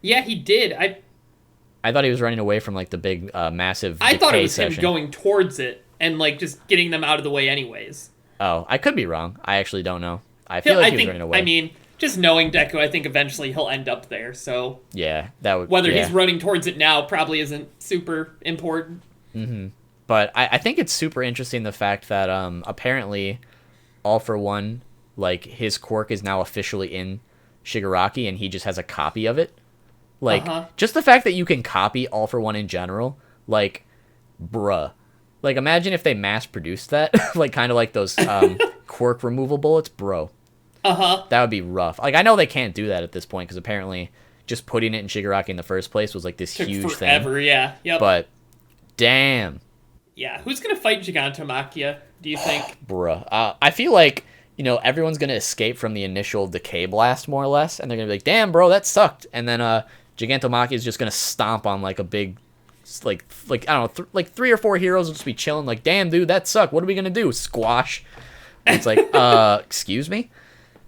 Yeah, he did. I thought he was running away from like the big massive. I thought it was session. him going towards it and like just getting them out of the way, anyways. Oh, I could be wrong. I actually don't know. I feel like he was running away. I mean, just knowing Deku, I think eventually he'll end up there. So yeah, that would. Whether yeah. he's running towards it now probably isn't super important. Mm-hmm. But I think it's super interesting the fact that apparently, All for One, like his quirk is now officially in Shigaraki, and he just has a copy of it. Like just the fact that you can copy All for One in general, like, bruh. Like imagine if they mass produced that, like kind of like those quirk removal bullets, bro. That would be rough. Like I know they can't do that at this point because apparently just putting it in Shigaraki in the first place was like this huge forever, thing. Yeah. Yep. But damn. Yeah, who's gonna fight Gigantomachia, do you think? Bruh. I feel like, everyone's gonna escape from the initial decay blast more or less, and they're gonna be like, damn bro, that sucked. And then Gigantomachia is just gonna stomp on like a big like I don't know, like 3 or 4 heroes will just be chilling like, damn dude, that sucked. What are we gonna do? Squash. And it's like, excuse me?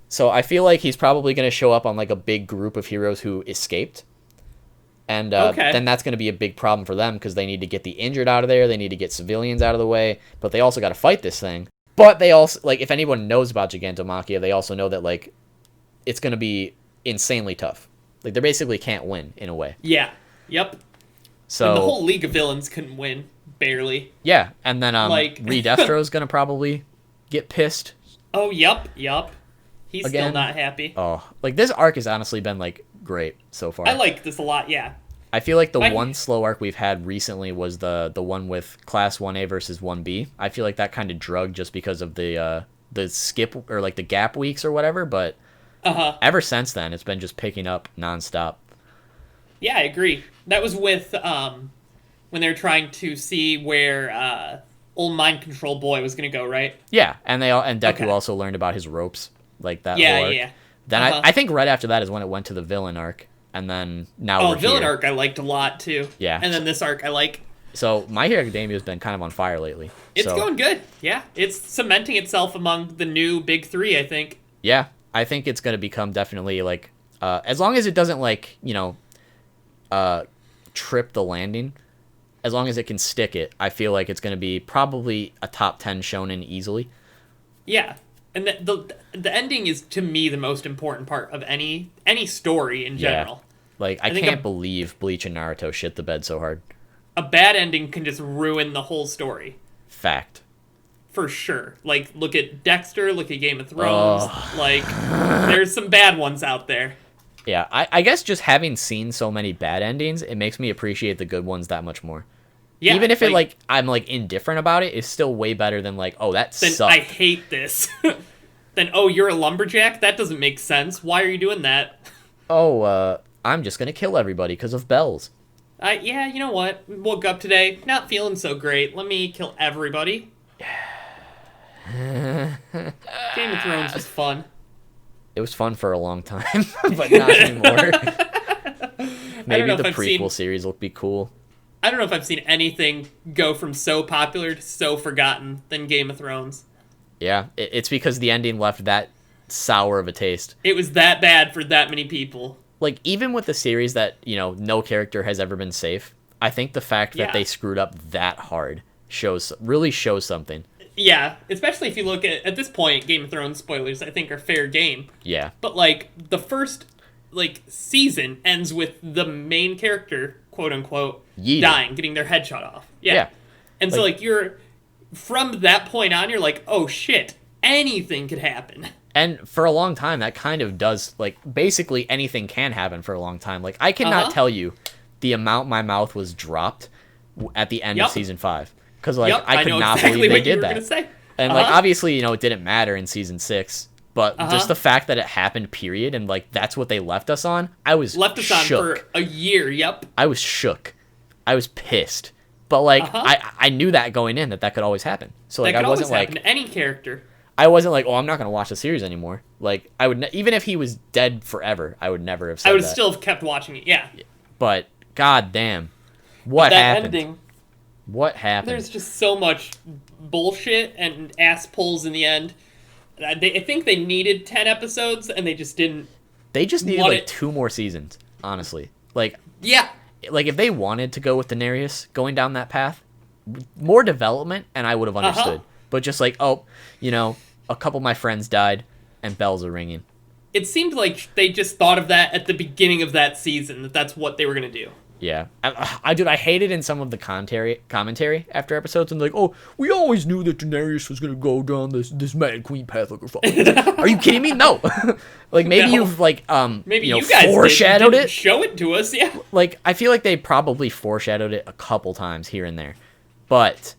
So I feel like he's probably gonna show up on like a big group of heroes who escaped. And then that's going to be a big problem for them because they need to get the injured out of there. They need to get civilians out of the way. But they also got to fight this thing. But they also, like, if anyone knows about Gigantomachia, they also know that, like, it's going to be insanely tough. Like, they basically can't win, in a way. Yeah. Yep. So and the whole League of Villains couldn't win. Barely. Yeah. And then Dexter is going to probably get pissed. Oh, yep. He's again. Still not happy. Oh, like, this arc has honestly been, like, great so far. I like this a lot, yeah. I feel like the one slow arc we've had recently was the one with Class 1A versus 1B. I feel like that kind of drugged just because of the skip or like the gap weeks or whatever, but ever since then it's been just picking up nonstop. Yeah, I agree. That was with when they were trying to see where old mind control boy was going to go, right? Yeah, and Deku also learned about his ropes, like that whole arc. Yeah. Then I think right after that is when it went to the villain arc, and then now we're villain here. arc I liked a lot too. Yeah. And then this arc I like. So My Hero Academia has been kind of on fire lately. It's going good. Yeah, it's cementing itself among the new big 3, I think. Yeah, I think it's going to become definitely like, as long as it doesn't like, trip the landing, as long as it can stick it, I feel like it's going to be probably a top 10 shonen easily. Yeah. And the ending is, to me, the most important part of any story in general. Yeah. Like, I can't believe Bleach and Naruto shit the bed so hard. A bad ending can just ruin the whole story. Fact. For sure. Like, look at Dexter, look at Game of Thrones. Like, there's some bad ones out there. Yeah, I guess just having seen so many bad endings, it makes me appreciate the good ones that much more. Yeah, even if I'm like indifferent about it, it's still way better than like, oh, that sucked. I hate this. Then, oh, you're a lumberjack? That doesn't make sense. Why are you doing that? Oh, I'm just gonna kill everybody because of bells. Yeah, you know what? Woke up today, not feeling so great. Let me kill everybody. Game of Thrones was fun. It was fun for a long time, but not anymore. Maybe the prequel series will be cool. I don't know if I've seen anything go from so popular to so forgotten than Game of Thrones. Yeah, it's because the ending left that sour of a taste. It was that bad for that many people. Like, even with the series that, no character has ever been safe, I think the fact that they screwed up that hard really shows something. Yeah, especially if you look at this point, Game of Thrones spoilers, I think, are fair game. Yeah. But, like, the first, season ends with the main character, quote-unquote, dying, getting their head shot off. Yeah. And so, you're... From that point on, you're like, oh, shit, anything could happen. And for a long time, that kind of does, like, basically anything can happen for a long time. Like, I cannot tell you the amount my mouth was dropped at the end of season 5. Because, like, I could not believe they did that. And, like, obviously, it didn't matter in season 6. But just the fact that it happened, period, and, like, that's what they left us on, I was left us shook. on for a year, I was shook. I was pissed. But, like, I knew that going in, that could always happen. So, like, I wasn't like... happen to any character. I wasn't like, oh, I'm not going to watch the series anymore. Like, I would... even if he was dead forever, I would never have said that. I would still have kept watching it, yeah. But, god damn. What happened? Ending, what happened? There's just so much bullshit and ass pulls in the end. I think they needed 10 episodes, and they just didn't... They just needed, like, 2 more seasons, honestly. Like... Yeah. Like, if they wanted to go with Daenerys going down that path, more development, and I would have understood. But just like, oh, a couple of my friends died, and bells are ringing. It seemed like they just thought of that at the beginning of that season, that's what they were going to do. Yeah. I hated in some of the commentary after episodes, and like, oh, we always knew that Daenerys was going to go down this Mad Queen path like her father. Are you kidding me? No. Like, maybe you've, like, maybe you guys foreshadowed didn't it. Show it to us, yeah. Like, I feel like they probably foreshadowed it a couple times here and there. But,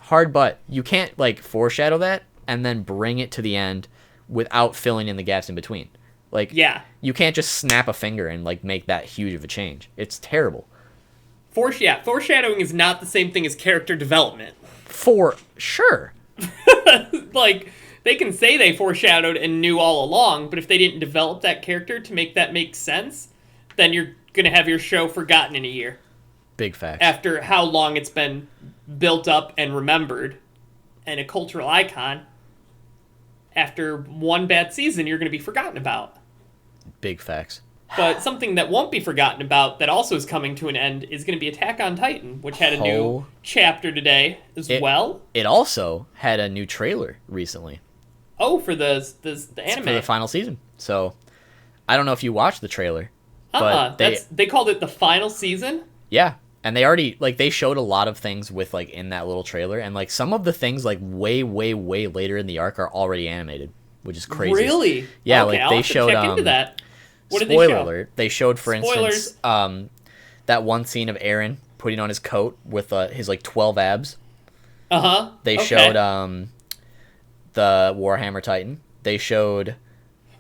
hard but, you can't, like, foreshadow that and then bring it to the end without filling in the gaps in between. Like, yeah. You can't just snap a finger and, like, make that huge of a change. It's terrible. Foreshadowing is not the same thing as character development. For sure. Like, they can say they foreshadowed and knew all along, but if they didn't develop that character to make that make sense, then you're going to have your show forgotten in a year. Big fact. After how long it's been built up and remembered, and a cultural icon, after one bad season, you're going to be forgotten about. Big facts. But something that won't be forgotten about that also is coming to an end is going to be Attack on Titan, which had a new chapter today as well. It also had a new trailer recently. Oh, for the anime. For the final season. So, I don't know if you watched the trailer. But they called it the final season? Yeah. And they already, like, they showed a lot of things with, like, in that little trailer. And, like, some of the things, like, way, way, way later in the arc are already animated, which is crazy. Really? Yeah, okay, like, they showed, check into that. What did spoiler they show? alert. They showed, for instance, that one scene of Eren putting on his coat with his, like, 12 abs. Uh-huh. They showed, the Warhammer Titan. They showed,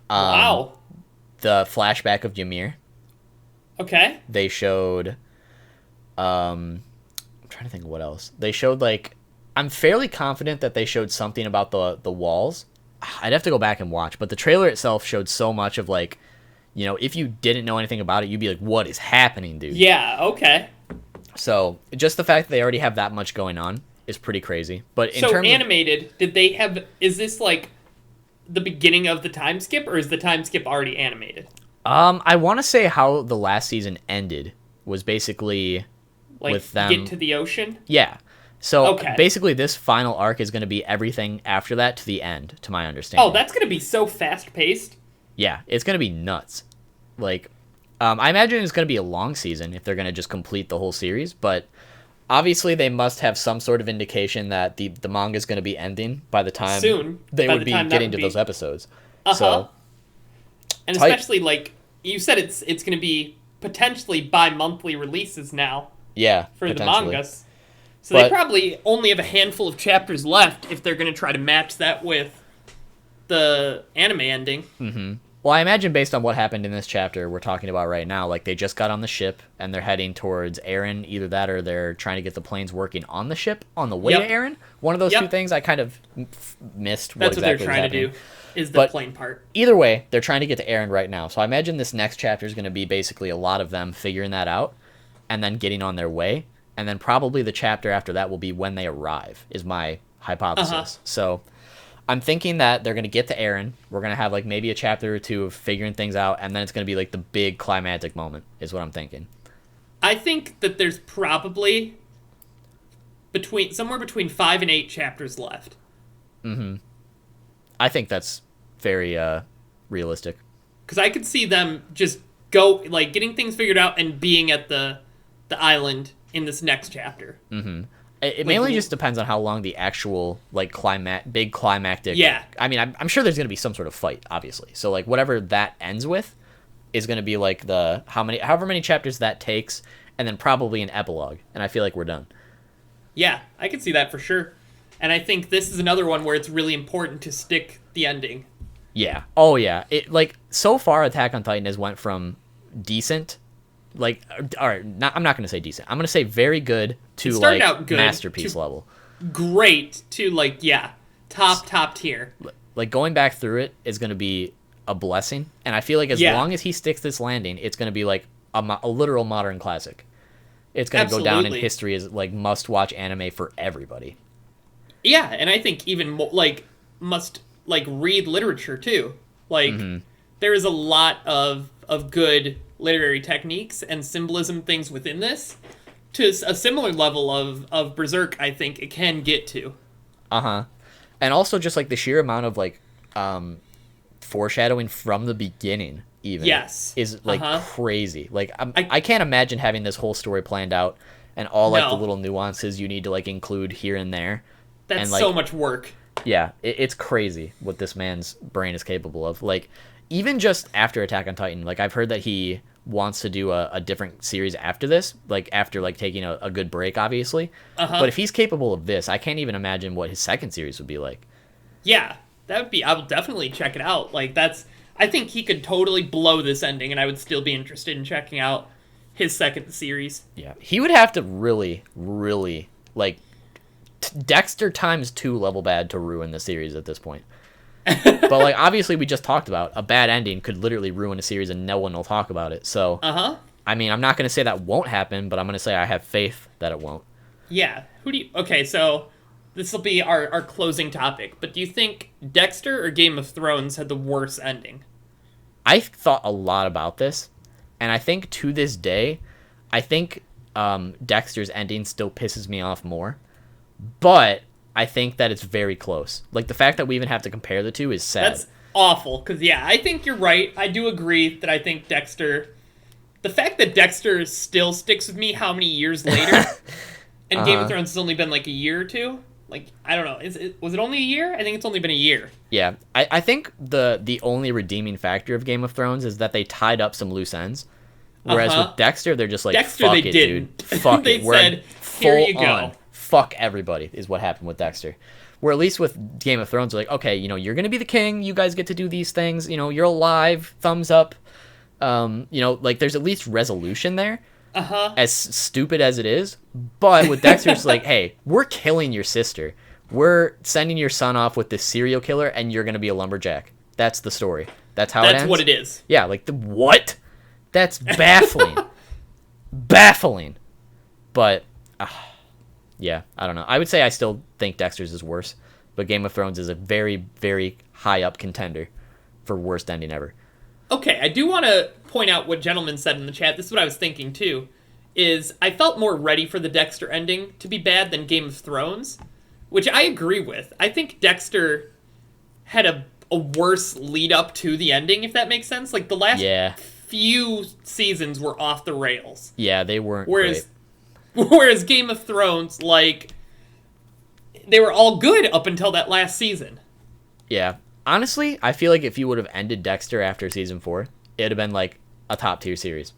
wow. the flashback of Ymir. Okay. They showed... I'm trying to think of what else. They showed, like... I'm fairly confident that they showed something about the walls. I'd have to go back and watch, but the trailer itself showed so much of, like... if you didn't know anything about it, you'd be like, what is happening, dude? Yeah, okay. So, just the fact that they already have that much going on is pretty crazy. But in terms of animated, did they have... Is this, like, the beginning of the time skip, or is the time skip already animated? I want to say how the last season ended was basically... Like, with them. Get to the ocean? Yeah. So, basically, this final arc is going to be everything after that to the end, to my understanding. Oh, that's going to be so fast-paced. Yeah, it's going to be nuts. Like, I imagine it's going to be a long season if they're going to just complete the whole series, but obviously they must have some sort of indication that the manga is going to be ending by the time they would be getting to those episodes. So, and especially, like, you said it's going to be potentially bi-monthly releases now. Yeah, for the mangas. So they probably only have a handful of chapters left if they're going to try to match that with the anime ending. Mm-hmm. Well, I imagine based on what happened in this chapter we're talking about right now, like they just got on the ship and they're heading towards Eren. Either that or they're trying to get the planes working on the ship on the way to Eren. One of those two things I kind of missed. That's what they're trying to do, is the plane part. Either way, they're trying to get to Eren right now. So I imagine this next chapter is going to be basically a lot of them figuring that out and then getting on their way. And then probably the chapter after that will be when they arrive, is my hypothesis. So I'm thinking that they're going to get to Eren. We're going to have like maybe a chapter or two of figuring things out, and then it's going to be like the big climactic moment, is what I'm thinking. I think that there's probably somewhere between 5 and 8 chapters left. Mm-hmm. I think that's very realistic. Because I could see them just getting things figured out and being at the island in this next chapter. Mm-hmm. It mainly just depends on how long the actual like big climactic. Yeah. I mean, I'm sure there's gonna be some sort of fight, obviously. So like whatever that ends with is gonna be like the however many chapters that takes, and then probably an epilogue. And I feel like we're done. Yeah, I can see that for sure. And I think this is another one where it's really important to stick the ending. Yeah. Oh yeah. It like so far Attack on Titan has went from decent, like all right, I'm not gonna say decent. I'm gonna say very good to like out good, masterpiece level. Great to like top tier. Like going back through it is gonna be a blessing, and I feel like as long as he sticks this landing, it's gonna be like a literal modern classic. It's gonna go down in history as like must watch anime for everybody. Yeah, and I think even more, like must like read literature too. Like there is a lot of good literary techniques and symbolism things within this to a similar level of Berserk. I think it can get to. And also just like the sheer amount of like foreshadowing from the beginning even is like crazy. Like I can't imagine having this whole story planned out and all like the little nuances you need to like include here and there. That's and, like, so much work. Yeah, it's crazy what this man's brain is capable of. Like, even just after Attack on Titan, like, I've heard that he wants to do a different series after this, like, after, like, taking a good break, obviously. But if he's capable of this, I can't even imagine what his second series would be like. Yeah, that would be... I would definitely check it out. Like, that's... I think he could totally blow this ending, and I would still be interested in checking out his second series. Yeah, he would have to really, really, like... Dexter times 2 level bad to ruin the series at this point. But like obviously we just talked about a bad ending could literally ruin a series and no one will talk about it. So I mean, I'm not going to say that won't happen, but I'm going to say I have faith that it won't. Yeah. Okay, so this will be our closing topic, but do you think Dexter or Game of Thrones had the worst ending? I thought a lot about this, and I think to this day, I think Dexter's ending still pisses me off more. But I think that it's very close. Like, the fact that we even have to compare the two is sad. That's awful, because, yeah, I think you're right. I do agree that I think Dexter... The fact that Dexter still sticks with me how many years later, and Game of Thrones has only been, like, a year or two? Like, I don't know. Was it only a year? I think it's only been a year. Yeah. I think the only redeeming factor of Game of Thrones is that they tied up some loose ends. Whereas with Dexter, they're just like, Dexter, fuck they it, didn't. dude. Fuck they it. We're said, here you go. On. Fuck everybody is what happened with Dexter. Where at least with Game of Thrones, they're like, okay, you know, you're going to be the king. You guys get to do these things. You know, you're alive. Thumbs up. You know, like there's at least resolution there. As stupid as it is. But with Dexter, it's like, hey, we're killing your sister. We're sending your son off with this serial killer and you're going to be a lumberjack. That's the story. That's how it ends. That's what it is. Yeah, like what? That's baffling. Baffling. But... yeah, I don't know. I would say I still think Dexter's is worse, but Game of Thrones is a very, very high up contender for worst ending ever. Okay, I do want to point out what Gentleman said in the chat. This is what I was thinking too, is I felt more ready for the Dexter ending to be bad than Game of Thrones, which I agree with. I think Dexter had a worse lead up to the ending, if that makes sense. Like the last few seasons were off the rails. Yeah, they weren't great. Whereas Game of Thrones, like, they were all good up until that last season. Yeah. Honestly, I feel like if you would have ended Dexter after season 4, it'd have been, like, a top-tier series.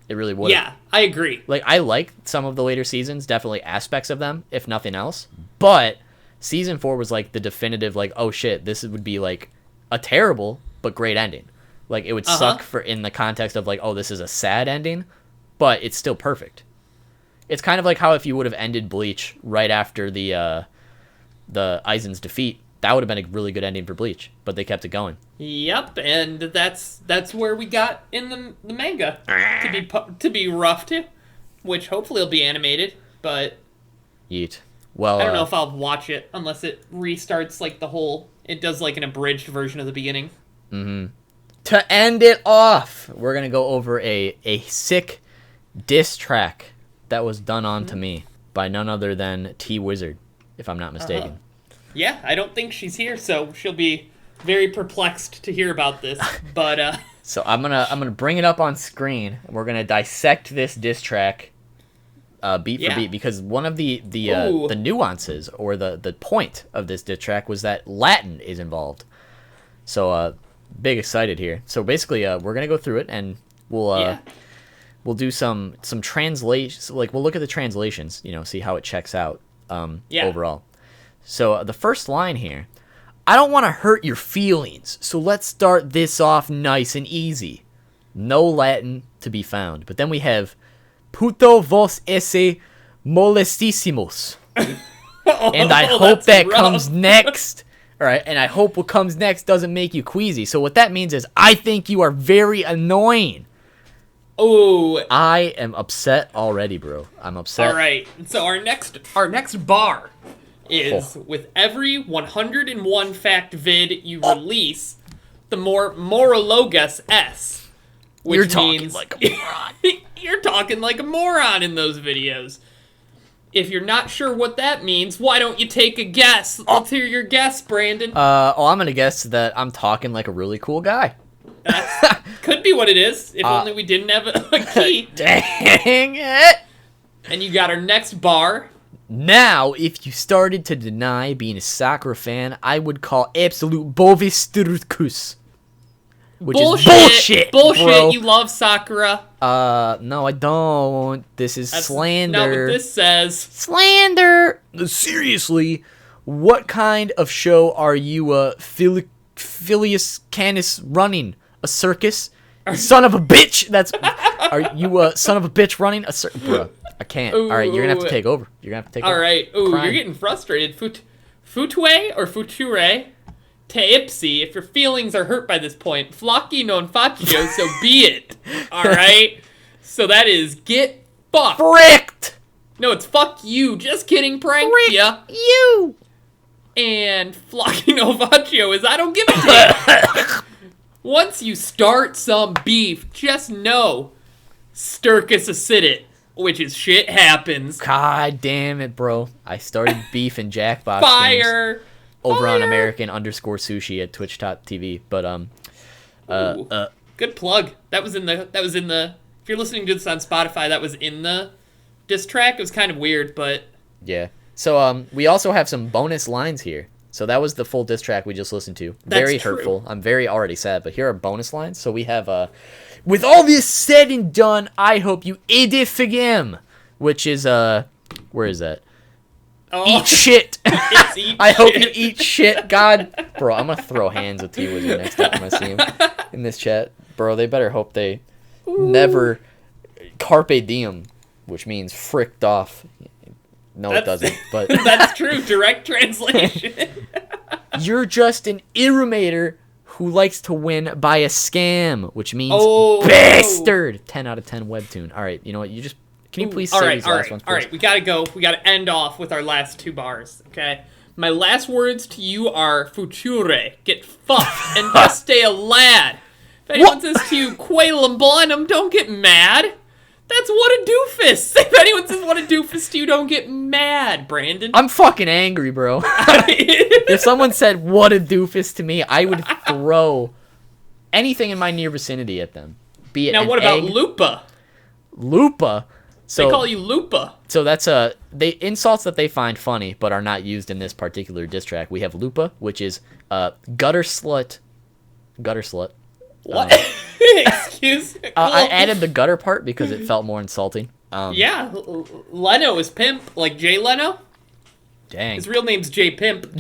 It really would have. Yeah, I agree. Like, I like some of the later seasons, definitely aspects of them, if nothing else. But season 4 was, like, the definitive, like, oh, shit, this would be, like, a terrible but great ending. Like, it would suck in the context of, like, oh, this is a sad ending, but it's still perfect. It's kind of like how if you would have ended Bleach right after the Aizen's defeat, that would have been a really good ending for Bleach, but they kept it going. Yep, and that's where we got in the manga to be rough too, which hopefully will be animated, but yeet. Well, I don't know if I'll watch it unless it restarts like it does like an abridged version of the beginning. To end it off, we're gonna go over a sick diss track that was done on to me by none other than T-Wizard, if I'm not mistaken. Yeah, I don't think she's here, so she'll be very perplexed to hear about this. But so I'm gonna bring it up on screen, and we're gonna dissect this diss track beat for beat, because one of the nuances or the point of this diss track was that Latin is involved. So big excited here. So basically, we're gonna go through it and we'll do some translations. Like we'll look at the translations, see how it checks out overall. So the first line here, I don't want to hurt your feelings, so let's start this off nice and easy. No Latin to be found. But then we have puto vos esse molestissimos. And I hope that comes next. All right, and I hope what comes next doesn't make you queasy. So what that means is I think you are very annoying. Oh, I am upset already, bro. I'm upset. All right. So our next bar is with every 101 fact vid you release, the more morologus S. Which You're talking means like a moron. You're talking like a moron in those videos. If you're not sure what that means, why don't you take a guess? Let's hear your guess, Brandon. I'm gonna guess that I'm talking like a really cool guy. That could be what it is. If only we didn't have a key. Dang it! And you got our next bar. Now, if you started to deny being a Sakura fan, I would call absolute bovistrukus. Which is bullshit, bro. You love Sakura. No, I don't. This is slander. Not what this says. Slander. Seriously, what kind of show are you, Phileas Canis running? A circus? Son of a bitch. Are you son of a bitch running a circus? Bruh, I can't. All right, you're gonna have to take over. All right. Ooh, you're getting frustrated. Futue or future? Teipsi, if your feelings are hurt by this point, flocky non faccio, so be it. All right. So that is get fucked. Fricked. No, it's fuck you. Just kidding. Prank ya. You. And flocky non faccio is I don't give a damn. Once you start some beef, just know, stirkus acidit, which is shit happens. God damn it, bro. I started beef in Jackbox Fire. Games over on American_Sushi at Twitch.tv. But, good plug. That was in the, if you're listening to this on Spotify, that was in the diss track. It was kind of weird, but. Yeah. So, we also have some bonus lines here. So that was the full diss track we just listened to. Very hurtful. I'm very already sad, but here are bonus lines. So we have, with all this said and done, I hope you edifigem, which is, where is that? Oh. Eat shit. Eat I hope you eat shit. God. Bro, I'm going to throw hands with T-Wizard next time I see him in this chat. Bro, they better hope they never carpe diem, which means fricked off. No, it doesn't. But that's true. Direct translation. You're just an irrimator who likes to win by a scam, which means bastard. 10 out of 10 webtoon. All right, you know what? Can you please say these last ones first? All right, we gotta go. We gotta end off with our last two bars, okay? My last words to you are future. Get fucked and just stay a lad. If anyone says to you, Quailum Blunum, don't get mad. That's what a doofus. If anyone says what a doofus to you, don't get mad, Brandon. I'm fucking angry, bro. If someone said what a doofus to me, I would throw anything in my near vicinity at them. Be it now, what about Lupa? Lupa? So, they call you Lupa. So that's they insults that they find funny but are not used in this particular diss track. We have Lupa, which is gutter slut. Gutter slut. What? Excuse me. I added the gutter part because it felt more insulting. Yeah, Leno is pimp, like Jay Leno. Dang. His real name's Jay Pimp.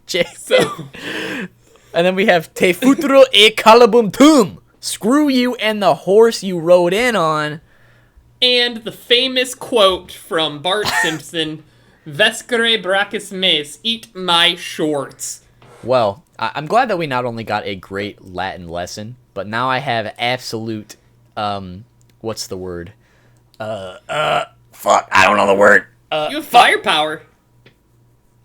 Jay. So. And then we have Te futuro e calabum tum. Screw you and the horse you rode in on. And the famous quote from Bart Simpson, Vescere brachis mes, eat my shorts. Well, I'm glad that we not only got a great Latin lesson, but now I have absolute, what's the word? Fuck, I don't know the word. You have firepower.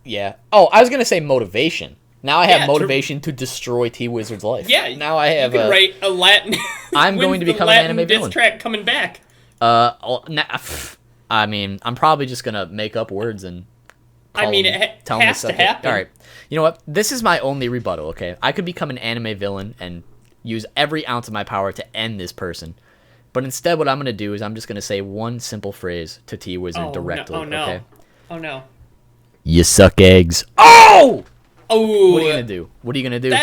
Yeah. Oh, I was going to say motivation. Now I have motivation to destroy T-Wizard's life. Yeah. Now I have you can write a Latin. I'm going to become an anime villain. Diss track coming back. I mean, I'm probably just gonna make up words and. It has to happen. All right, you know what? This is my only rebuttal. Okay, I could become an anime villain and use every ounce of my power to end this person, But instead, what I'm going to do is I'm just going to say one simple phrase to T-Wizard directly. No. Okay? Oh, no. You suck eggs. Oh! Oh! What are you going to do? What are you going to do?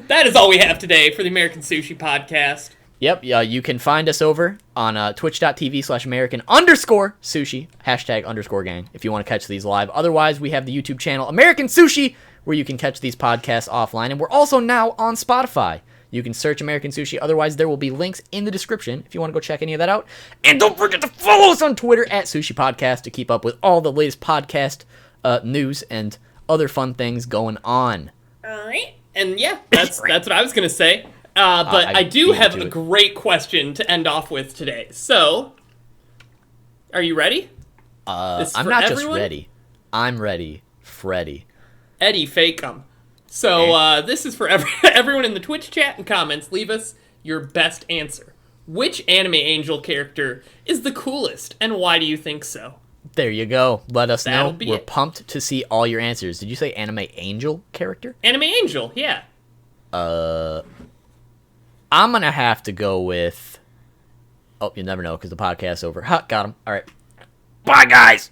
That is all we have today for the American Sushi Podcast. Yep, you can find us over on twitch.tv/American_Sushi, #_gang, if you want to catch these live. Otherwise, we have the YouTube channel American Sushi, where you can catch these podcasts offline. And we're also now on Spotify. You can search American Sushi. Otherwise, there will be links in the description if you want to go check any of that out. And don't forget to follow us on Twitter @Sushi Podcast to keep up with all the latest podcast news and other fun things going on. All right. And yeah, that's what I was going to say. But I do have a great question to end off with today. So, are you ready? I'm not just ready. I'm ready, Freddy. Eddie Fake'em. So, this is for everyone in the Twitch chat and comments. Leave us your best answer. Which anime angel character is the coolest, and why do you think so? There you go. Let us That'll know. be We're it. pumped to see all your answers. Did you say anime angel character? Anime angel, yeah. I'm going to have to go with... Oh, you never know because the podcast's over. Ha, got him. All right. Bye, guys!